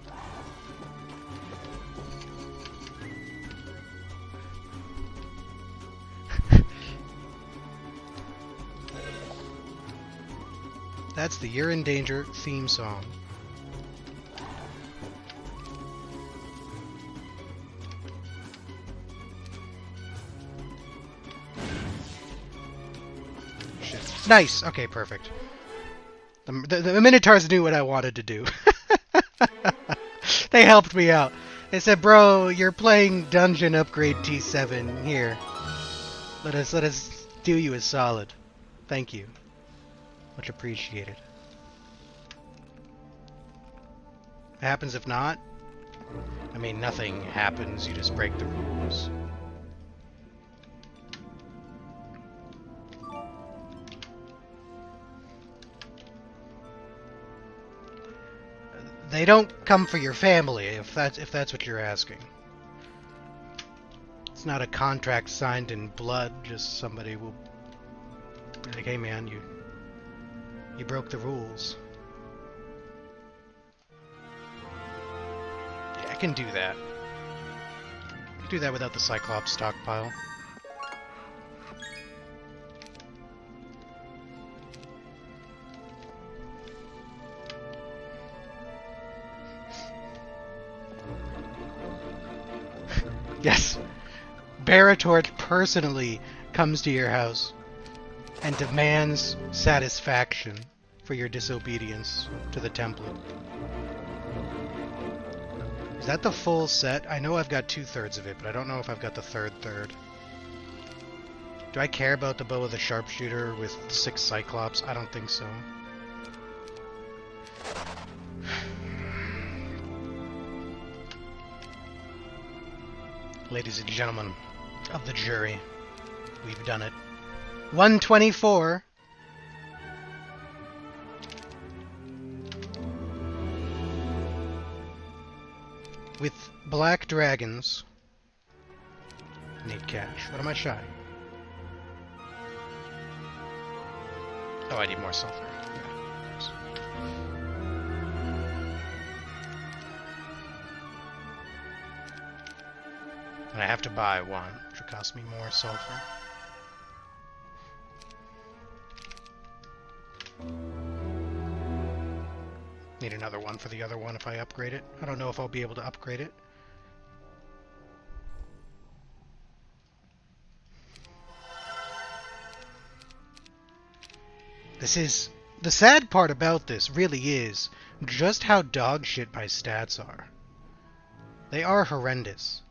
That's the You're in Danger theme song. Shit. Nice! Okay, perfect. The Minotaurs knew what I wanted to do. They helped me out. They said, bro, you're playing Dungeon Upgrade T7. Here. Let us do you a solid. Thank you. Much appreciated. What happens if not? I mean, nothing happens. You just break the rules. They don't come for your family, if that's what you're asking. It's not a contract signed in blood. Just somebody will be like, "Hey, man, you broke the rules." Yeah, I can do that. I can do that without the Cyclops stockpile. Yes, Baratort personally comes to your house and demands satisfaction for your disobedience to the template. Is that the full set? I know I've got 2/3 of it, but I don't know if I've got the third. Do I care about the bow of the sharpshooter with 6 Cyclops? I don't think so. Ladies and gentlemen of the jury, we've done it. 124. With black dragons. Need cash. What am I shy? Oh, I need more sulfur. Yeah. And I have to buy one, which will cost me more sulfur. Need another one for the other one if I upgrade it. I don't know if I'll be able to upgrade it. The sad part about this really is just how dog shit my stats are. They are horrendous.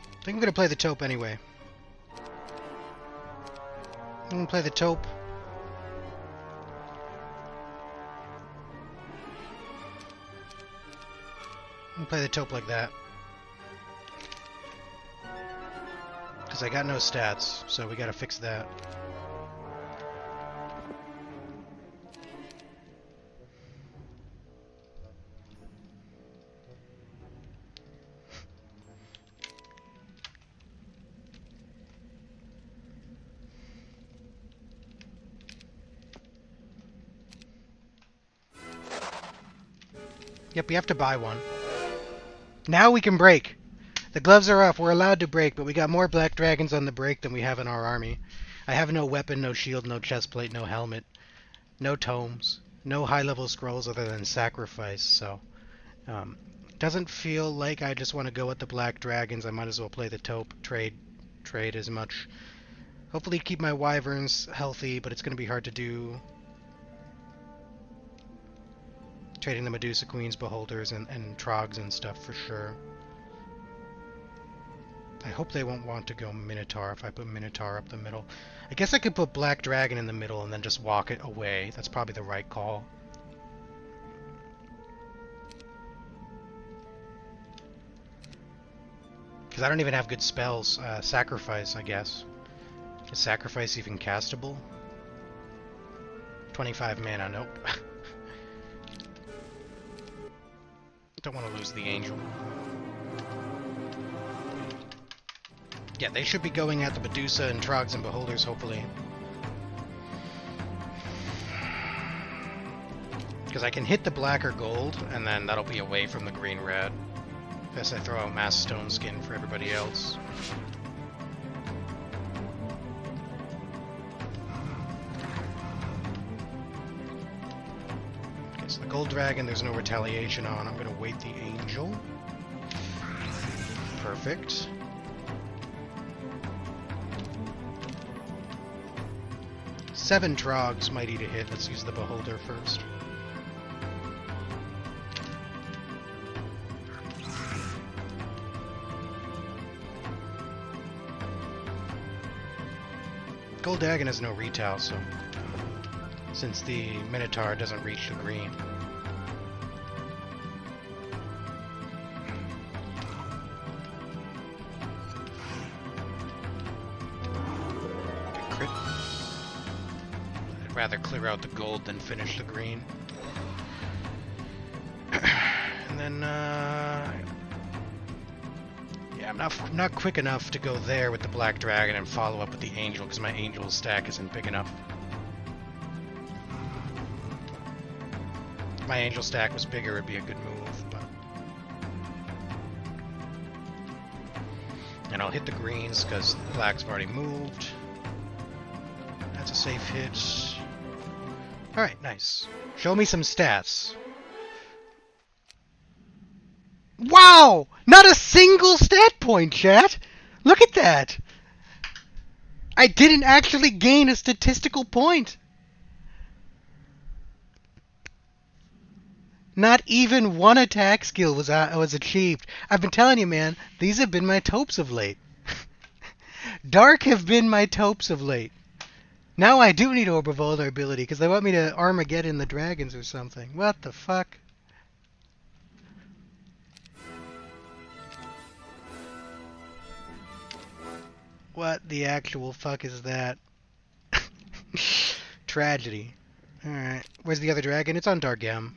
I think I'm going to play the taupe anyway. I'm going to play the taupe. I'm going to play the taupe like that. Because I got no stats, so we got to fix that. Yep, you have to buy one. Now we can break. The gloves are off. We're allowed to break, but we got more black dragons on the break than we have in our army. I have no weapon, no shield, no chestplate, no helmet, no tomes, no high-level scrolls other than sacrifice, so... doesn't feel like I just want to go at the black dragons. I might as well play the taupe, trade as much. Hopefully keep my wyverns healthy, but it's going to be hard to do. Trading the Medusa Queens, Beholders, and Trogs and stuff for sure. I hope they won't want to go Minotaur if I put Minotaur up the middle. I guess I could put Black Dragon in the middle and then just walk it away. That's probably the right call. Because I don't even have good spells. Sacrifice, I guess, Is Sacrifice even castable? 25 mana, nope. Don't want to lose the Angel. Yeah, they should be going at the Medusa and Trogs and Beholders, hopefully. Because I can hit the black or gold, and then that'll be away from the green-red. Guess I throw out Mass Stone Skin for everybody else. Okay, so the Gold Dragon, there's no retaliation on. I'm gonna wait the Angel. Perfect. Seven Trogs might eat a hit. Let's use the Beholder first. Gold Dragon has no retail, so since the Minotaur doesn't reach the green. Crit. I'd rather clear out the gold than finish the green. And then, yeah, I'm not quick enough to go there with the Black Dragon and follow up with the Angel, because my Angel stack isn't big enough. If my Angel stack was bigger, it'd be a good move, but... And I'll hit the greens, because Black's have already moved. That's a safe hit. Alright, nice. Show me some stats. Wow! Not a single stat point, chat! Look at that! I didn't actually gain a statistical point! Not even one attack skill was achieved. I've been telling you, man, these have been my taupes of late. Dark have been my taupes of late. Now I do need Orb of Vulnerability, because they want me to Armageddon the dragons or something. What the fuck? What the actual fuck is that? Tragedy. Alright. Where's the other dragon? It's on Dargam.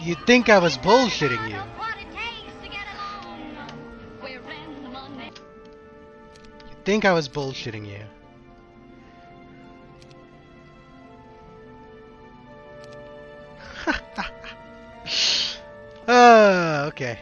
You'd think I was bullshitting you. You'd think I was bullshitting you. Okay.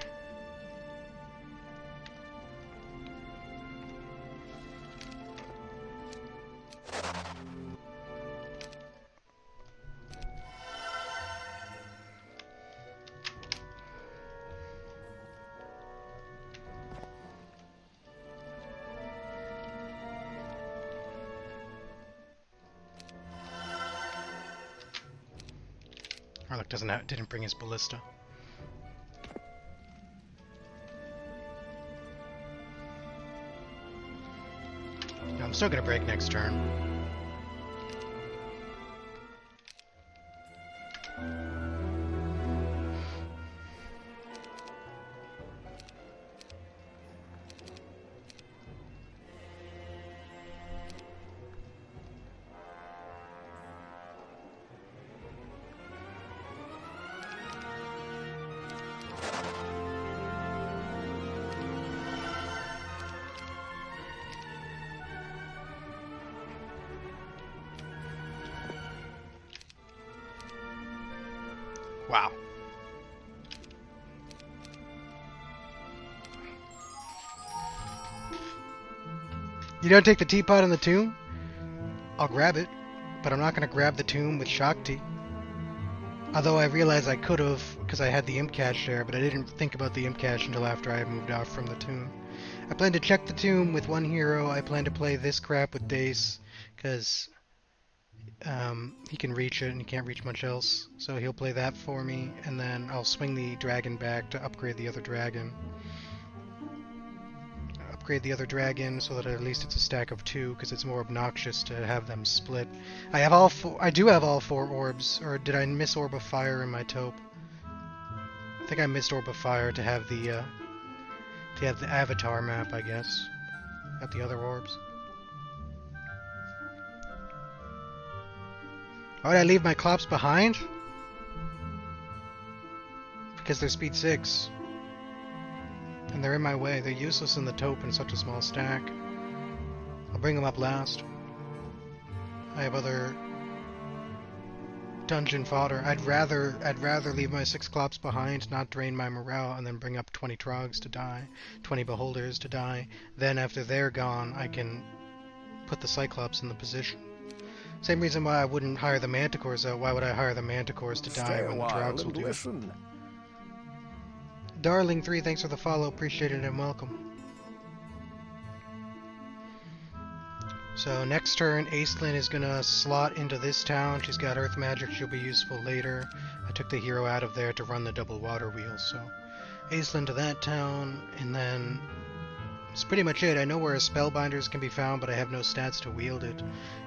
Harlock didn't bring his ballista. No, I'm still gonna break next turn. Wow. You don't take the teapot and the tomb? I'll grab it, but I'm not going to grab the tomb with Shakti. Although I realize I could have, because I had the imp cache there, but I didn't think about the imp cache until after I moved off from the tomb. I plan to check the tomb with one hero. I plan to play this crap with Dace, because he can reach it and he can't reach much else. So he'll play that for me, and then I'll swing the dragon back to upgrade the other dragon. upgrade the other dragon so that at least it's a stack of 2, because it's more obnoxious to have them split. I have all four. I do have all 4 orbs, or did I miss Orb of Fire in my taupe? I think I missed Orb of Fire to have the avatar map, I guess. Got the other orbs. Why would I leave my Klops behind? Because they're speed 6. And they're in my way. They're useless in the taupe in such a small stack. I'll bring them up last. I have other dungeon fodder. I'd rather leave my 6 Klops behind, not drain my morale, and then bring up 20 Trogs to die, 20 Beholders to die. Then after they're gone, I can put the Cyclops in the position. Same reason why I wouldn't hire the Manticores out. Why would I hire the Manticores to die when the Trogs will do it? Darling3, thanks for the follow. Appreciate it and welcome. So next turn, Aislinn is gonna slot into this town. She's got Earth Magic. She'll be useful later. I took the hero out of there to run the double water wheel. So Aislinn to that town, and then that's pretty much it. I know where Spellbinders can be found, but I have no stats to wield it,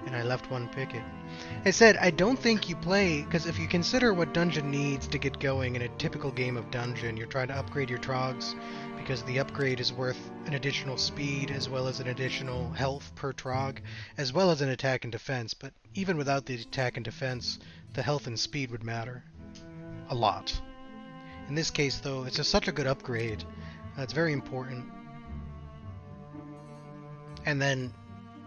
and I left one picket. I said, I don't think you play, because if you consider what Dungeon needs to get going in a typical game of Dungeon, you're trying to upgrade your Trogs, because the upgrade is worth an additional speed, as well as an additional health per Trog, as well as an attack and defense. But even without the attack and defense, the health and speed would matter a lot. In this case, though, it's just such a good upgrade. It's very important. And then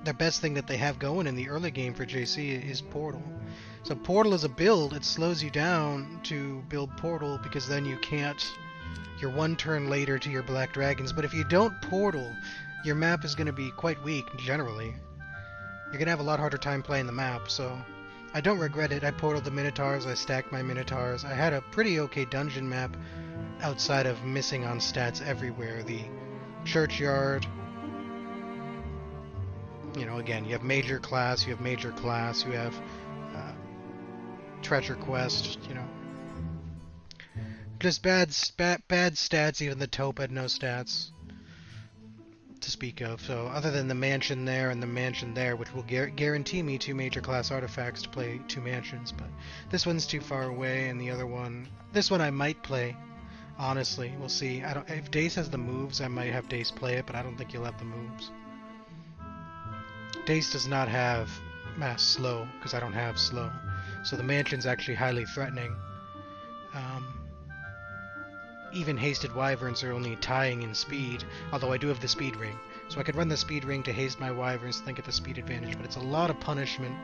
the best thing that they have going in the early game for JC is Portal. So Portal is a build. It slows you down to build Portal because then you can't... You're one turn later to your Black Dragons. But if you don't Portal, your map is going to be quite weak, generally. You're going to have a lot harder time playing the map, so... I don't regret it. I portaled the Minotaurs, I stacked my Minotaurs. I had a pretty okay dungeon map outside of missing on stats everywhere. The Churchyard... You know, again, you have Major Class, you have Treasure Quest, you know. Just bad stats, even the taupe had no stats to speak of. So, other than the mansion there and the mansion there, which will guarantee me 2 major class artifacts to play 2 mansions, but this one's too far away, and the other one... This one I might play, honestly. We'll see. If Dace has the moves, I might have Dace play it, but I don't think he'll have the moves. Dace does not have mass slow, because I don't have slow. So the mansion's actually highly threatening. Even hasted wyverns are only tying in speed, although I do have the speed ring. So I could run the speed ring to haste my wyverns and then get the speed advantage, but it's a lot of punishment.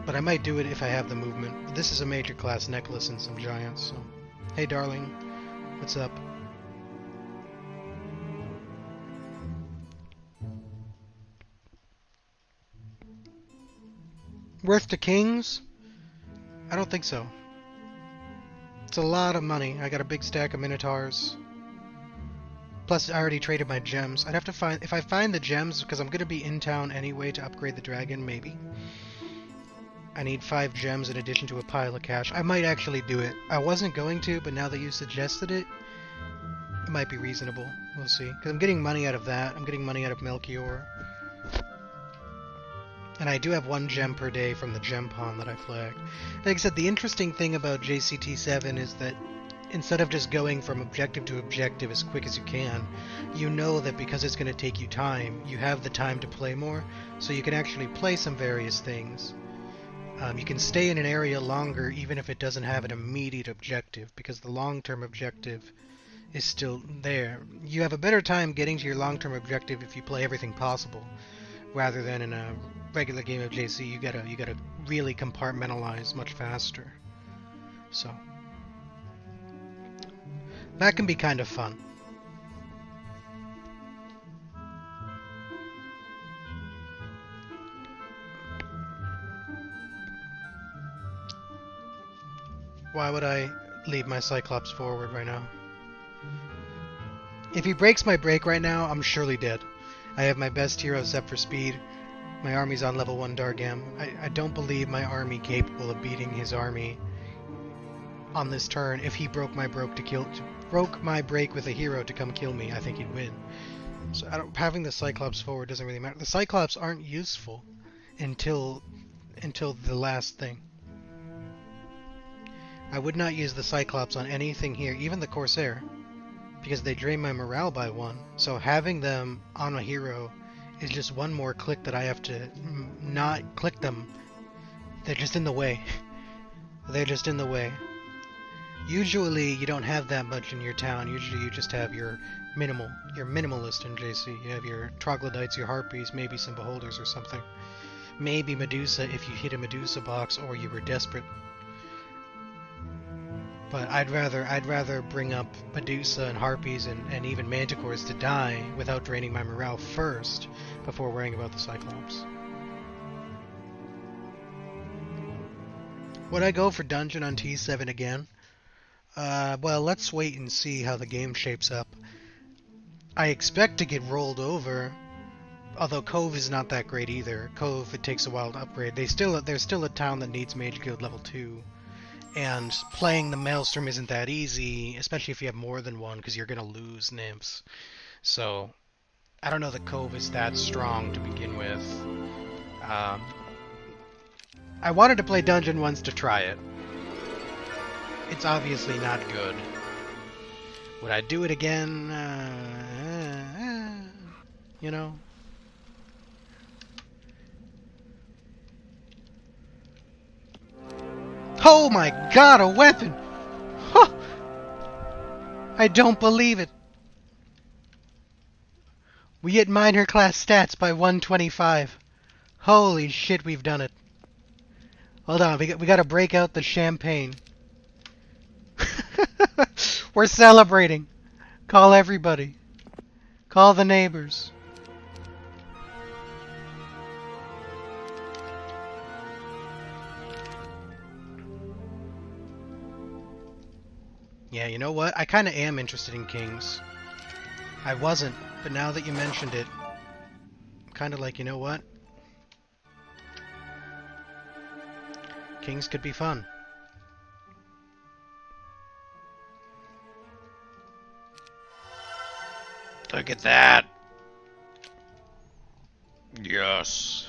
But I might do it if I have the movement. This is a major class necklace and some giants, so... Hey darling, what's up? Worth to kings? I don't think so. It's a lot of money. I got a big stack of Minotaurs. Plus, I already traded my gems. I'd have to find... If I find the gems, because I'm going to be in town anyway to upgrade the dragon, maybe. I need 5 gems in addition to a pile of cash. I might actually do it. I wasn't going to, but now that you suggested it, it might be reasonable. We'll see. Because I'm getting money out of that. I'm getting money out of Melchior. And I do have 1 gem per day from the gem pawn that I flagged. Like I said, the interesting thing about JCT7 is that instead of just going from objective to objective as quick as you can, you know that because it's going to take you time, you have the time to play more, so you can actually play some various things. You can stay in an area longer even if it doesn't have an immediate objective, because the long-term objective is still there. You have a better time getting to your long-term objective if you play everything possible, rather than in a regular game of JC, you gotta really compartmentalize much faster. So that can be kind of fun. Why would I leave my Cyclops forward right now? If he breaks my break right now, I'm surely dead. I have my best heroes up for speed. My army's on level 1 Dargam. I don't believe my army capable of beating his army on this turn if he broke my break to broke my break with a hero to come kill me, I think he'd win. So having the Cyclops forward doesn't really matter. The Cyclops aren't useful until the last thing. I would not use the Cyclops on anything here, even the Corsair, because they drain my morale by 1. So having them on a hero is just one more click that I have to not click them. They're just in the way. They're just in the way. Usually you don't have that much in your town. Usually you just have your minimalist in JC. You have your troglodytes, your harpies, maybe some beholders or something. Maybe Medusa if you hit a Medusa box or you were desperate. But I'd rather bring up Medusa and harpies and even manticores to die without draining my morale first before worrying about the Cyclops. Would I go for dungeon on T7 again? Well, let's wait and see how the game shapes up. I expect to get rolled over, although Cove is not that great either. Cove, it takes a while to upgrade. There's still a town that needs Mage Guild level 2, and playing the Maelstrom isn't that easy, especially if you have more than one, because you're going to lose nymphs. So, I don't know that Cove is that strong to begin with. I wanted to play dungeon once to try it. It's obviously not good. Would I do it again? You know? Oh my god, a weapon! Huh! I don't believe it. We hit minor class stats by 125. Holy shit, we've done it. Hold on, we gotta break out the champagne. We're celebrating. Call everybody. Call the neighbors. Yeah, you know what? I kind of am interested in kings. I wasn't, but now that you mentioned it, I'm kind of like, you know what? Kings could be fun. Look at that. Yes.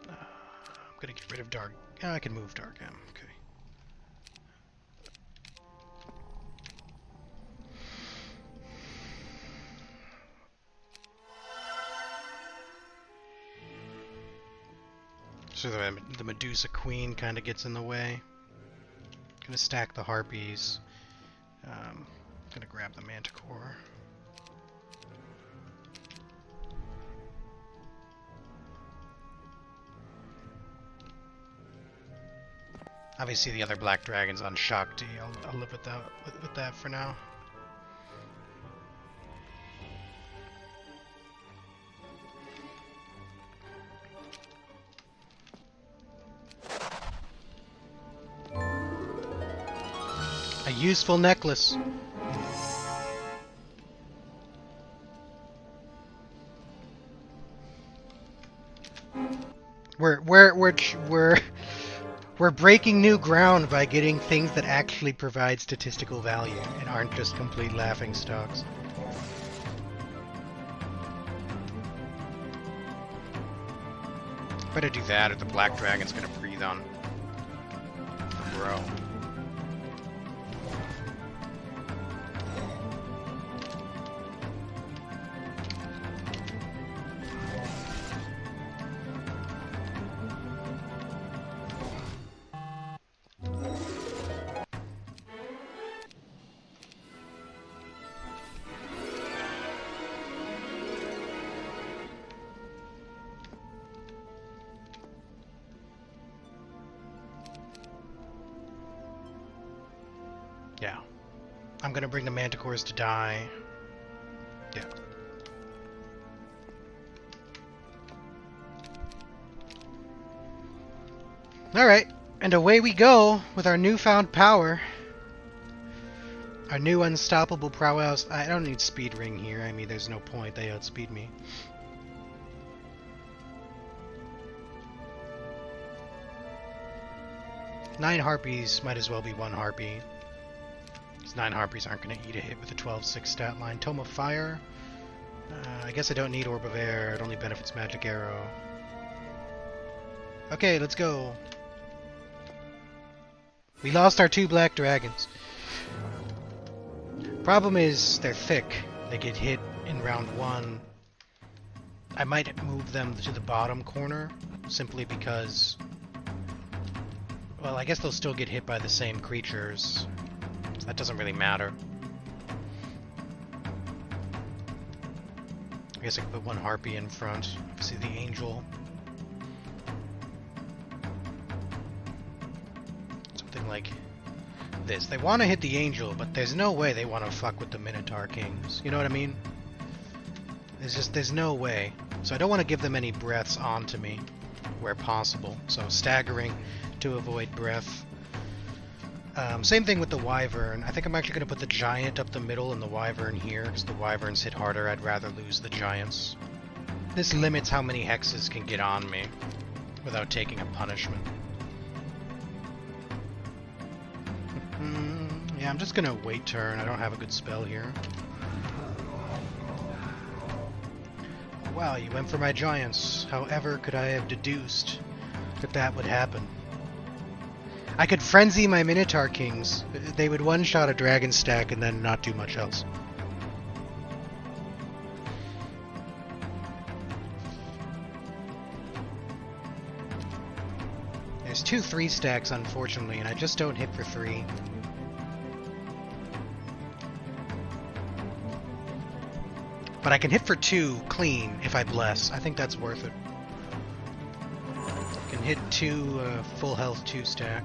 I'm gonna get rid of Dark. I can move Dark M. Okay. So the Medusa Queen kind of gets in the way. Gonna stack the Harpies. Gonna grab the Manticore. Obviously the other Black Dragon's on Shakti. I'll live with that for now. A useful necklace. We're breaking new ground by getting things that actually provide statistical value and aren't just complete laughing stocks. Better do that, or the Black Dragon's gonna breathe on Bro. Yeah. I'm gonna bring the Manticores to die. Yeah. Alright, and away we go with our newfound power. Our new unstoppable prowess. I don't need speed ring here. I mean, there's no point. They outspeed me. Nine harpies might as well be one harpy. These 9 Harpies aren't going to eat a hit with a 12-6 stat line. Tome of Fire. I guess I don't need Orb of Air. It only benefits Magic Arrow. Okay, let's go. We lost our 2 black dragons. Problem is, they're thick. They get hit in round 1. I might move them to the bottom corner, simply because... Well, I guess they'll still get hit by the same creatures. So that doesn't really matter. I guess I could put 1 Harpy in front. See the Angel. Something like this. They want to hit the Angel, but there's no way they want to fuck with the Minotaur Kings. You know what I mean? There's no way. So I don't want to give them any breaths onto me where possible. So staggering to avoid breath. Same thing with the Wyvern. I think I'm actually going to put the Giant up the middle and the Wyvern here, because the Wyverns hit harder. I'd rather lose the Giants. This limits how many hexes can get on me without taking a punishment. Yeah, I'm just going to wait turn. I don't have a good spell here. Wow, you went for my Giants. However could I have deduced that that would happen? I could frenzy my Minotaur Kings. They would one-shot a dragon stack and then not do much else. There's 2 3 stacks, unfortunately, and I just don't hit for 3. But I can hit for 2 clean if I bless. I think that's worth it. I can hit 2 full health 2 stack.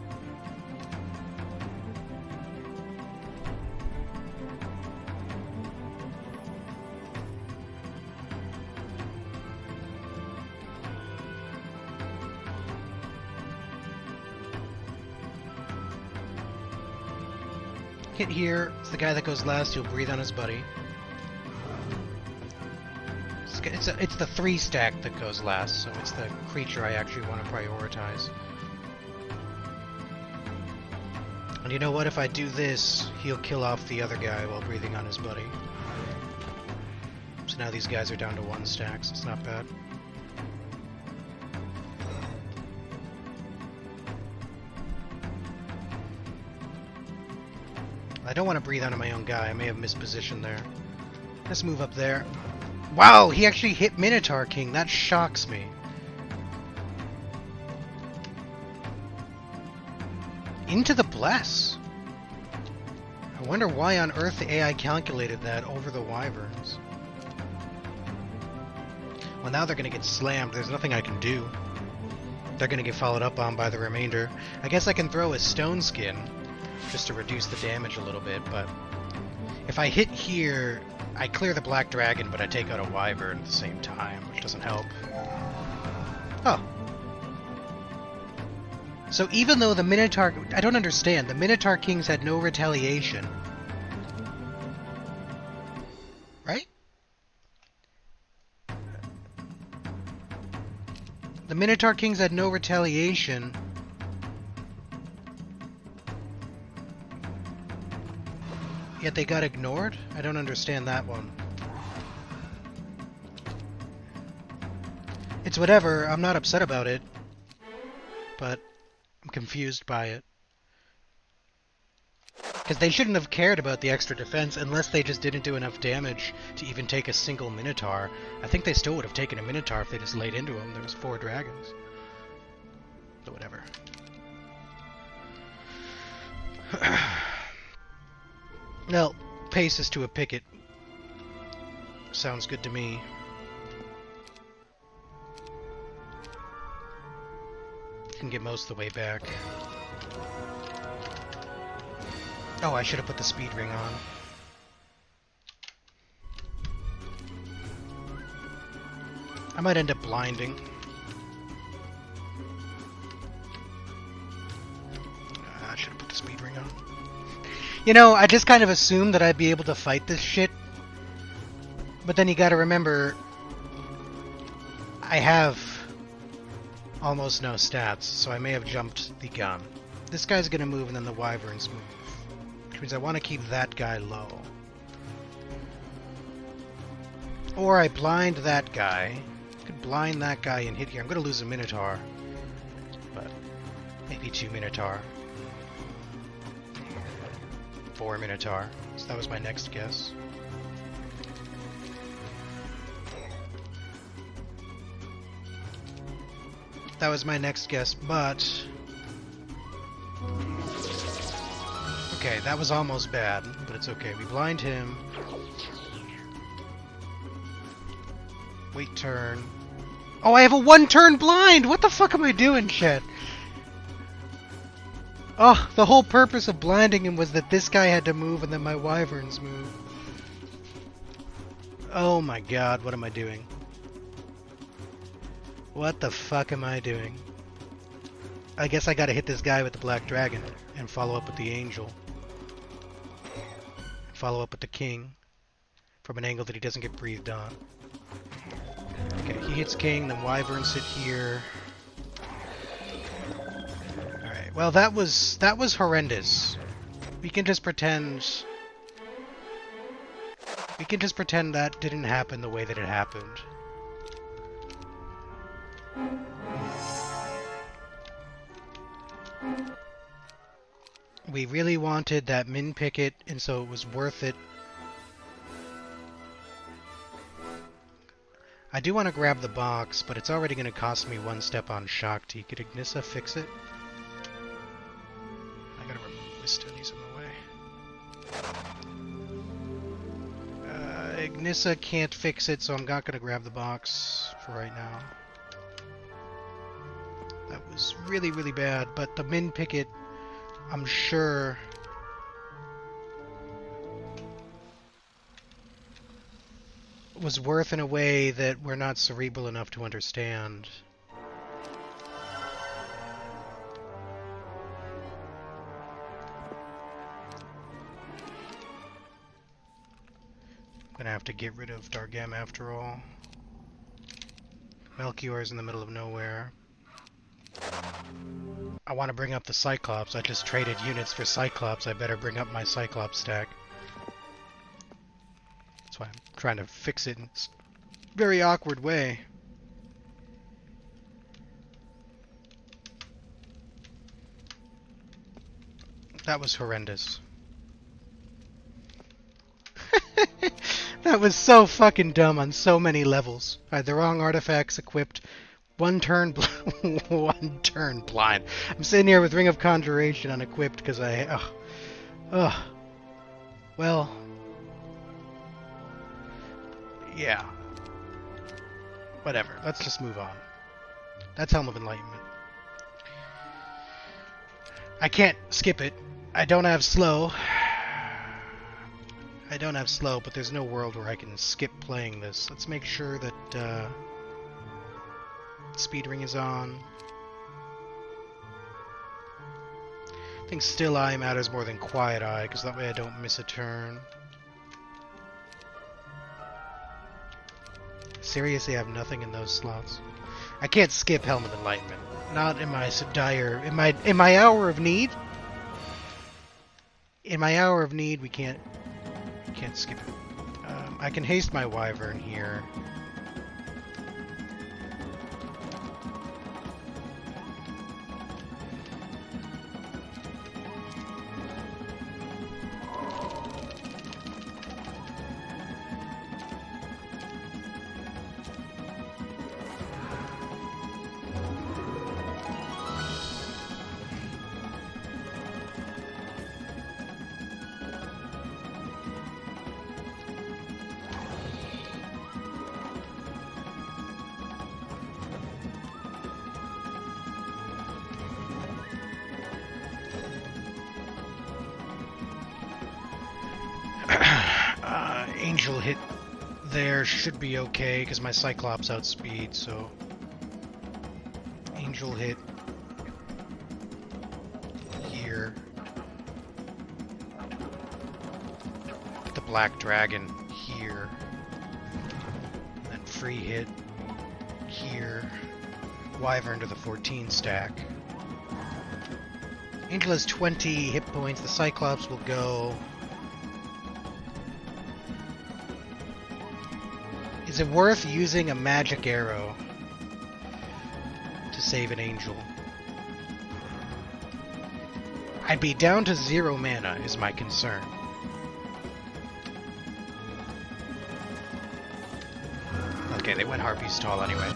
Hit here. It's the guy that goes last. He'll breathe on his buddy. It's the 3 stack that goes last, so it's the creature I actually want to prioritize. And you know what? If I do this, he'll kill off the other guy while breathing on his buddy. So now these guys are down to 1 stack, so it's not bad. I don't want to breathe onto my own guy. I may have mispositioned there. Let's move up there. Wow, he actually hit Minotaur King. That shocks me. Into the Bless. I wonder why on earth the AI calculated that over the Wyverns. Well, now they're going to get slammed. There's nothing I can do. They're going to get followed up on by the remainder. I guess I can throw a Stone Skin just to reduce the damage a little bit, but if I hit here, I clear the Black Dragon, but I take out a Wyvern at the same time, which doesn't help. Oh. So even though the Minotaur... I don't understand. The Minotaur Kings had no retaliation. Right? The Minotaur Kings had no retaliation. Yet they got ignored? I don't understand that one. It's whatever. I'm not upset about it. But I'm confused by it. Because they shouldn't have cared about the extra defense unless they just didn't do enough damage to even take a single Minotaur. I think they still would have taken a Minotaur if they just laid into him. There was 4 dragons. But whatever. Well, paces to a picket. Sounds good to me. Can get most of the way back. Oh, I should have put the speed ring on. I might end up blinding. I should have put the speed ring on. You know, I just kind of assumed that I'd be able to fight this shit. But then you gotta remember, I have almost no stats, so I may have jumped the gun. This guy's gonna move and then the Wyverns move. Which means I want to keep that guy low. Or I blind that guy. I could blind that guy and hit here. I'm going to lose a Minotaur. But maybe 2 Minotaur. 4 Minotaur. So that was my next guess. That was my next guess, but... Okay, that was almost bad, but it's okay. We blind him. Wait turn. Oh, I have a 1-turn blind! What the fuck am I doing, shit? Oh, the whole purpose of blinding him was that this guy had to move and then my wyverns move. Oh my god, what am I doing? What the fuck am I doing? I guess I gotta hit this guy with the black dragon and follow up with the angel. Follow up with the king from an angle that he doesn't get breathed on. Okay, he hits king, then wyverns hit here. Alright, well that was horrendous. We can just pretend that didn't happen the way that it happened. We really wanted that min picket, and so it was worth it. I do want to grab the box, but it's already going to cost me 1 step on Shakti. Could Ignissa fix it? I gotta remove Vista, he's in the way. Ignissa can't fix it, so I'm not going to grab the box for right now. That was really, really bad, but the min picket, I'm sure... was worth in a way that we're not cerebral enough to understand. I'm gonna have to get rid of Dargem after all. Melchior's in the middle of nowhere. I want to bring up the Cyclops. I just traded units for Cyclops. I better bring up my Cyclops stack. That's why I'm trying to fix it in a very awkward way. That was horrendous. That was so fucking dumb on so many levels. I had the wrong artifacts equipped. 1 turn blind. I'm sitting here with Ring of Conjuration unequipped because well, yeah. Whatever. Let's just move on. That's Helm of Enlightenment. I can't skip it. I don't have slow. But there's no world where I can skip playing this. Let's make sure that Speed Ring is on. I think Still Eye matters more than Quiet Eye, because that way I don't miss a turn. Seriously, I have nothing in those slots. I can't skip Helm of Enlightenment. Not in my dire... In my hour of need? In my hour of need, we can't skip it. I can haste my Wyvern here. Angel hit there should be okay because my Cyclops outspeed, so Angel hit here. The Black Dragon here. And then free hit here. Wyvern to the 14 stack. Angel has 20 hit points. The Cyclops will go. Is it worth using a magic arrow to save an Angel? I'd be down to 0 mana is my concern. Okay, they went Harpy's Stall anyway.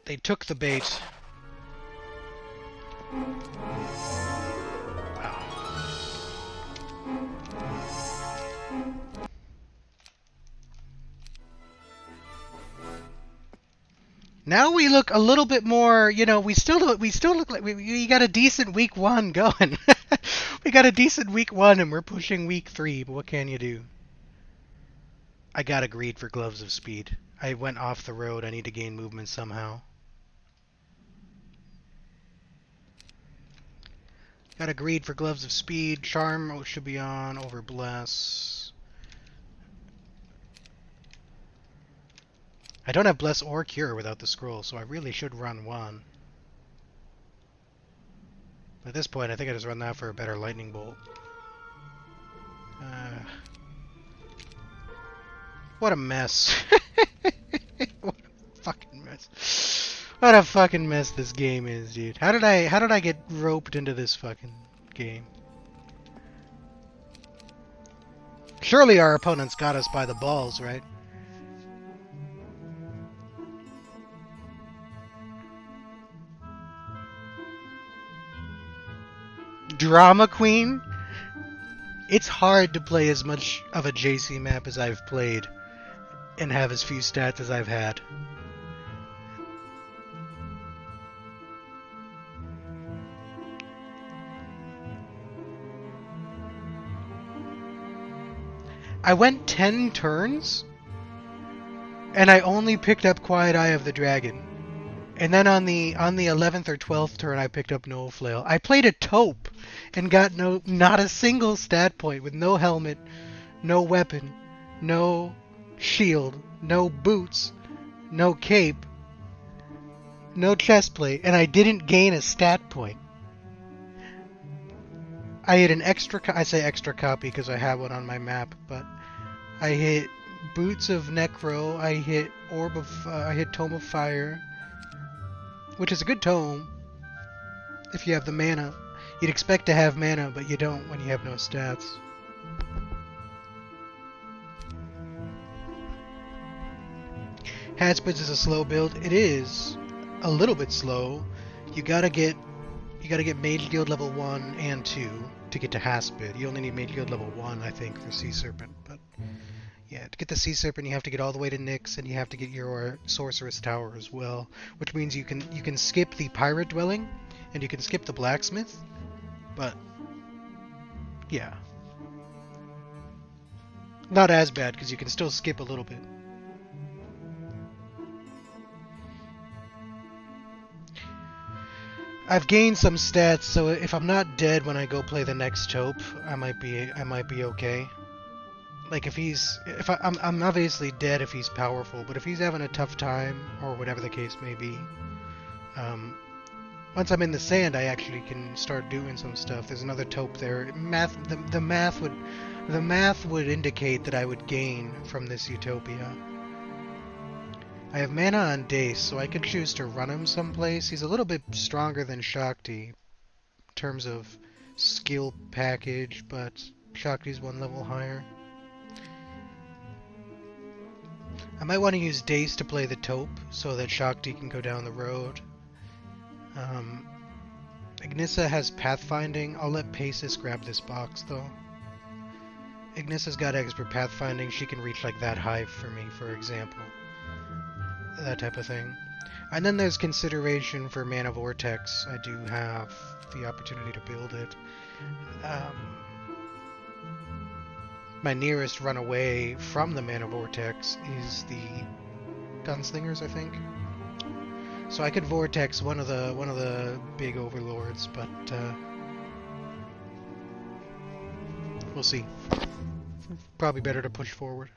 They took the bait. Wow. Now we look a little bit more, you know, we still look like we got a decent week 1 going. We got a decent week 1 and we're pushing week 3, but what can you do? I got a greed for Gloves of Speed. I went off the road. I need to gain movement somehow. Got a greed for Gloves of Speed. Charm should be on over Bless. I don't have Bless or Cure without the scroll, so I really should run one. At this point, I think I just run that for a better Lightning Bolt. What a mess. What a fucking mess. What a fucking mess this game is, dude. How did I get roped into this fucking game? Surely our opponents got us by the balls, right? Drama Queen? It's hard to play as much of a JC map as I've played and have as few stats as I've had. I went 10 turns and I only picked up Quiet Eye of the Dragon. And then on the 11th or 12th turn I picked up No Flail. I played a taupe and got not a single stat point with no helmet, no weapon, no shield, no boots, no cape, no chestplate, and I didn't gain a stat point. I hit an extra, I say extra copy because I have one on my map, but I hit Boots of Necro, I hit I hit Tome of Fire, which is a good tome if you have the mana. You'd expect to have mana, but you don't when you have no stats. Hatspits is a slow build. It is a little bit slow. You gotta get Mage Guild level 1 and 2 to get to Haspid. You only need Mage Guild level 1, I think, for Sea Serpent, but yeah, to get the Sea Serpent you have to get all the way to Nyx, and you have to get your Sorceress Tower as well, which means you can skip the Pirate Dwelling, and you can skip the Blacksmith, but yeah. Not as bad, because you can still skip a little bit. I've gained some stats, so if I'm not dead when I go play the next taupe, I might be okay. Like if I'm obviously dead if he's powerful, but if he's having a tough time or whatever the case may be, once I'm in the sand, I actually can start doing some stuff. There's another taupe there. The math would indicate that I would gain from this Utopia. I have mana on Dace, so I could choose to run him someplace. He's a little bit stronger than Shakti in terms of skill package, but Shakti's 1 level higher. I might want to use Dace to play the taupe so that Shakti can go down the road. Ignissa has pathfinding. I'll let Pacis grab this box though. Ignissa's got expert pathfinding. She can reach like that high for me, for example. That type of thing. And then there's consideration for Mana Vortex. I do have the opportunity to build it. My nearest runaway from the Mana Vortex is the Gunslingers, I think. So I could Vortex one of the big overlords, but we'll see. Probably better to push forward.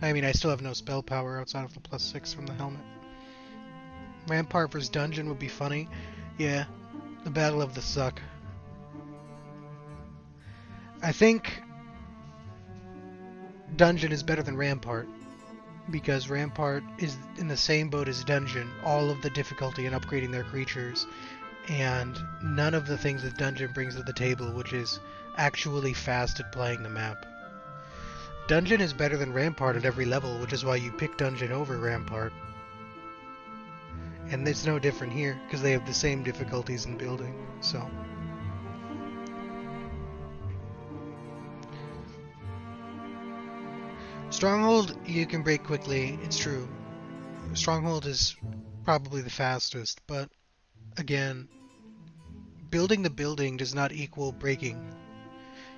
I mean, I still have no spell power outside of the +6 from the helmet. Rampart vs. Dungeon would be funny. Yeah, the Battle of the Suck. I think Dungeon is better than Rampart, because Rampart is in the same boat as Dungeon, all of the difficulty in upgrading their creatures, and none of the things that Dungeon brings to the table, which is actually fast at playing the map. Dungeon is better than Rampart at every level, which is why you pick Dungeon over Rampart. And it's no different here, because they have the same difficulties in building, so... Stronghold, you can break quickly, it's true. Stronghold is probably the fastest, but again, building the building does not equal breaking.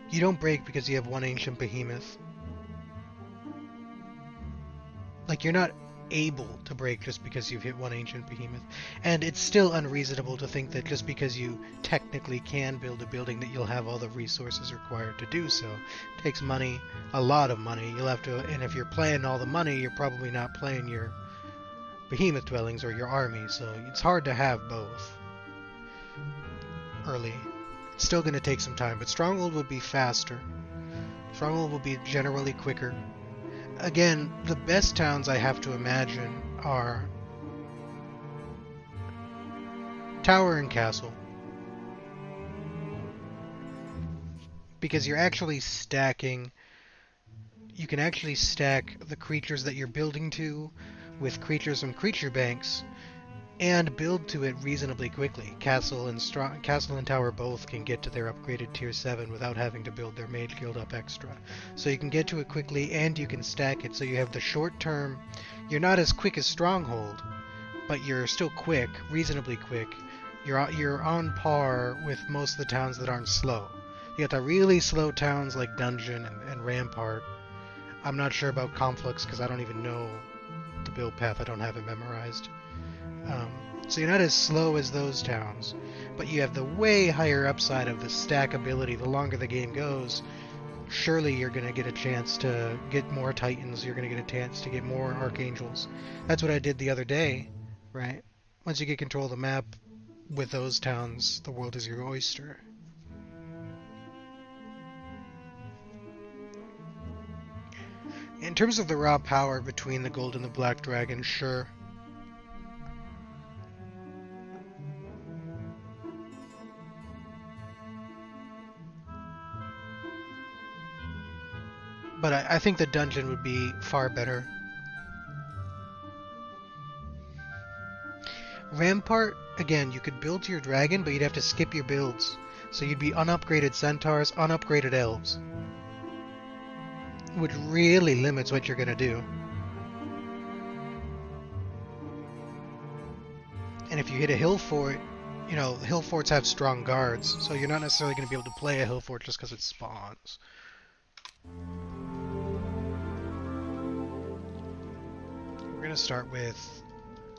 You don't break because you have one ancient behemoth. Like, you're not able to break just because you've hit one ancient behemoth. And it's still unreasonable to think that just because you technically can build a building that you'll have all the resources required to do so. It takes money, a lot of money. You'll have to, and if you're playing all the money, you're probably not playing your behemoth dwellings or your army, so it's hard to have both early. It's still going to take some time, but Stronghold would be faster. Stronghold will be generally quicker. Again, the best towns I have to imagine are Tower and Castle. Because you're actually stacking... You can actually stack the creatures that you're building to with creatures from creature banks and build to it reasonably quickly. Castle and Tower both can get to their upgraded tier 7 without having to build their mage guild up extra. So you can get to it quickly and you can stack it, so you have the short term. You're not as quick as Stronghold, but you're still quick, reasonably quick. You're on par with most of the towns that aren't slow. You got the really slow towns like Dungeon and Rampart. I'm not sure about Conflux because I don't even know the build path. I don't have it memorized. So you're not as slow as those towns, but you have the way higher upside of the stack ability. The longer the game goes, surely you're going to get a chance to get more Titans, you're going to get a chance to get more Archangels. That's what I did the other day, right? Once you get control of the map with those towns, the world is your oyster. In terms of the raw power between the Gold and the Black Dragon, sure. But I think the Dungeon would be far better. Rampart, again, you could build your dragon, but you'd have to skip your builds. So you'd be unupgraded centaurs, unupgraded elves. Which really limits what you're going to do. And if you hit a hill fort, you know, hill forts have strong guards, so you're not necessarily going to be able to play a hill fort just because it spawns. We're going to start with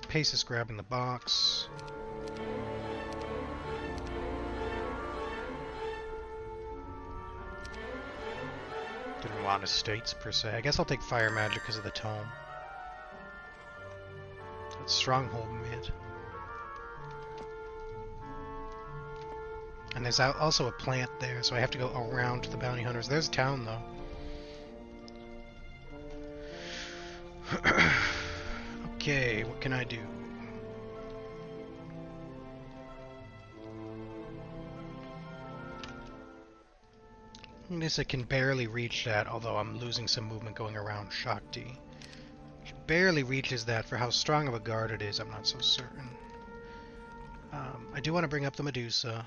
Paces grabbing the box. Didn't want estates per se. I guess I'll take fire magic because of the tome. That's Stronghold mid. And there's also a plant there, so I have to go around to the bounty hunters. There's a town though. Okay, what can I do? I guess I can barely reach that, although I'm losing some movement going around Shakti. Which barely reaches that. For how strong of a guard it is, I'm not so certain. I do want to bring up the Medusa.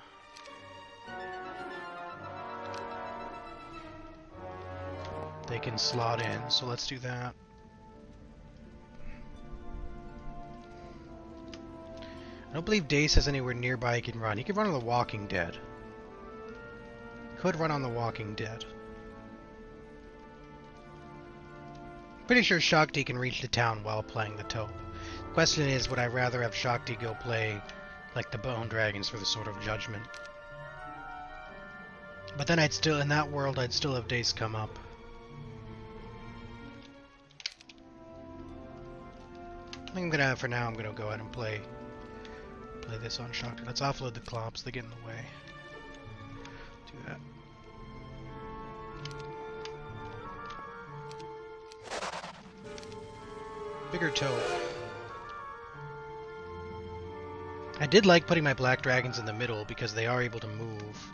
They can slot in, so let's do that. I don't believe Dace has anywhere nearby he can run. He could run on the Walking Dead. Could run on the Walking Dead. Pretty sure Shakti can reach the town while playing the Taupe. The question is, would I rather have Shakti go play like the Bone Dragons for the Sword of Judgment? But then I'd still, in that world, I'd still have Dace come up. For now, I'm gonna go ahead and play this on Shakti. Let's offload the clops. They get in the way. Do that. Bigger toe. I did like putting my black dragons in the middle because they are able to move.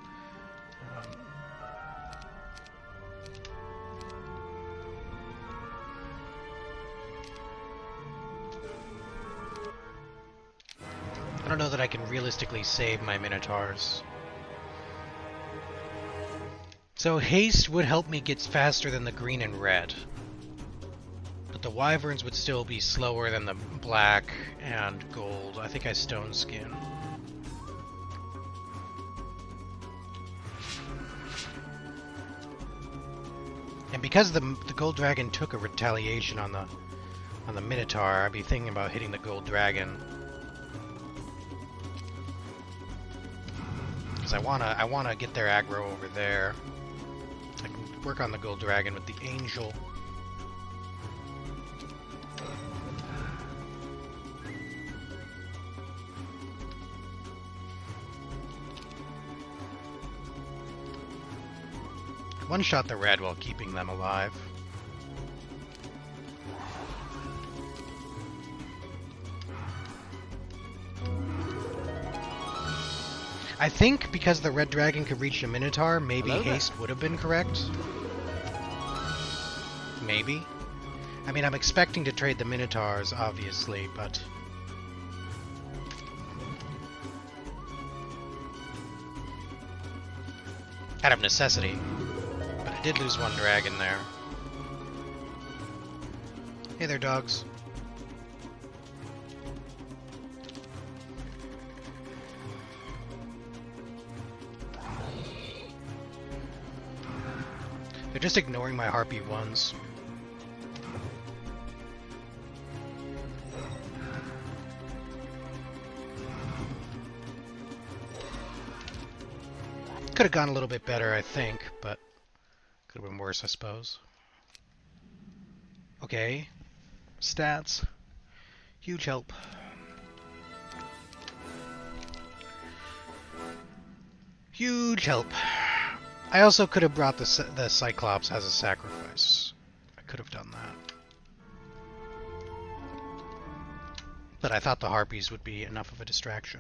I don't know that I can realistically save my Minotaurs. So haste would help me get faster than the green and red. But the wyverns would still be slower than the black and gold. I think I stone skin. And because the gold dragon took a retaliation on the Minotaur, I'd be thinking about hitting the gold dragon. Because I wanna get their aggro over there. I can work on the gold dragon with the angel. One-shot the red while keeping them alive. I think because the red dragon could reach a Minotaur, maybe haste would have been correct. Maybe. I mean, I'm expecting to trade the Minotaurs, obviously, but... out of necessity. But I did lose one dragon there. Hey there, dogs. They're just ignoring my harpy ones. Could have gone a little bit better, I think, but could have been worse, I suppose. Okay. Stats. Huge help. Huge help. I also could have brought the Cyclops as a sacrifice. I could have done that. But I thought the Harpies would be enough of a distraction.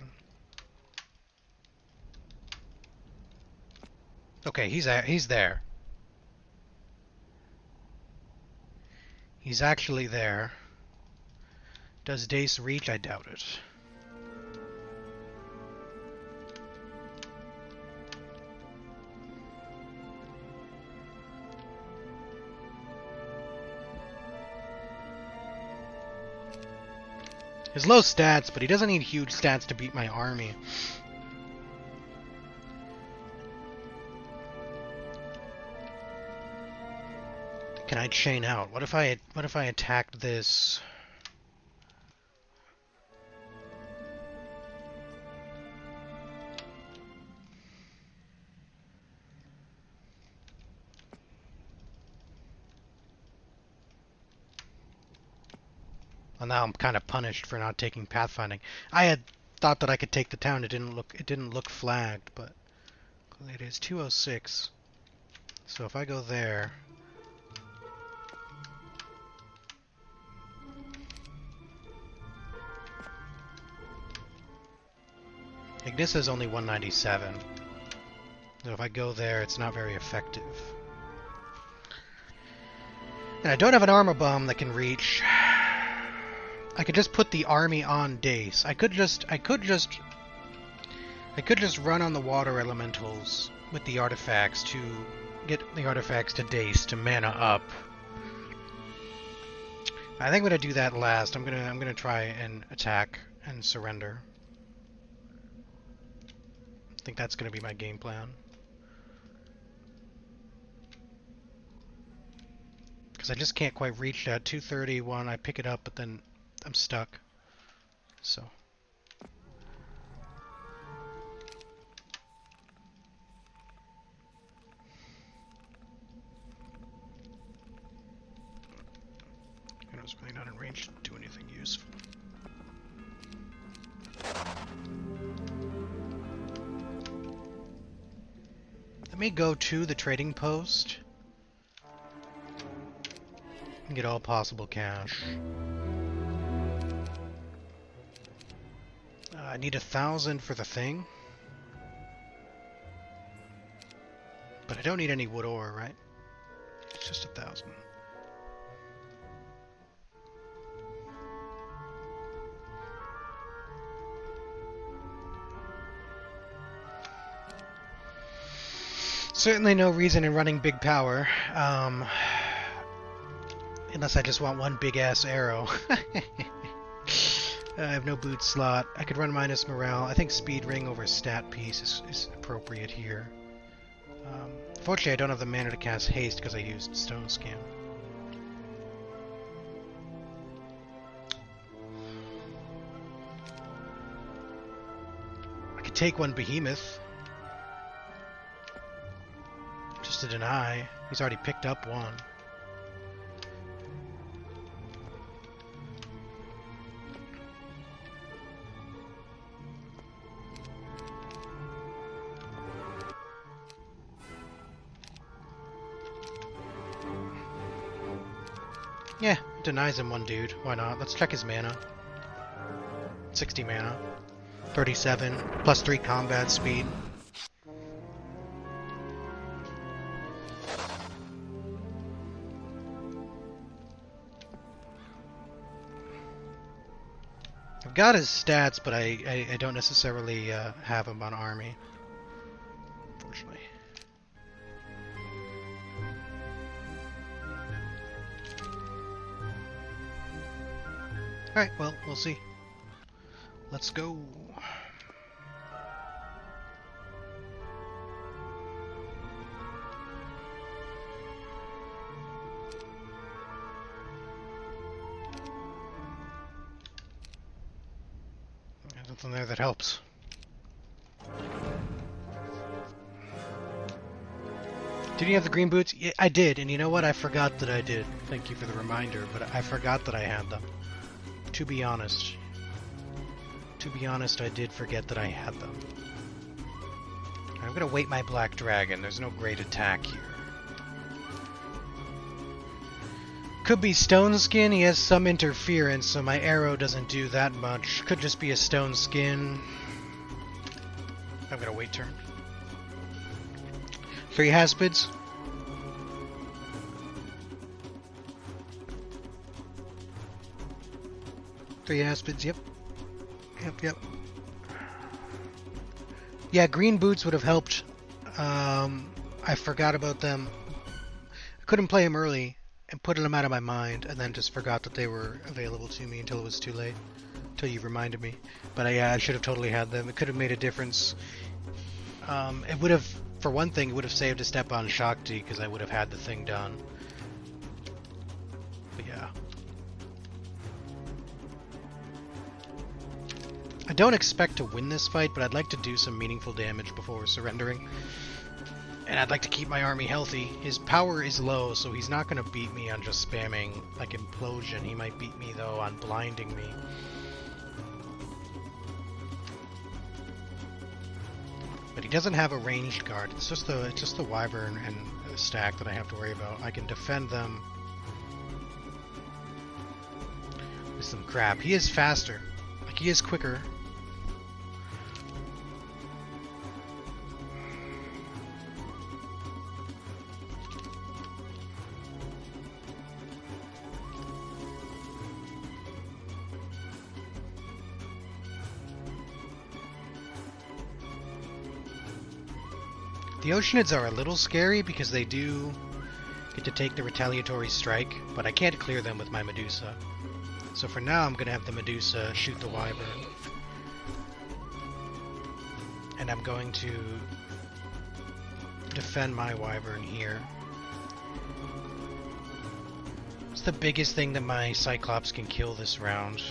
Okay, he's there. He's actually there. Does Dace reach? I doubt it. His low stats, but he doesn't need huge stats to beat my army. Can I chain out? What if I attacked this? Well, now I'm kind of punished for not taking pathfinding. I had thought that I could take the town. It didn't look flagged, but it is 206. So if I go there, Ignis is only 197. So if I go there, it's not very effective. And I don't have an armor bomb that can reach. I could just put the army on Dace. I could just run on the water elementals with the artifacts to get the artifacts to Dace to mana up. I think I'm gonna do that last. I'm gonna try and attack and surrender. I think that's gonna be my game plan. Because I just can't quite reach that 231. I pick it up, but then I'm stuck. So. I'm gonna arrow's really not in range to do anything useful. Let me go to the trading post and get all possible cash. I need 1,000 for the thing. But I don't need any wood ore, right? It's just 1,000. Certainly no reason in running big power, unless I just want one big-ass arrow. I have no boot slot. I could run minus morale. I think speed ring over stat piece is appropriate here. Fortunately, I don't have the mana to cast haste because I used stone skin. I could take one behemoth. Just to deny. He's already picked up one. Yeah, denies him one dude. Why not? Let's check his mana. 60 mana. 37. Plus 3 combat speed. I've got his stats, but I don't necessarily have him on army. Unfortunately. Alright, well, we'll see. Let's go. There's something there that helps. Did you have the green boots? Yeah, I did, and you know what? I forgot that I did. Thank you for the reminder, but I forgot that I had them. To be honest, I did forget that I had them. I'm gonna wait my black dragon. There's no great attack here. Could be stone skin. He has some interference, so my arrow doesn't do that much. Could just be a stone skin. I'm gonna wait turn. 3 haspids. Three aspids, yep. Yep. Yeah, green boots would have helped. I forgot about them. I couldn't play them early and put them out of my mind, and then just forgot that they were available to me until it was too late. Until you reminded me. But I should have totally had them. It could have made a difference. It would have, for one thing, it would have saved a step on Shakti, because I would have had the thing done. But yeah. I don't expect to win this fight, but I'd like to do some meaningful damage before surrendering. And I'd like to keep my army healthy. His power is low, so he's not going to beat me on just spamming, like, Implosion. He might beat me, though, on blinding me. But he doesn't have a ranged guard. It's just the Wyvern and the stack that I have to worry about. I can defend them with some crap. He is faster. Like, he is quicker. The Oceanids are a little scary because they do get to take the retaliatory strike, but I can't clear them with my Medusa. So for now, I'm going to have the Medusa shoot the Wyvern. And I'm going to defend my Wyvern here. It's the biggest thing that my Cyclops can kill this round,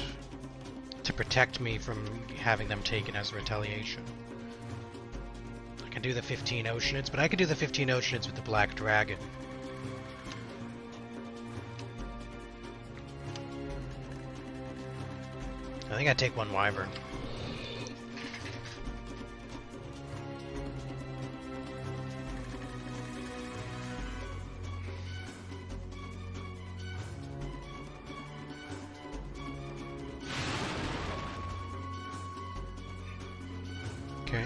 to protect me from having them taken as retaliation. I can do the 15 Oceanids, but I could do the 15 Oceanids with the Black Dragon. I think I take one wyvern. Okay.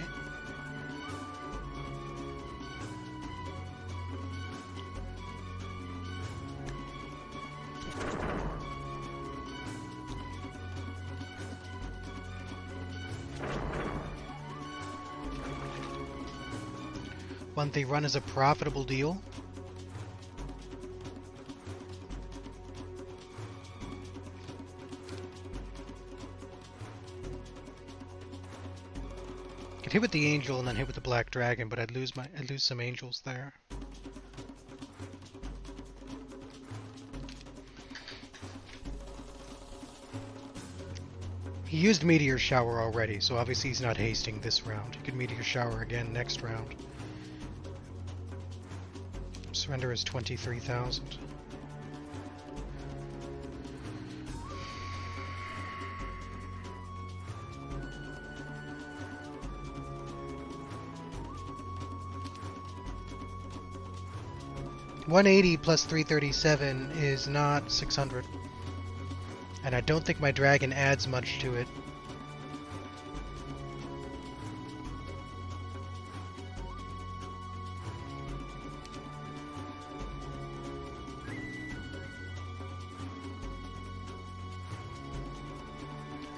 One they run is a profitable deal. Could hit with the angel and then hit with the black dragon, but I'd lose some angels there. He used Meteor Shower already, so obviously he's not hasting this round. He could Meteor Shower again next round. Surrender is 23,000. $180 plus 337 is not 600. And I don't think my dragon adds much to it.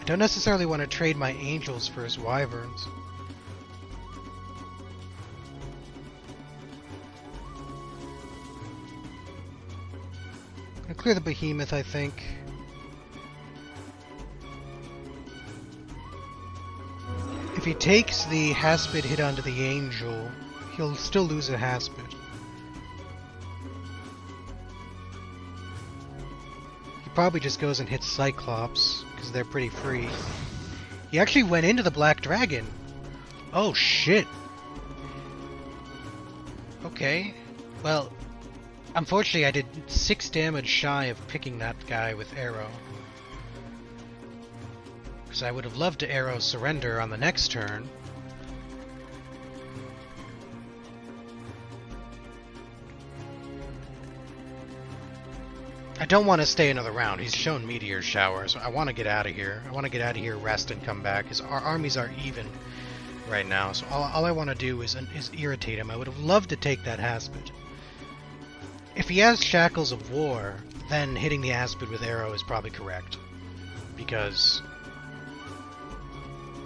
I don't necessarily want to trade my angels for his wyverns. I'm gonna clear the behemoth, I think. If he takes the Haspid hit onto the angel, he'll still lose a Haspid. He probably just goes and hits Cyclops, because they're pretty free. He actually went into the Black Dragon! Oh shit! Okay. Well, unfortunately I did 6 damage shy of picking that guy with arrow. Because I would have loved to arrow surrender on the next turn. I don't want to stay another round. He's shown Meteor Shower, so I want to get out of here. I want to get out of here, rest, and come back. Our armies are even right now, so all I want to do is irritate him. I would have loved to take that Haspid. If he has Shackles of War, then hitting the Haspid with arrow is probably correct. Because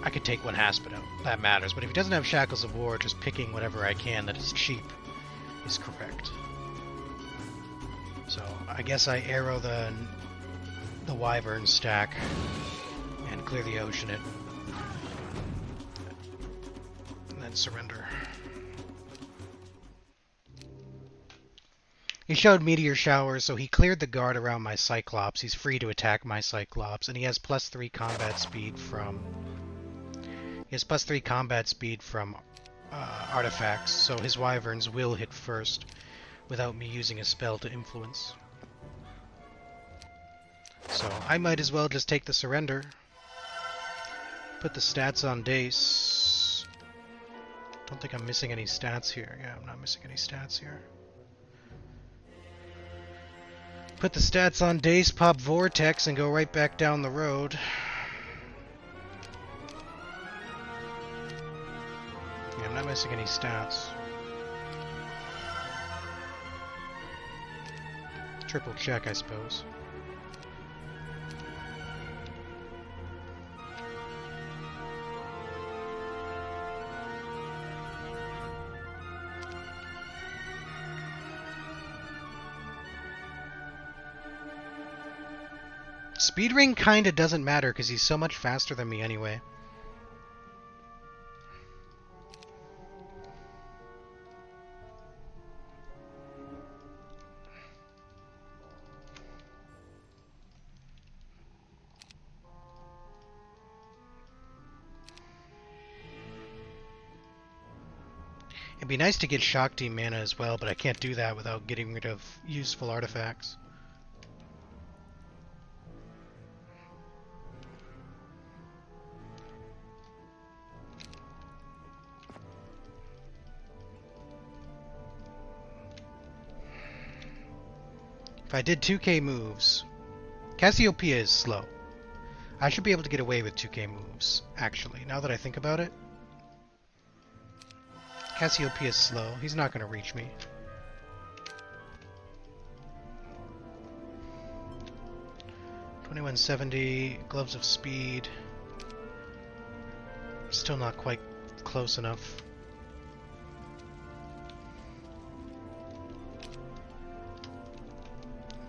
I could take one Haspid out. That matters. But if he doesn't have Shackles of War, just picking whatever I can that is cheap is correct. So I guess I arrow the wyvern stack and clear the oceanate. And then surrender. He showed Meteor Shower, so he cleared the guard around my Cyclops. He's free to attack my Cyclops, and he has +3 combat speed from... He has +3 combat speed from artifacts, so his wyverns will hit first without me using a spell to influence. So I might as well just take the surrender. Put the stats on Dace. Don't think I'm missing any stats here. Yeah, I'm not missing any stats here. Put the stats on Dace, pop Vortex, and go right back down the road. Yeah, I'm not missing any stats. Triple check, I suppose. Speed ring kinda doesn't matter because he's so much faster than me anyway. It'd be nice to get Shakti mana as well, but I can't do that without getting rid of useful artifacts. I did 2k moves... Cassiopeia is slow. I should be able to get away with 2k moves, actually, now that I think about it. Cassiopeia is slow. He's not going to reach me. $2170, Gloves of Speed. Still not quite close enough.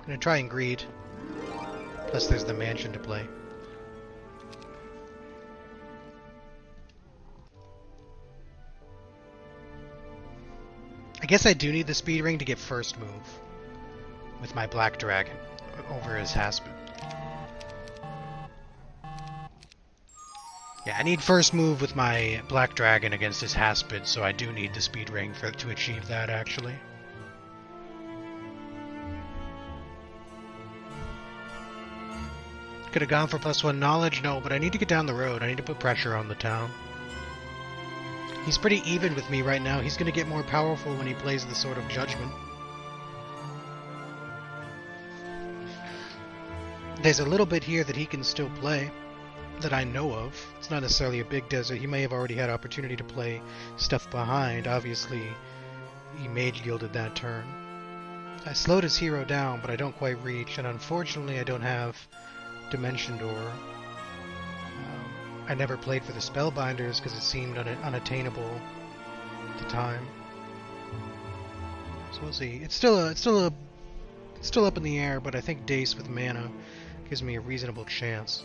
I'm going to try and greed. Plus there's the mansion to play. I guess I do need the speed ring to get first move with my black dragon over his Haspid. Yeah, I need first move with my black dragon against his Haspid, so I do need the speed ring to achieve that, actually. Could have gone for +1 knowledge, no, but I need to get down the road. I need to put pressure on the town. He's pretty even with me right now. He's going to get more powerful when he plays the Sword of Judgment. There's a little bit here that he can still play, that I know of. It's not necessarily a big desert. He may have already had opportunity to play stuff behind. Obviously, he mage gilded that turn. I slowed his hero down, but I don't quite reach, and unfortunately I don't have Dimension Door. I never played for the Spellbinders because it seemed unattainable at the time. So we'll see. It's still up in the air, but I think Dace with mana gives me a reasonable chance.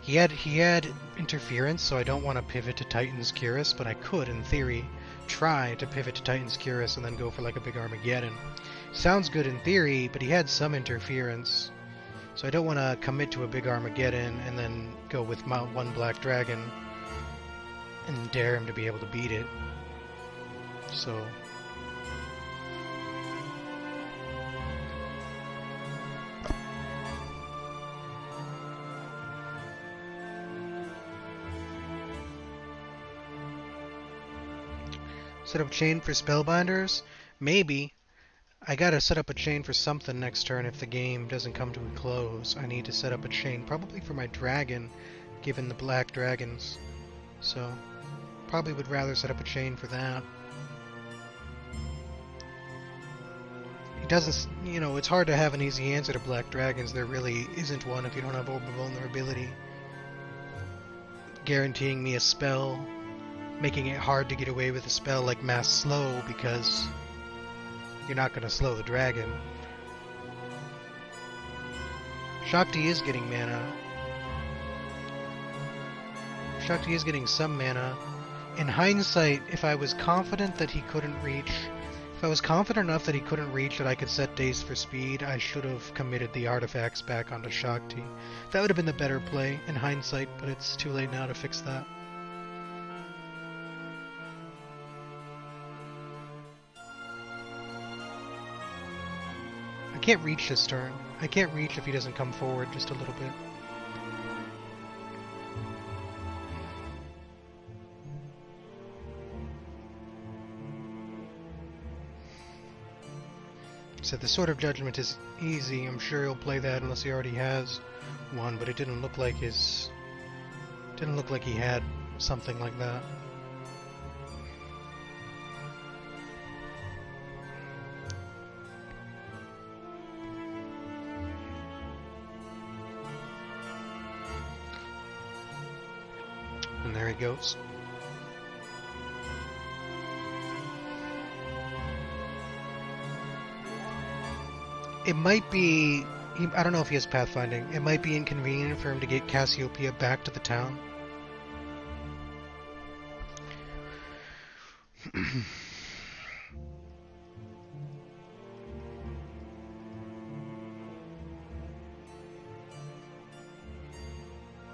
He had interference, so I don't want to pivot to Titan's Cuirass, but I could, in theory, try to pivot to Titan's Cuirass and then go for like a big Armageddon. Sounds good in theory, but he had some interference. So I don't want to commit to a big Armageddon and then go with one Black Dragon and dare him to be able to beat it. So... set up chain for Spellbinders? Maybe. I gotta set up a chain for something next turn if the game doesn't come to a close. I need to set up a chain, probably for my dragon, given the black dragons. So, probably would rather set up a chain for that. He doesn't, you know, it's hard to have an easy answer to black dragons. There really isn't one if you don't have vulnerability. Guaranteeing me a spell, making it hard to get away with a spell like Mass Slow because you're not going to slow the dragon. Shakti is getting mana. Shakti is getting some mana. In hindsight, if I was confident that he couldn't reach, if I was confident enough that he couldn't reach that I could set Dace for speed, I should have committed the artifacts back onto Shakti. That would have been the better play in hindsight, but it's too late now to fix that. I can't reach this turn. I can't reach if he doesn't come forward just a little bit. So the Sword of Judgment is easy. I'm sure he'll play that unless he already has one, but it didn't look like he had something like that. And there he goes. It might be... I don't know if he has pathfinding. It might be inconvenient for him to get Cassiopeia back to the town.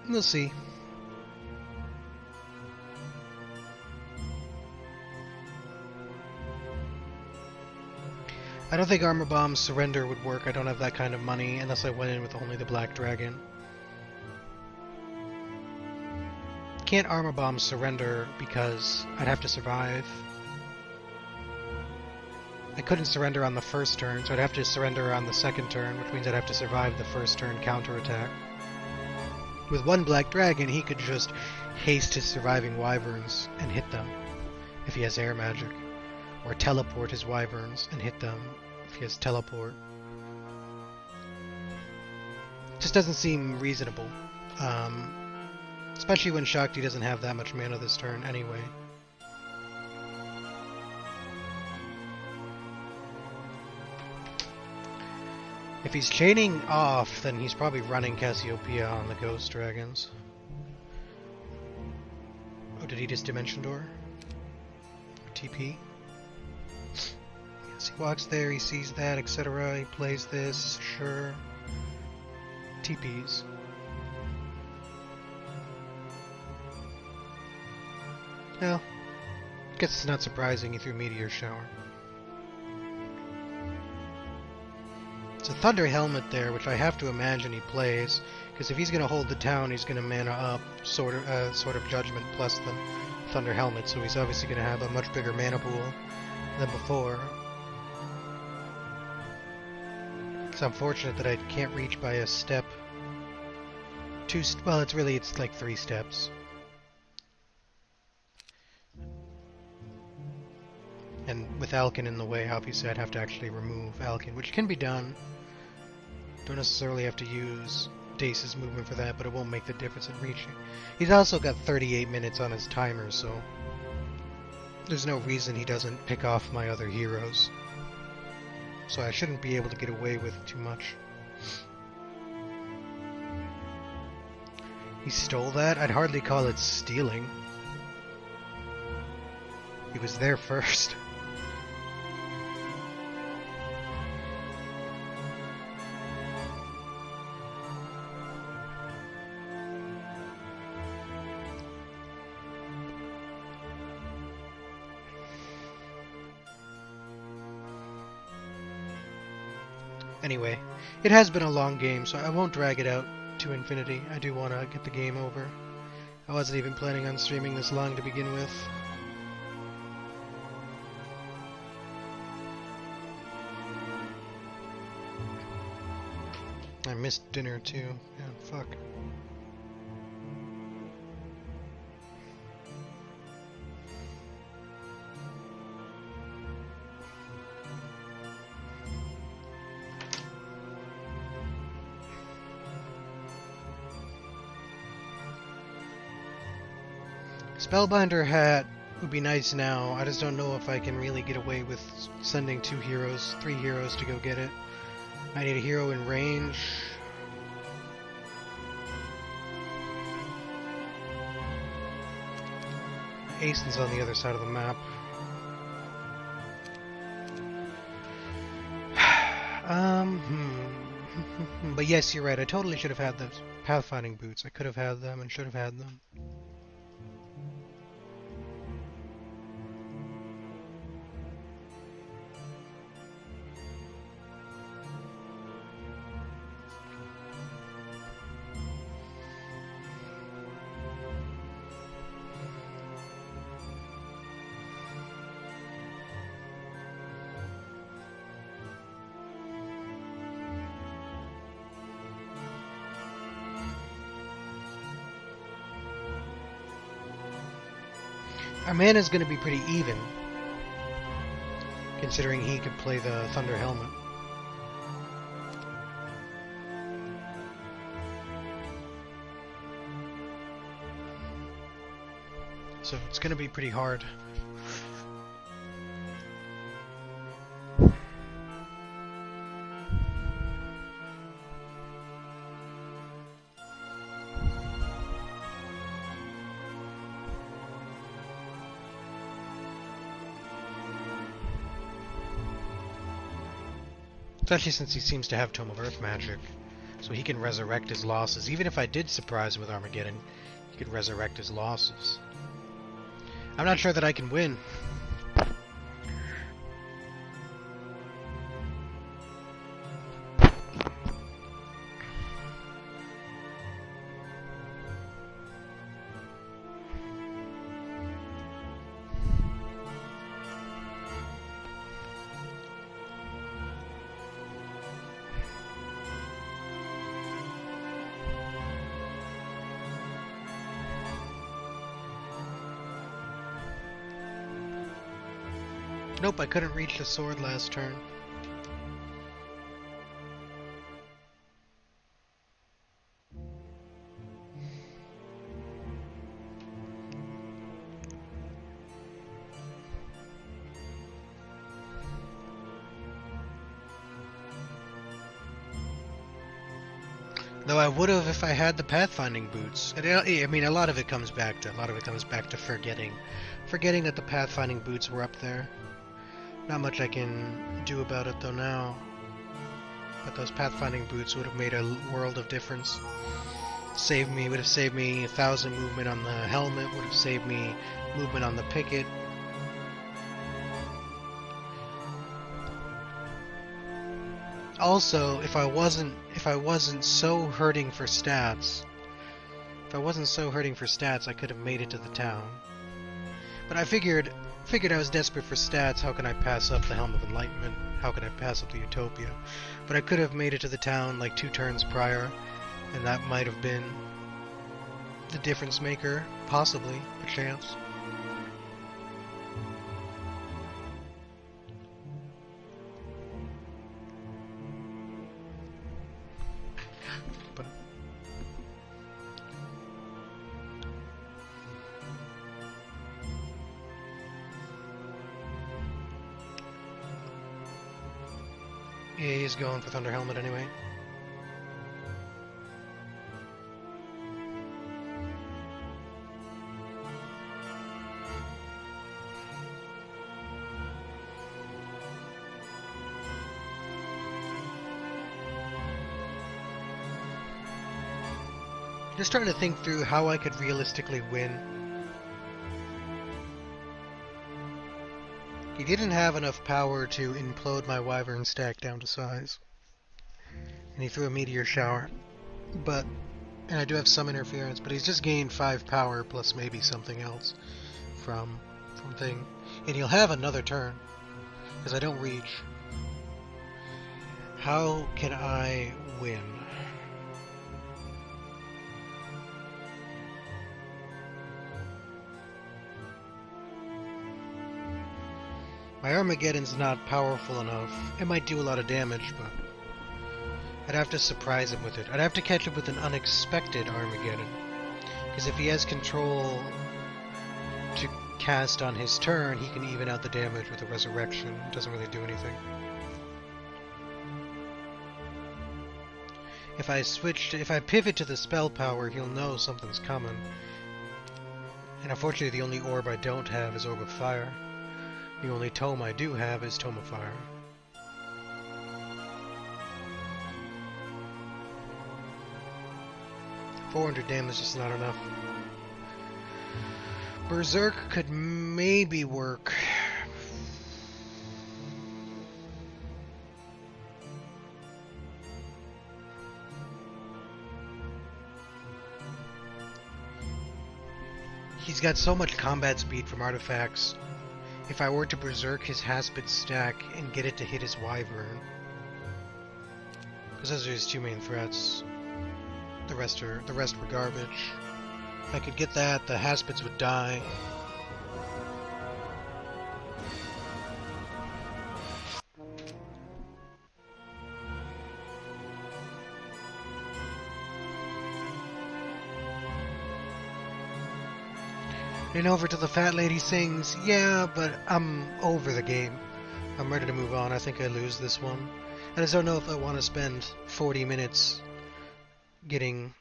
We'll see. I don't think Armor Bomb's surrender would work. I don't have that kind of money unless I went in with only the Black Dragon. Can't Armor Bomb surrender because I'd have to survive. I couldn't surrender on the first turn, so I'd have to surrender on the second turn, which means I'd have to survive the first turn counterattack. With one Black Dragon, he could just haste his surviving Wyverns and hit them if he has air magic, or teleport his Wyverns and hit them if he has teleport. Just doesn't seem reasonable, especially when Shakti doesn't have that much mana this turn anyway. If he's chaining off, then he's probably running Cassiopeia on the Ghost Dragons. Oh, did he just Dimension Door? Or TP? Yes, he walks there, he sees that, etc. He plays this, sure. TPs. Well, guess it's not surprising he threw Meteor Shower. It's a Thunder Helmet there, which I have to imagine he plays, because if he's going to hold the town, he's going to mana up Sword of Judgment plus the Thunder Helmet, so he's obviously going to have a much bigger mana pool than before. It's unfortunate that I can't reach by a step. Well, it's like 3 steps. And with Alkin in the way, obviously I'd have to actually remove Alkin, which can be done. Don't necessarily have to use Dace's movement for that, but it won't make the difference in reaching. He's also got 38 minutes on his timer, so there's no reason he doesn't pick off my other heroes. So I shouldn't be able to get away with too much. He stole that? I'd hardly call it stealing. He was there first. Anyway, it has been a long game, so I won't drag it out to infinity. I do want to get the game over. I wasn't even planning on streaming this long to begin with. I missed dinner too. Yeah, fuck. Spellbinder hat would be nice now. I just don't know if I can really get away with sending 3 heroes to go get it. I need a hero in range. Aeson's on the other side of the map. But yes, you're right. I totally should have had those pathfinding boots. I could have had them and should have had them. Our mana's going to be pretty even, considering he could play the Thunder Helmet. So it's going to be pretty hard. Especially since he seems to have Tome of Earth magic, so he can resurrect his losses. Even if I did surprise him with Armageddon, he could resurrect his losses. I'm not sure that I can win. Nope, I couldn't reach the sword last turn. Though I would have if I had the pathfinding boots. I mean, a lot of it comes back to forgetting that the pathfinding boots were up there. Not much I can do about it though now. But those pathfinding boots would have made a world of difference. Would have saved me 1,000 movement on the helmet. Would have saved me movement on the picket. Also, if I wasn't so hurting for stats, I could have made it to the town. But I figured I was desperate for stats. How can I pass up the Helm of Enlightenment? How can I pass up the Utopia? But I could have made it to the town like 2 turns prior, and that might have been the difference maker, possibly, perchance. Yeah, he's going for Thunder Helmet anyway. Just trying to think through how I could realistically win. He didn't have enough power to implode my Wyvern stack down to size. And he threw a Meteor Shower. And I do have some interference, but he's just gained 5 power plus maybe something else from thing. And he'll have another turn, because I don't reach. How can I win? My Armageddon's not powerful enough. It might do a lot of damage, but I'd have to surprise him with it. I'd have to catch him with an unexpected Armageddon. Because if he has control to cast on his turn, he can even out the damage with a Resurrection. It doesn't really do anything. If I pivot to the spell power, he'll know something's coming. And unfortunately, the only orb I don't have is Orb of Fire. The only tome I do have is Tome of Fire. $400 damage is just not enough. Berserk could maybe work. He's got so much combat speed from artifacts. If I were to Berserk his Haspid stack and get it to hit his Wyvern, because those are his 2 main threats, the rest were garbage. If I could get that, the Haspids would die. And over to the fat lady sings, yeah, but I'm over the game. I'm ready to move on. I think I lose this one. I just don't know if I want to spend 40 minutes getting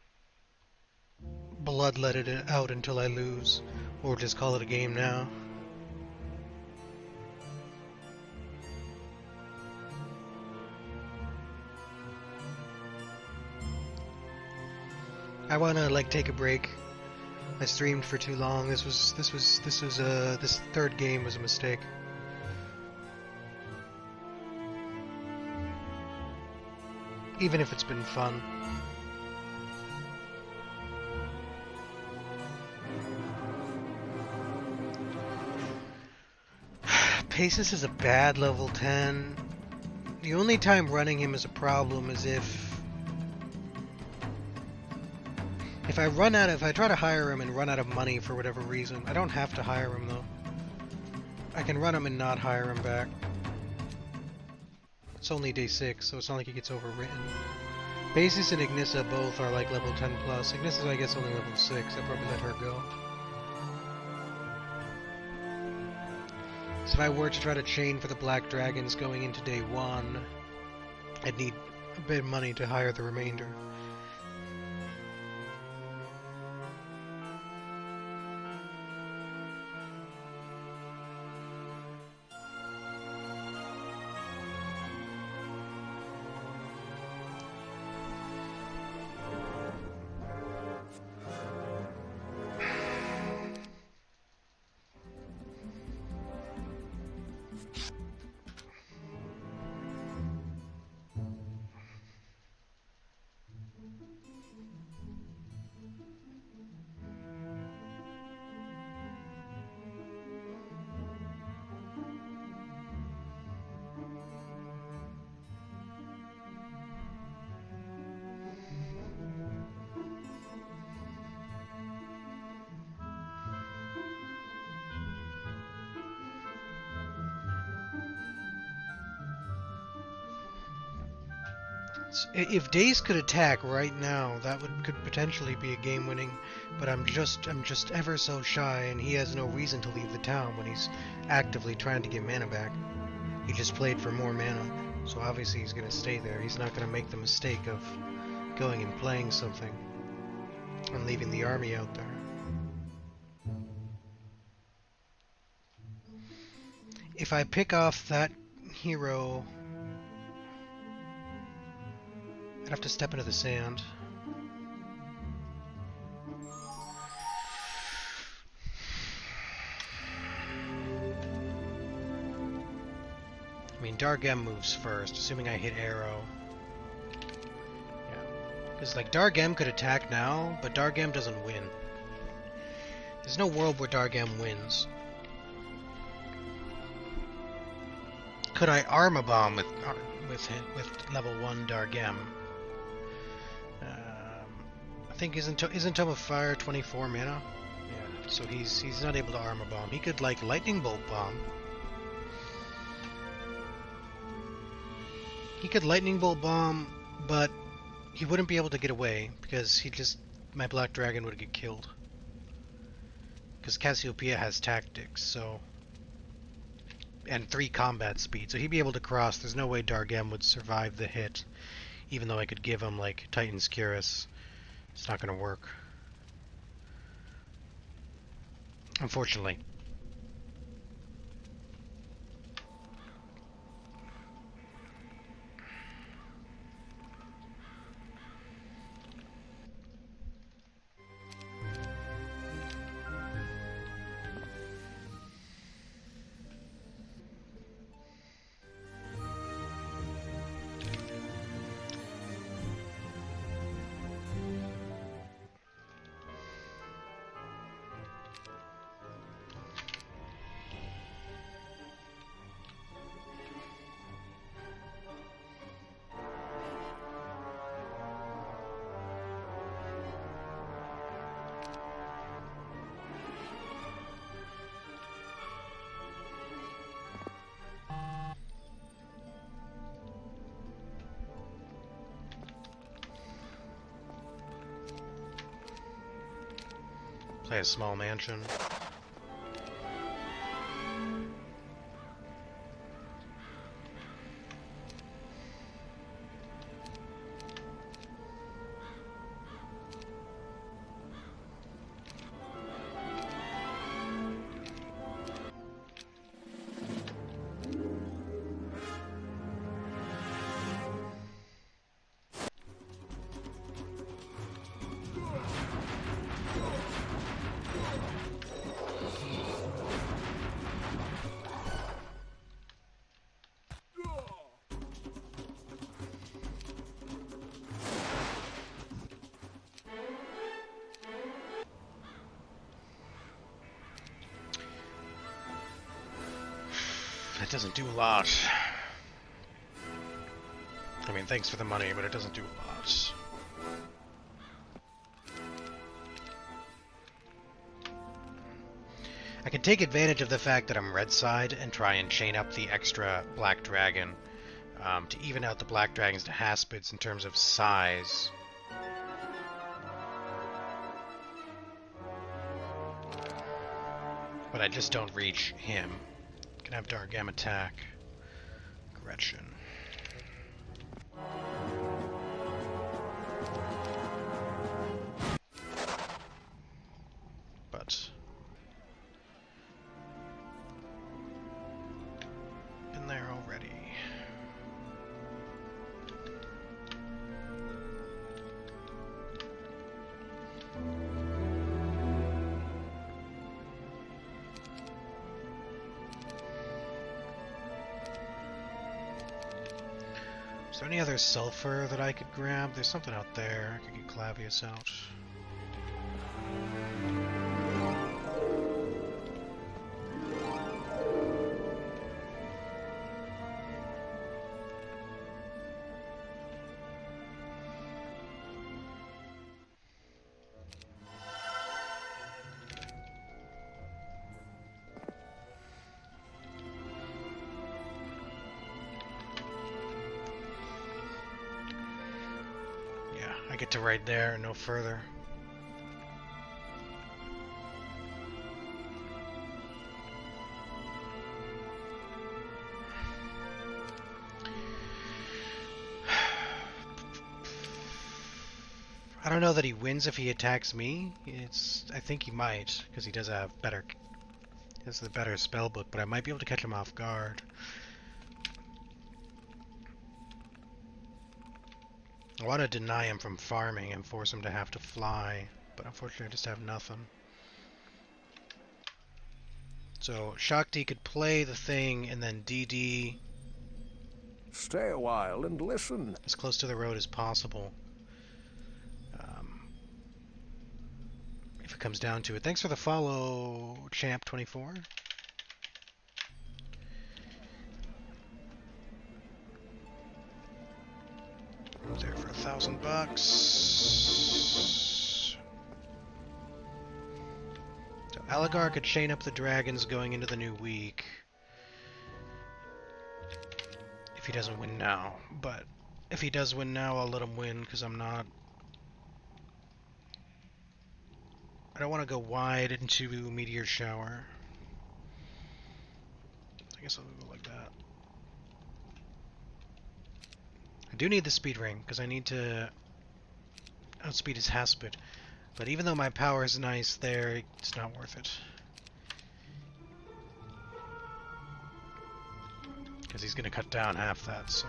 bloodletted out until I lose, or just call it a game now. I want to take a break. I streamed for too long. This third game was a mistake. Even if it's been fun. Paces is a bad level 10. The only time running him is a problem is if I try to hire him and run out of money for whatever reason. I don't have to hire him though. I can run him and not hire him back. It's only day 6, so it's not like he gets overwritten. Basis and Ignissa both are like level 10 plus. Ignissa's I guess only level 6. I'd probably let her go. So if I were to try to chain for the Black Dragons going into day 1, I'd need a bit of money to hire the remainder. If Daze could attack right now, that could potentially be a game-winning. But I'm just ever so shy, and he has no reason to leave the town when he's actively trying to get mana back. He just played for more mana, so obviously he's going to stay there. He's not going to make the mistake of going and playing something and leaving the army out there. If I pick off that hero, I'd have to step into the sand. I mean, Dargem moves first, assuming I hit arrow. Yeah. Because, like, Dargem could attack now, but Dargem doesn't win. There's no world where Dargem wins. Could I arm a bomb with level 1 Dargem? I think isn't Tome of Fire 24 mana? Yeah, so he's not able to armor bomb. He could like lightning bolt bomb. He could lightning bolt bomb, but he wouldn't be able to get away because my Black Dragon would get killed. Because Cassiopeia has tactics, so and 3 combat speed, so he'd be able to cross. There's no way Dargem would survive the hit, even though I could give him like Titan's Cuirass. It's not going to work. Unfortunately. Play a small mansion. It doesn't do a lot. I mean, thanks for the money, but it doesn't do a lot. I can take advantage of the fact that I'm red side and try and chain up the extra black dragon to even out the black dragons to haspids in terms of size. But I just don't reach him. Can have Dargam attack. Gretchen. But been there already. Is there any other sulfur that I could grab? There's something out there. I could get Clavius out. I get to right there and no further. I don't know that he wins if he attacks me. I think he might, because he does have better. He has the better spell book, but I might be able to catch him off guard. I want to deny him from farming and force him to have to fly, but unfortunately I just have nothing. So Shakti could play the thing and then DD. Stay a while and listen. As close to the road as possible. If it comes down to it. Thanks for the follow, Champ24. There for $1,000. So Aligar could chain up the dragons going into the new week. If he doesn't win now. But if he does win now, I'll let him win because I'm not... I don't want to go wide into Meteor Shower. I guess I'll go like that. I do need the speed ring, because I need to outspeed his Haspid. But even though my power is nice there, it's not worth it. Because he's going to cut down half that, so...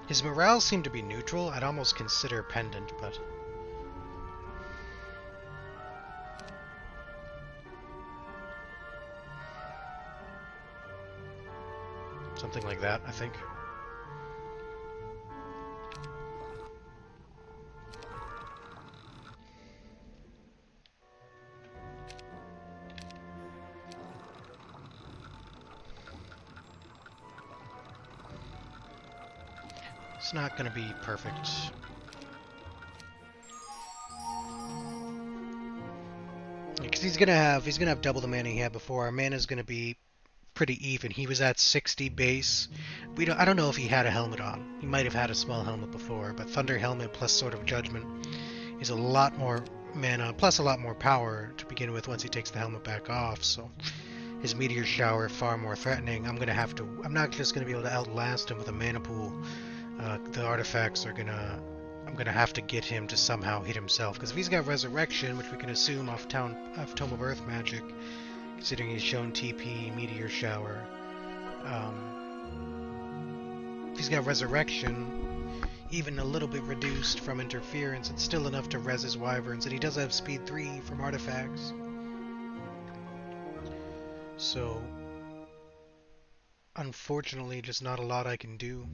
His morale seemed to be neutral. I'd almost consider Pendant, but... Something like that, I think. It's not going to be perfect. Because he's gonna have double the mana he had before. Our mana's gonna be pretty even. He was at 60 base. I don't know if he had a helmet on. He might have had a small helmet before, but Thunder Helmet plus Sword of Judgment is a lot more mana, plus a lot more power to begin with once he takes the helmet back off, so his Meteor Shower far more threatening. I'm not just gonna be able to outlast him with a mana pool. The artifacts are gonna... I'm gonna have to get him to somehow hit himself, because if he's got Resurrection, which we can assume off Tome of Earth magic, considering he's shown TP, Meteor Shower, if he's got Resurrection, even a little bit reduced from interference, it's still enough to res his Wyverns, and he does have speed 3 from artifacts. So, unfortunately, just not a lot I can do.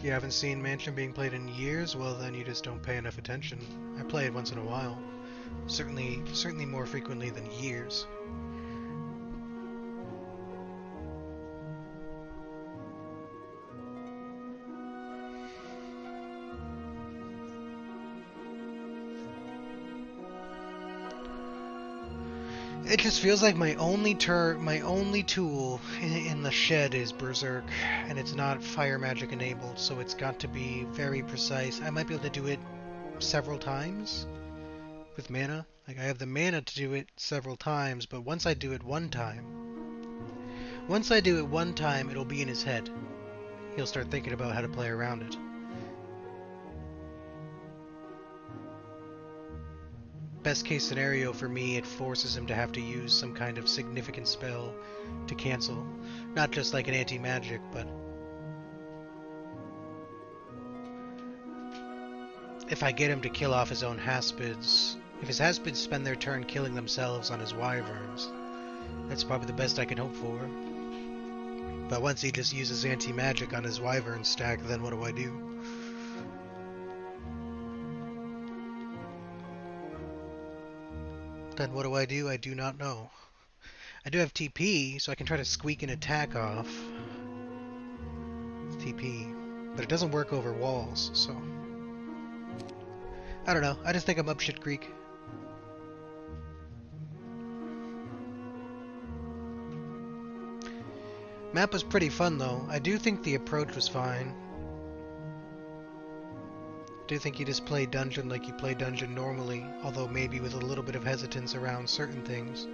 You haven't seen Mansion being played in years? Well, then you just don't pay enough attention. I play it once in a while. Certainly more frequently than years. It just feels like my only tool in the shed is Berserk, and it's not fire magic enabled, so it's got to be very precise. I might be able to do it several times with mana. Like, I have the mana to do it several times, but once I do it one time, it'll be in his head. He'll start thinking about how to play around it. Best case scenario for me, it forces him to have to use some kind of significant spell to cancel. Not just like an anti-magic, but if I get him to kill off his own Haspids, if his Haspids spend their turn killing themselves on his Wyverns, that's probably the best I can hope for. But once he just uses anti-magic on his Wyvern stack, then what do I do? Then what do? I do not know. I do have TP, so I can try to squeak an attack off. TP. But it doesn't work over walls, so... I don't know. I just think I'm up shit creek. Map was pretty fun, though. I do think the approach was fine. I do think you just play dungeon like you play dungeon normally, although maybe with a little bit of hesitance around certain things.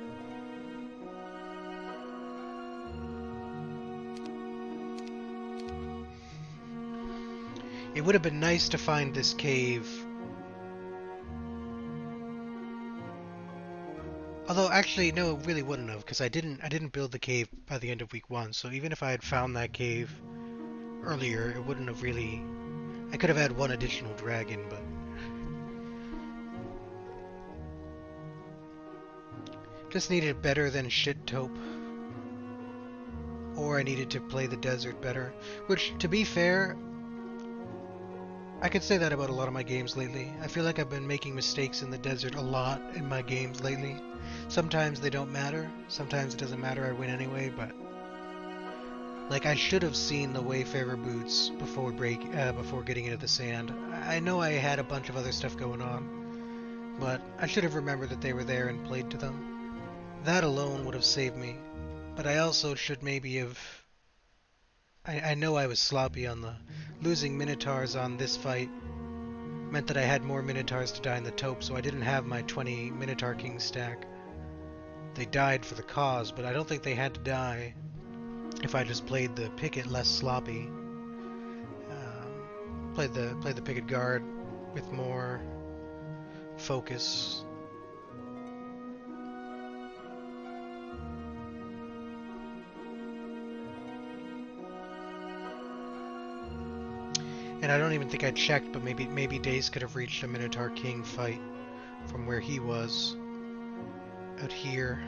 It would have been nice to find this cave. Although actually no, it really wouldn't have, because I didn't build the cave by the end of week 1, so even if I had found that cave earlier, it wouldn't have really... I could have had one additional dragon, but... Just needed better than shit taupe. Or I needed to play the desert better. Which, to be fair, I could say that about a lot of my games lately. I feel like I've been making mistakes in the desert a lot in my games lately. Sometimes they don't matter. Sometimes it doesn't matter, I win anyway, but... Like, I should have seen the Wayfarer boots before getting into the sand. I know I had a bunch of other stuff going on, but I should have remembered that they were there and played to them. That alone would have saved me. But I also should maybe have... I know I was sloppy on the... Losing Minotaurs on this fight meant that I had more Minotaurs to die in the taupe, so I didn't have my 20 Minotaur King stack. They died for the cause, but I don't think they had to die if I just played the picket less sloppy. Played the picket guard with more focus. And I don't even think I checked, but maybe Daze could have reached a Minotaur King fight from where he was. Out here.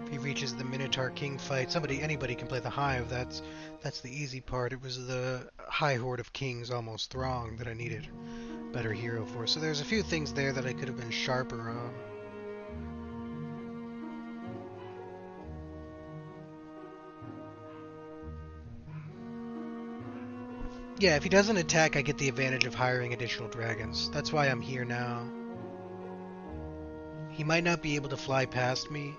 If he reaches the Minotaur King fight, anybody can play the Hive. That's the easy part. It was the High Horde of Kings, almost Throng, that I needed better hero for. So there's a few things there that I could have been sharper on. Yeah, if he doesn't attack, I get the advantage of hiring additional dragons. That's why I'm here now. He might not be able to fly past me.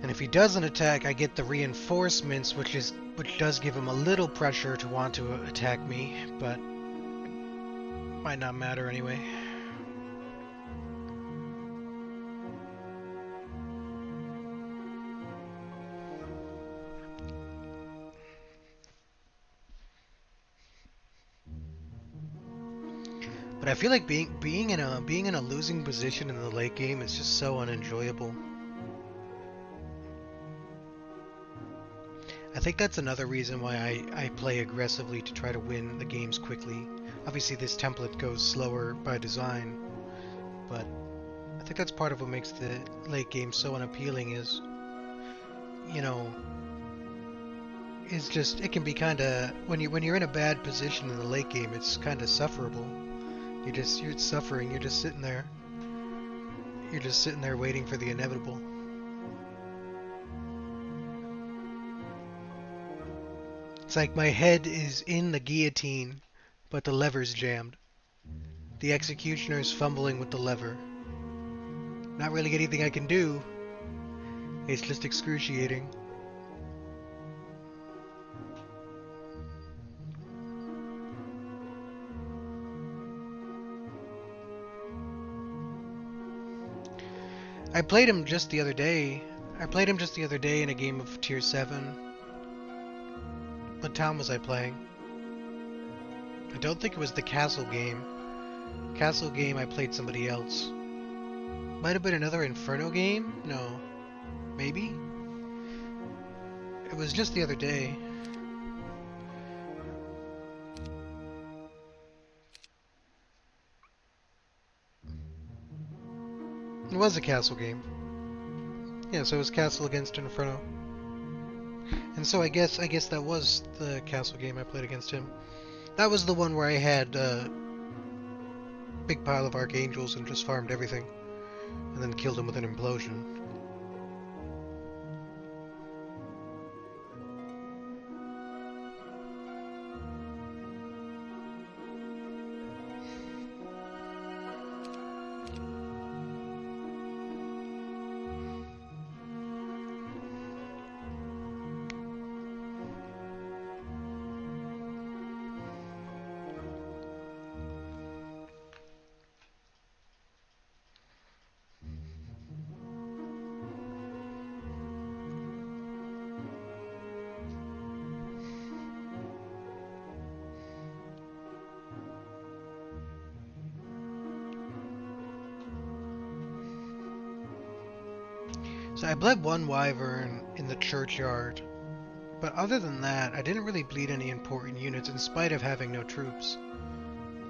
And if he doesn't attack, I get the reinforcements, which does give him a little pressure to want to attack me, but might not matter anyway. But I feel like being in a losing position in the late game is just so unenjoyable. I think that's another reason why I play aggressively to try to win the games quickly. Obviously this template goes slower by design, but I think that's part of what makes the late game so unappealing is, you know, it's just, it can be kinda, when you're in a bad position in the late game, it's kinda sufferable. You're suffering, you're just sitting there. You're just sitting there waiting for the inevitable. It's like my head is in the guillotine, but the lever's jammed. The executioner's fumbling with the lever. Not really anything I can do. It's just excruciating. I played him just the other day. In a game of Tier 7. What town was I playing? I don't think it was the castle game. Castle game, I played somebody else. Might have been another Inferno game? No. Maybe? It was just the other day. It was a castle game. Yeah, so it was Castle against Inferno. And so I guess that was the castle game I played against him. That was the one where I had a big pile of Archangels and just farmed everything. And then killed him with an implosion. So I bled one wyvern in the churchyard, but other than that, I didn't really bleed any important units in spite of having no troops.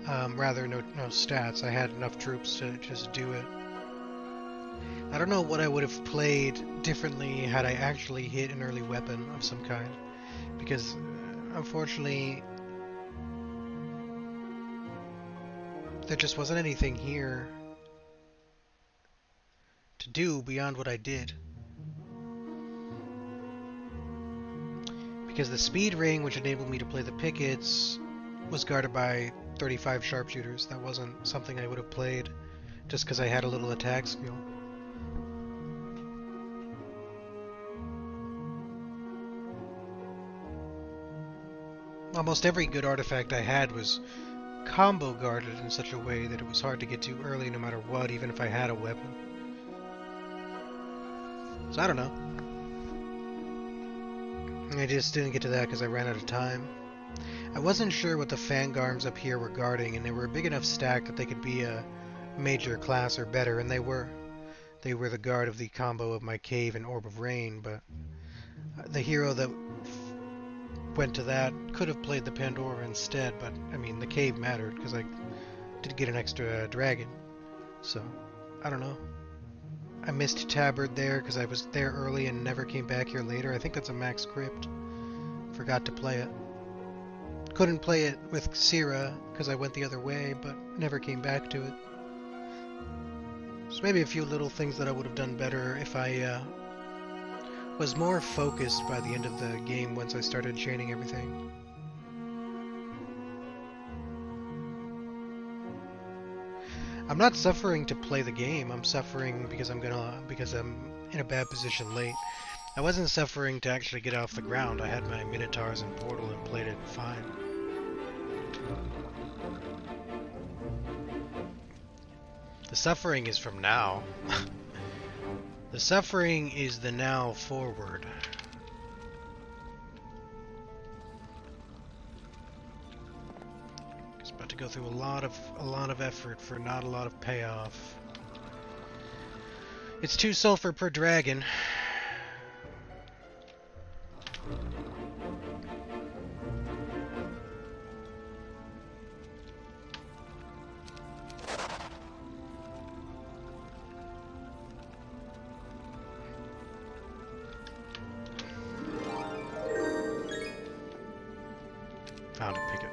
Rather, no stats. I had enough troops to just do it. I don't know what I would have played differently had I actually hit an early weapon of some kind, because unfortunately there just wasn't anything here to do beyond what I did. Because the speed ring, which enabled me to play the pickets, was guarded by 35 sharpshooters. That wasn't something I would have played just because I had a little attack skill. Almost every good artifact I had was combo guarded in such a way that it was hard to get to early no matter what, even if I had a weapon. So I don't know. I just didn't get to that because I ran out of time. I wasn't sure what the Fangarms up here were guarding, and they were a big enough stack that they could be a major class or better, and they were. They were the guard of the combo of my Cave and Orb of Rain, but the hero that went to that could have played the Pandora instead, but I mean the Cave mattered because I did get an extra dragon. So, I don't know. I missed Tabard there because I was there early and never came back here later. I think that's a max crypt. Forgot to play it. Couldn't play it with Syrah because I went the other way, but never came back to it. So maybe a few little things that I would have done better if I was more focused by the end of the game once I started chaining everything. I'm not suffering to play the game. I'm suffering because I'm in a bad position late. I wasn't suffering to actually get off the ground. I had my Minotaurs and Portal and played it fine. The suffering is from now. The suffering is the now forward. It's about to go through a lot of effort for not a lot of payoff. It's 2 sulfur per dragon. Found a picket.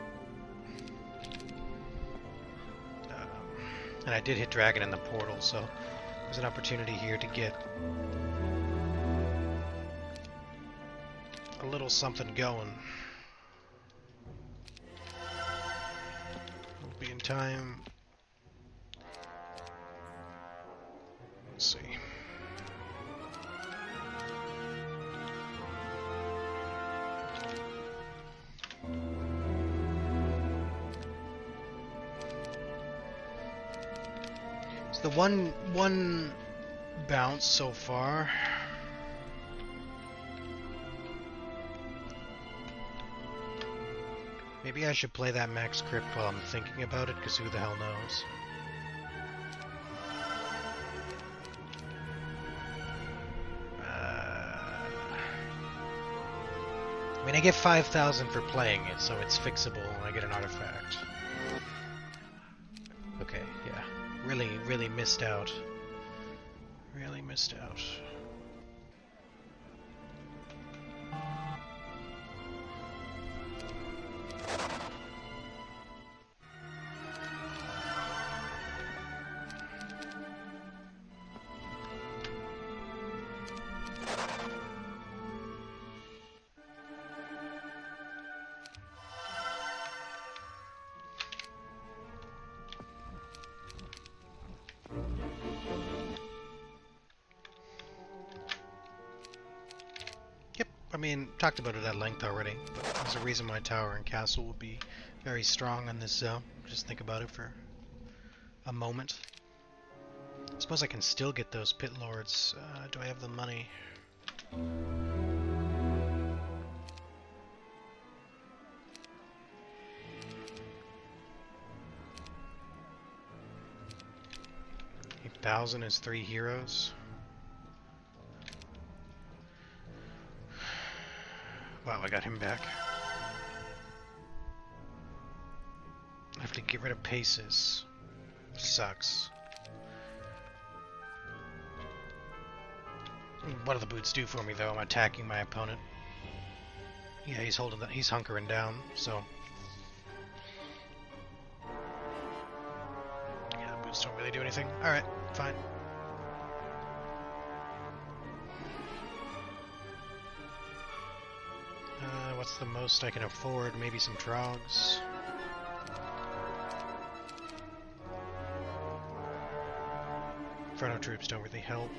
And I did hit dragon in the portal, so there's an opportunity here to get a little something going. We'll be in time. Let's see. So the one bounce so far. Maybe I should play that max crypt while I'm thinking about it, because who the hell knows? I mean, I get 5,000 for playing it, so it's fixable and I get an artifact. Okay, yeah. Really missed out. Really missed out. I mean, talked about it at length already, but there's a reason my tower and castle will be very strong on this zone. Just think about it for a moment. I suppose I can still get those pit lords. Do I have the money? $8,000 is 3 heroes. Wow, I got him back. I have to get rid of paces. Sucks. What do the boots do for me, though? I'm attacking my opponent. Yeah, he's holding that. He's hunkering down. So, yeah, the boots don't really do anything. All right, fine. What's the most I can afford? Maybe some trogs. Inferno troops don't really help.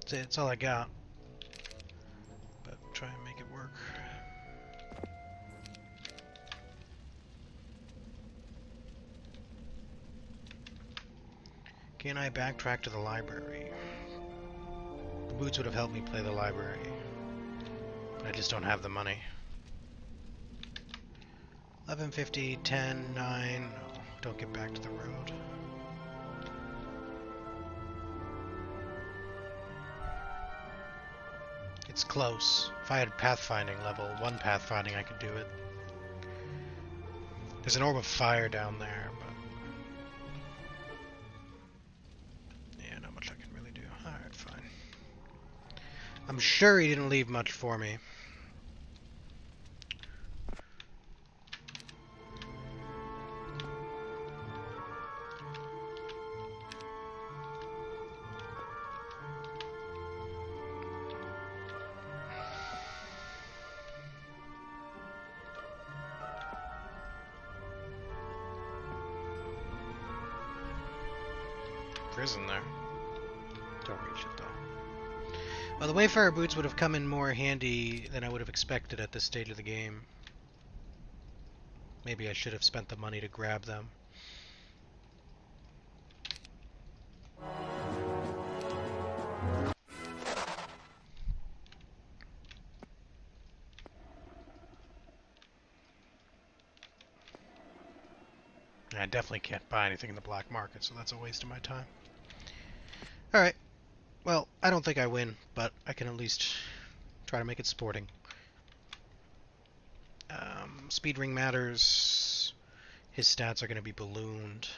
That's all I got. But try and make it work. Can I backtrack to the library? The boots would have helped me play the library, but I just don't have the money. 11:50, 10, 9. No, don't get back to the road. It's close. If I had pathfinding level 1 pathfinding, I could do it. There's an orb of fire down there, but yeah, not much I can really do. Alright, fine. I'm sure he didn't leave much for me. Prison there. Don't reach it though. Well, the Wayfarer boots would have come in more handy than I would have expected at this stage of the game. Maybe I should have spent the money to grab them. I definitely can't buy anything in the black market, so that's a waste of my time. Alright. Well, I don't think I win, but I can at least try to make it sporting. Speed ring matters. His stats are going to be ballooned.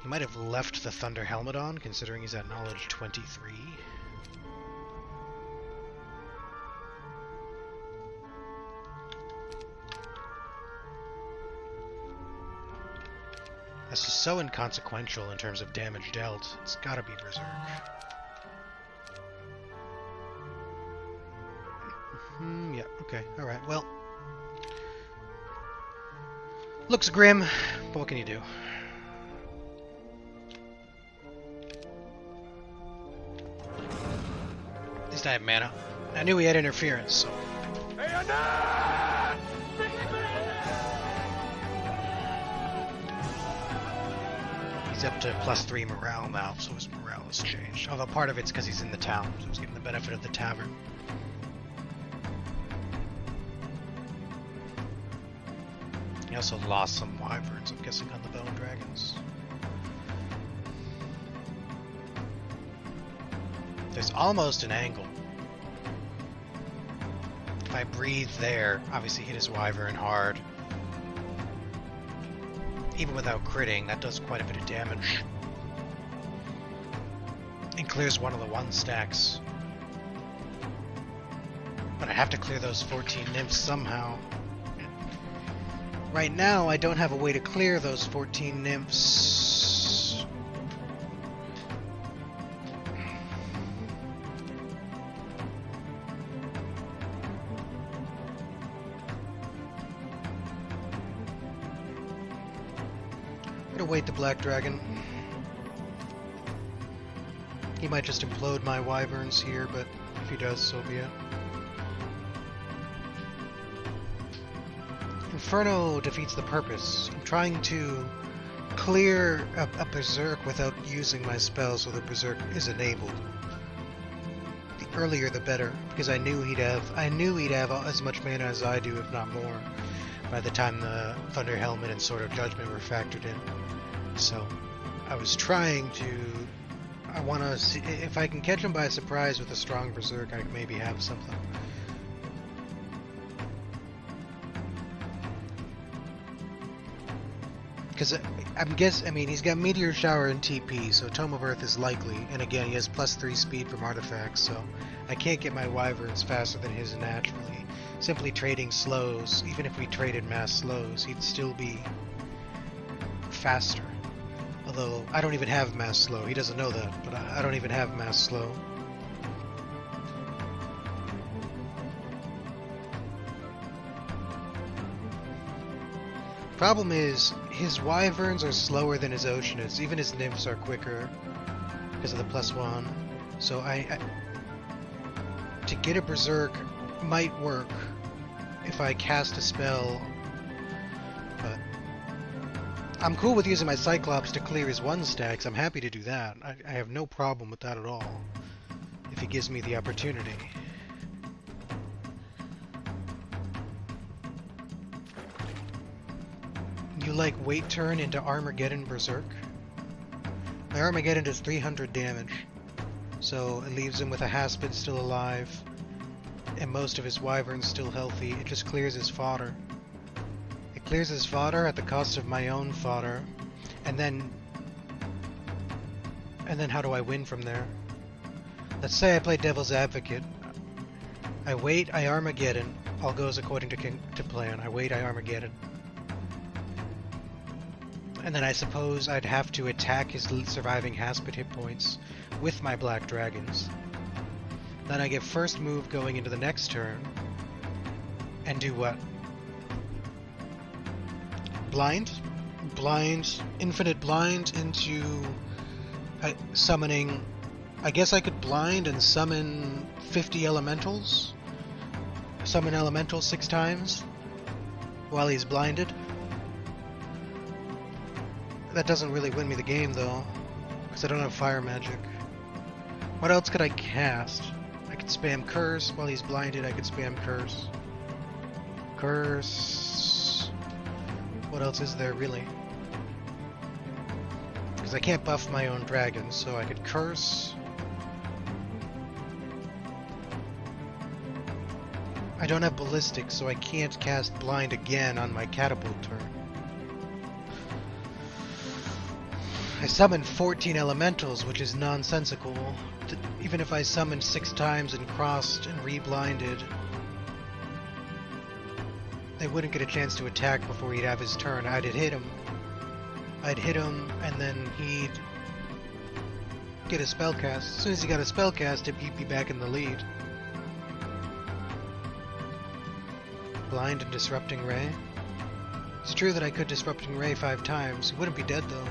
He might have left the Thunder Helmet on, considering he's at knowledge 23. That's just so inconsequential in terms of damage dealt. It's gotta be Berserk. Yeah, okay, alright, well. Looks grim, but what can you do? At least I have mana. I knew he had interference, so... He's up to +3 morale now, so his morale has changed. Although part of it's because he's in the town, so he's getting the benefit of the tavern. He also lost some wyverns, I'm guessing, on the bone dragons. There's almost an angle. If I breathe there, obviously hit his wyvern hard. Even without critting, that does quite a bit of damage. It clears one of the 1-stacks. But I have to clear those 14 nymphs somehow. Right now, I don't have a way to clear those 14 nymphs. I'm gonna wait the Black Dragon. He might just implode my wyverns here, but if he does, so be it. Inferno defeats the purpose. I'm trying to clear a berserk without using my spell, so the berserk is enabled. The earlier the better, because I knew he'd have as much mana as I do, if not more, by the time the Thunder Helmet and Sword of Judgment were factored in. So I was trying to. I want to see if I can catch him by surprise with a strong berserk. I could maybe have something. Because I mean, he's got Meteor Shower and TP, so Tome of Earth is likely. And again, he has +3 speed from artifacts, so I can't get my wyverns faster than his naturally. Simply trading slows, even if we traded mass slows, he'd still be faster. Although, I don't even have mass slow. He doesn't know that, but I don't even have mass slow. Problem is, his wyverns are slower than his oceanids. Even his nymphs are quicker because of the +1. So to get a berserk might work if I cast a spell, but I'm cool with using my Cyclops to clear his 1-stacks. I'm happy to do that. I have no problem with that at all, if he gives me the opportunity. You like wait turn into Armageddon Berserk? My Armageddon does 300 damage, so it leaves him with a Haspid still alive, and most of his wyverns still healthy. It just clears his fodder. It clears his fodder at the cost of my own fodder, and then how do I win from there? Let's say I play Devil's Advocate. I wait, I Armageddon. All goes according to plan. I wait, I Armageddon. And then I suppose I'd have to attack his surviving Haspid hit points with my Black Dragons. Then I get first move going into the next turn. And do what? Blind? Blind, infinite blind into summoning. I guess I could blind and summon 50 elementals? Summon elementals 6 times while he's blinded? That doesn't really win me the game though, because I don't have fire magic. What else could I cast? I could spam Curse while he's blinded. I could spam Curse. Curse. What else is there really? Because I can't buff my own dragons, so I could Curse. I don't have Ballistic, so I can't cast Blind again on my Catapult turn. I summoned 14 elementals, which is nonsensical. Even if I summoned 6 times and crossed and re-blinded, they wouldn't get a chance to attack before he'd have his turn. I'd hit him, and then he'd get a spell cast. As soon as he got a spell cast, he'd be back in the lead. Blind and Disrupting Ray. It's true that I could Disrupting Ray 5 times. He wouldn't be dead, though.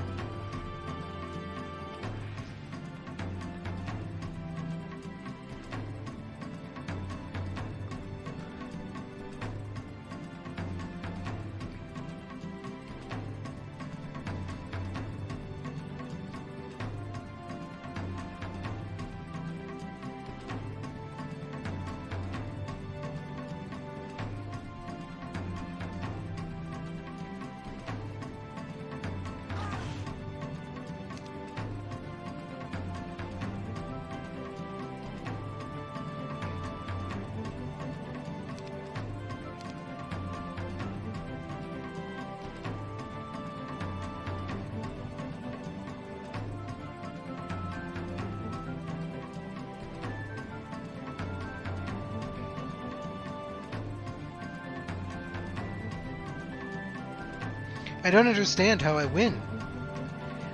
I don't understand how I win.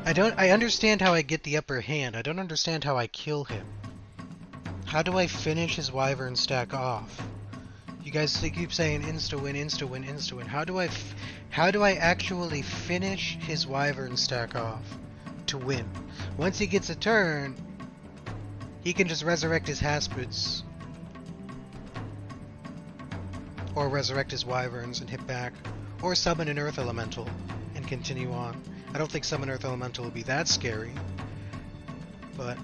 I understand how I get the upper hand. I don't understand how I kill him. How do I finish his wyvern stack off? You guys keep saying insta-win, insta-win, insta-win. How do I actually finish his wyvern stack off to win? Once he gets a turn, he can just resurrect his Haspids. Or resurrect his wyverns and hit back. Or summon an Earth Elemental and continue on. I don't think summon Earth Elemental will be that scary. But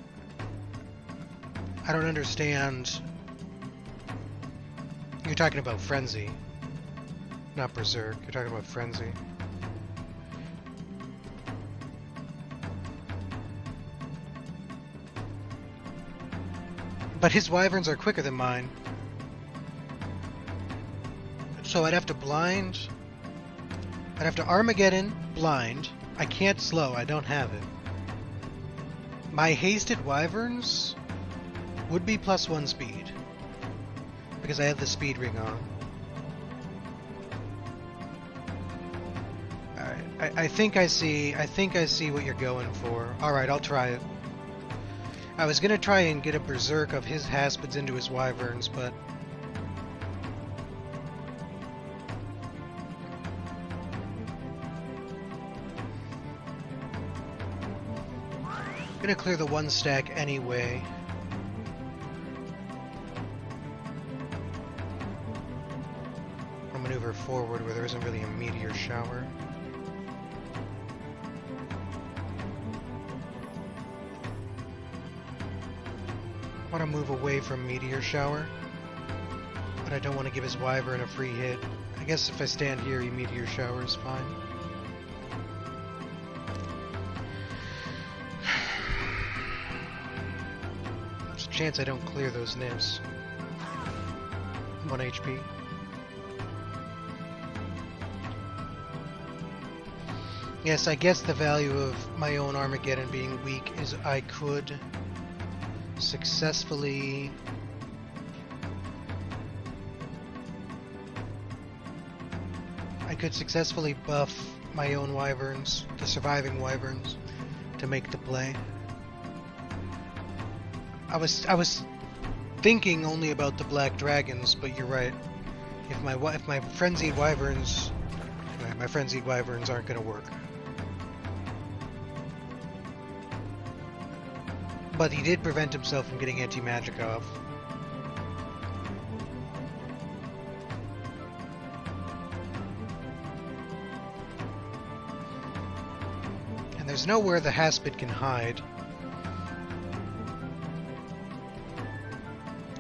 I don't understand. You're talking about Frenzy. Not Berserk. You're talking about Frenzy. But his wyverns are quicker than mine. So I'd have to blind. I'd have to Armageddon, blind. I can't slow, I don't have it. My hasted wyverns would be +1 speed. Because I have the speed ring on. Alright, I think I see what you're going for. Alright, I'll try it. I was gonna try and get a berserk of his Haspids into his wyverns, but I'm gonna clear the 1 stack anyway. I'll maneuver forward where there isn't really a meteor shower. I want to move away from meteor shower, but I don't want to give his wyvern a free hit. I guess if I stand here, he meteor shower is fine. Chance I don't clear those nymphs. 1 HP. Yes, I guess the value of my own Armageddon being weak is I could successfully buff my own wyverns, the surviving wyverns, to make the play. I was thinking only about the black dragons, but you're right. If my frenzied wyverns, my frenzied wyverns aren't going to work. But he did prevent himself from getting anti-magic off. And there's nowhere the Haspid can hide.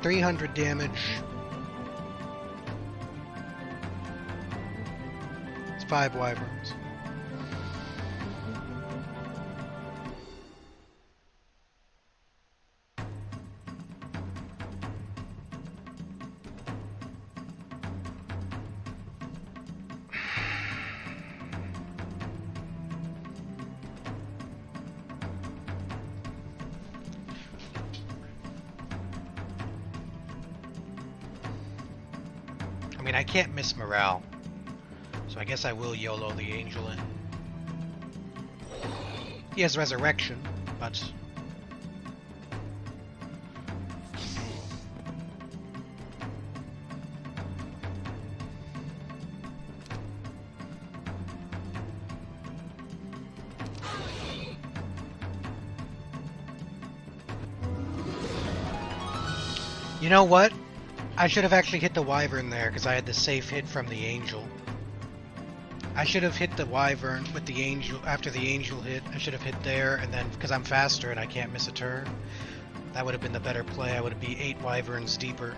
300 damage. It's 5 wyverns. I mean, I can't miss morale, so I guess I will YOLO the angel in. He has resurrection, but You know what? I should have actually hit the wyvern there because I had the safe hit from the angel. I should have hit the wyvern with the angel after the angel hit. I should have hit there and then because I'm faster and I can't miss a turn. That would have been the better play. I would be 8 wyverns deeper.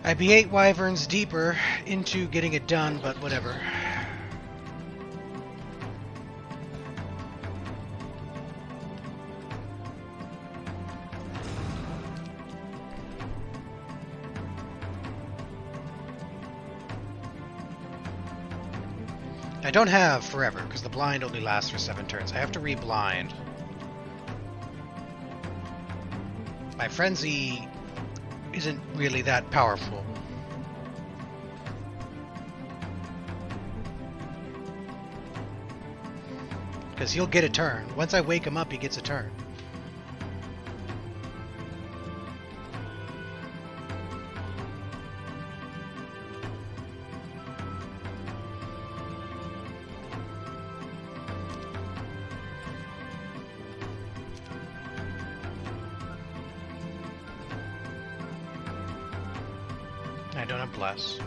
I'd be 8 wyverns deeper into getting it done, but whatever. I don't have forever, because the blind only lasts for 7 turns. I have to re-blind. My frenzy isn't really that powerful. Because he'll get a turn. Once I wake him up, he gets a turn. I don't have bless.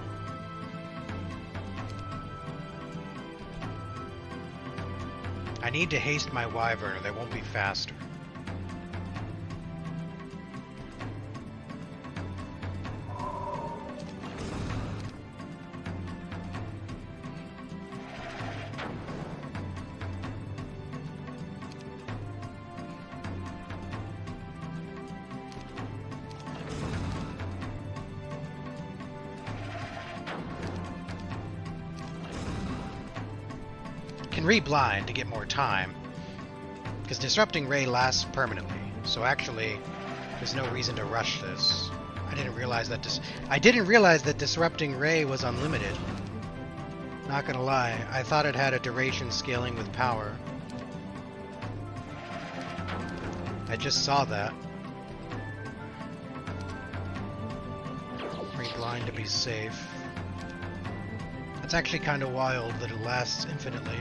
I need to haste my wyvern or they won't be faster. Can re-blind to get more time, because Disrupting Ray lasts permanently, so actually there's no reason to rush this. I didn't realize that Disrupting Ray was unlimited. Not gonna lie, I thought it had a duration scaling with power. I just saw that. Re-blind to be safe. It's actually kind of wild that it lasts infinitely.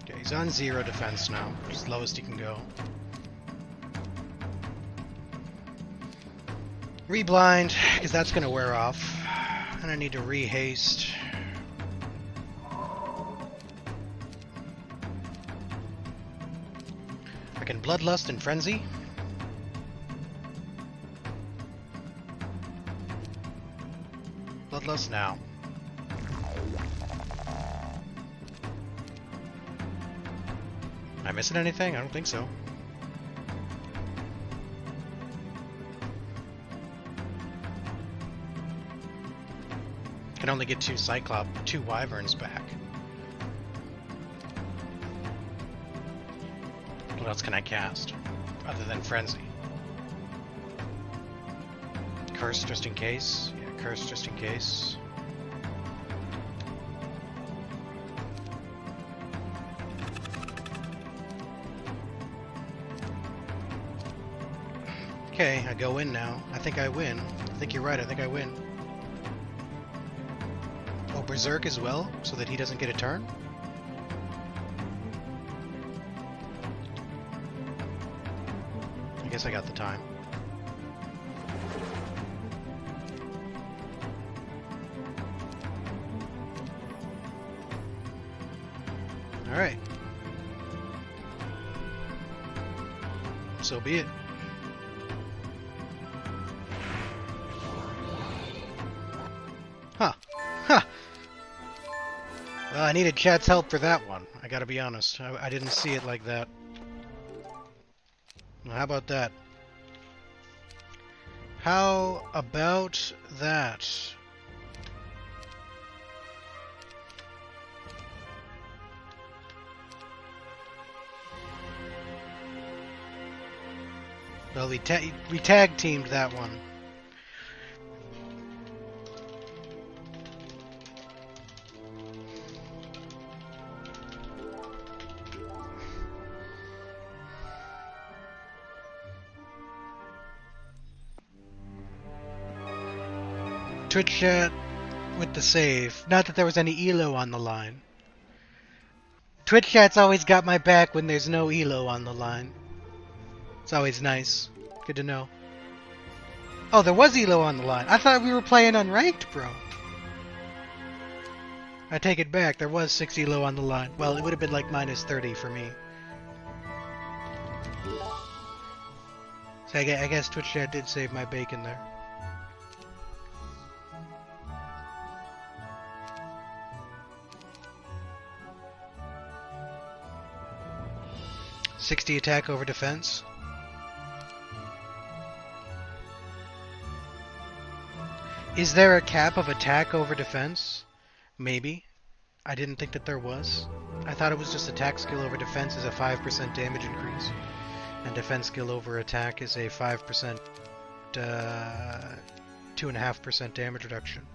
Okay, he's on 0 defense now, which is the lowest he can go. Reblind, because that's going to wear off. And I need to re-haste. I can Bloodlust and Frenzy. Bloodlust now. Am I missing anything? I don't think so. Can only get 2 wyverns back. What else can I cast other than Frenzy? Curse just in case. Yeah, Curse just in case. Okay, I go in now. I think I win. I think you're right, I think I win. Oh, Berserk as well, so that he doesn't get a turn? I guess I got the time. Alright. So be it. Huh. Huh. Well, I needed chat's help for that one. I gotta be honest. I didn't see it like that. Well, how about that? How about that? Well, we tag teamed that one. Twitch chat with the save. Not that there was any elo on the line. Twitch chat's always got my back when there's no elo on the line. It's always nice. Good to know. Oh, there was elo on the line. I thought we were playing unranked, bro. I take it back. There was 6 elo on the line. Well, it would have been like minus 30 for me. So I guess Twitch chat did save my bacon there. $60 attack over defense. Is there a cap of attack over defense? Maybe. I didn't think that there was. I thought it was just attack skill over defense is a 5% damage increase. And defense skill over attack is a 5%, 2.5% damage reduction.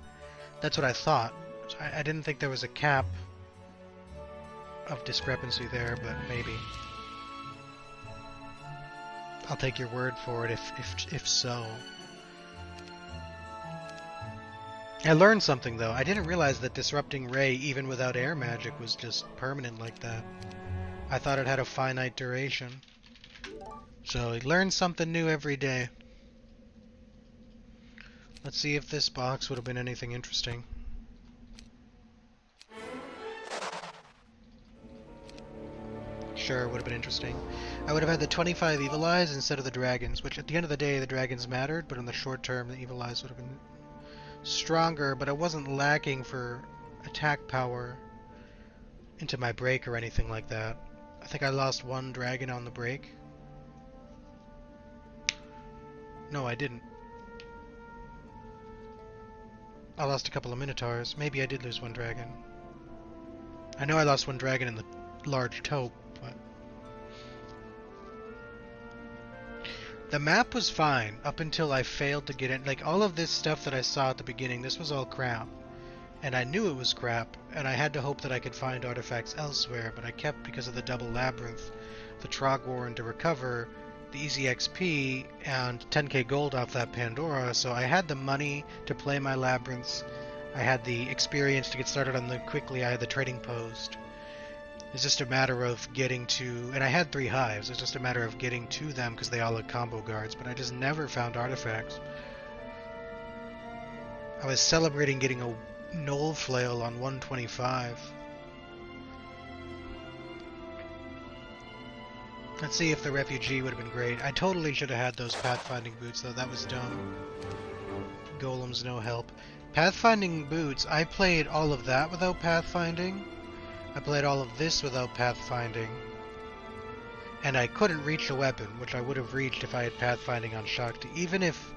That's what I thought. So I didn't think there was a cap of discrepancy there, but maybe. I'll take your word for it if so. I learned something though. I didn't realize that disrupting Ray even without air magic was just permanent like that. I thought it had a finite duration. So I learned something new every day. Let's see if this box would have been anything interesting. Sure, would have been interesting. I would have had the 25 Evil Eyes instead of the Dragons, which at the end of the day the Dragons mattered, but in the short term the Evil Eyes would have been stronger, but I wasn't lacking for attack power into my break or anything like that. I think I lost 1 dragon on the break. No, I didn't. I lost a couple of Minotaurs. Maybe I did lose 1 dragon. I know I lost 1 dragon in the large taupe, but... The map was fine up until I failed to get in. Like, all of this stuff that I saw at the beginning, this was all crap. And I knew it was crap, and I had to hope that I could find artifacts elsewhere, but I kept, because of the double labyrinth, the Trogwarren to recover, the easy XP, and 10k gold off that Pandora, so I had the money to play my labyrinths, I had the experience to get started on them quickly, I had the trading post. It's just a matter of getting to, and I had 3 hives, it's just a matter of getting to them because they all had combo guards, but I just never found artifacts. I was celebrating getting a Knoll Flail on 125. Let's see if the refugee would have been great. I totally should have had those pathfinding boots though, that was dumb. Golems no help. Pathfinding boots, I played all of that without pathfinding. I played all of this without pathfinding. And I couldn't reach a weapon, which I would have reached if I had pathfinding on Shakti. Even if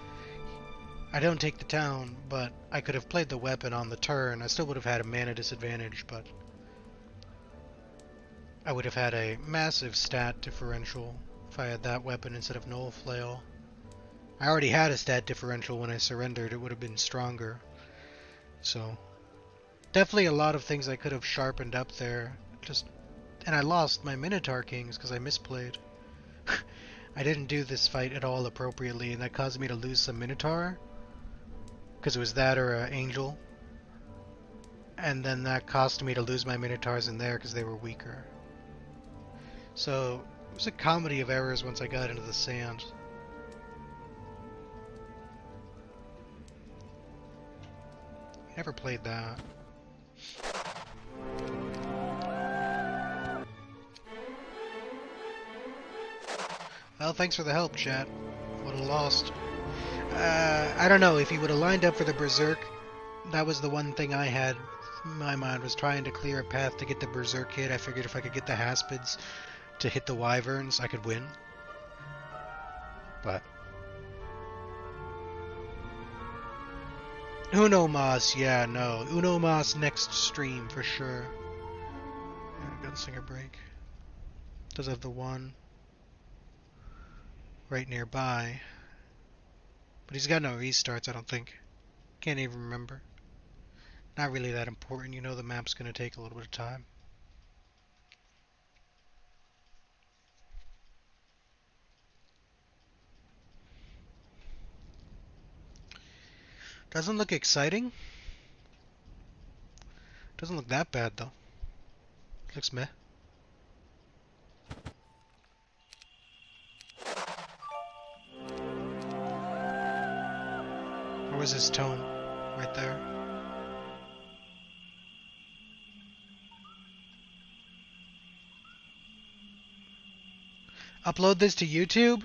I don't take the town, but I could have played the weapon on the turn. I still would have had a mana disadvantage, but I would have had a massive stat differential if I had that weapon instead of Knoll Flail. I already had a stat differential when I surrendered. It would have been stronger. So, definitely a lot of things I could have sharpened up there. And I lost my Minotaur Kings because I misplayed. I didn't do this fight at all appropriately, and that caused me to lose some Minotaur. Because it was that or an Angel. And then that cost me to lose my Minotaurs in there because they were weaker. So, it was a comedy of errors once I got into the sand. Never played that. Well, thanks for the help, chat. Would have lost. I don't know, if he would have lined up for the Berserk, that was the one thing I had in my mind, was trying to clear a path to get the Berserk hit. I figured if I could get the Haspids to hit the Wyverns, I could win. But Uno Mas, yeah, no. Uno Mas next stream for sure. Gunslinger Break. Does have the one right nearby. But he's got no restarts, I don't think. Can't even remember. Not really that important, you know the map's gonna take a little bit of time. Doesn't look exciting. Doesn't look that bad though. Looks meh. Or was his tone right there? Upload this to YouTube?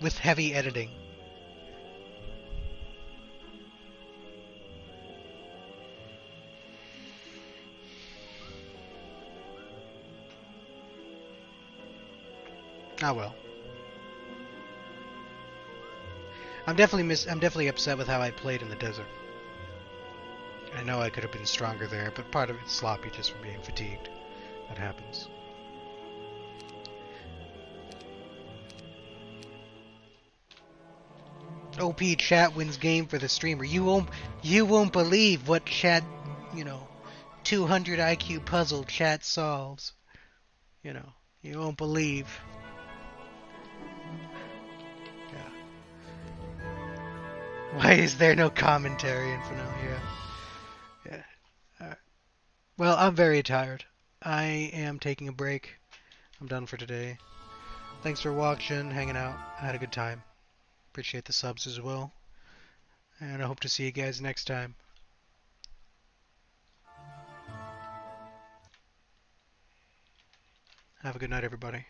With heavy editing. Ah well. I'm definitely upset with how I played in the desert. I know I could have been stronger there, but part of it's sloppy just from being fatigued. That happens. OP chat wins game for the streamer. You won't believe what chat, 200 IQ puzzle chat solves. You won't believe. Yeah. Why is there no commentary in Finale? Yeah. Alright. Well, I'm very tired. I am taking a break. I'm done for today. Thanks for watching, hanging out. I had a good time. Appreciate the subs as well. And I hope to see you guys next time. Have a good night, everybody.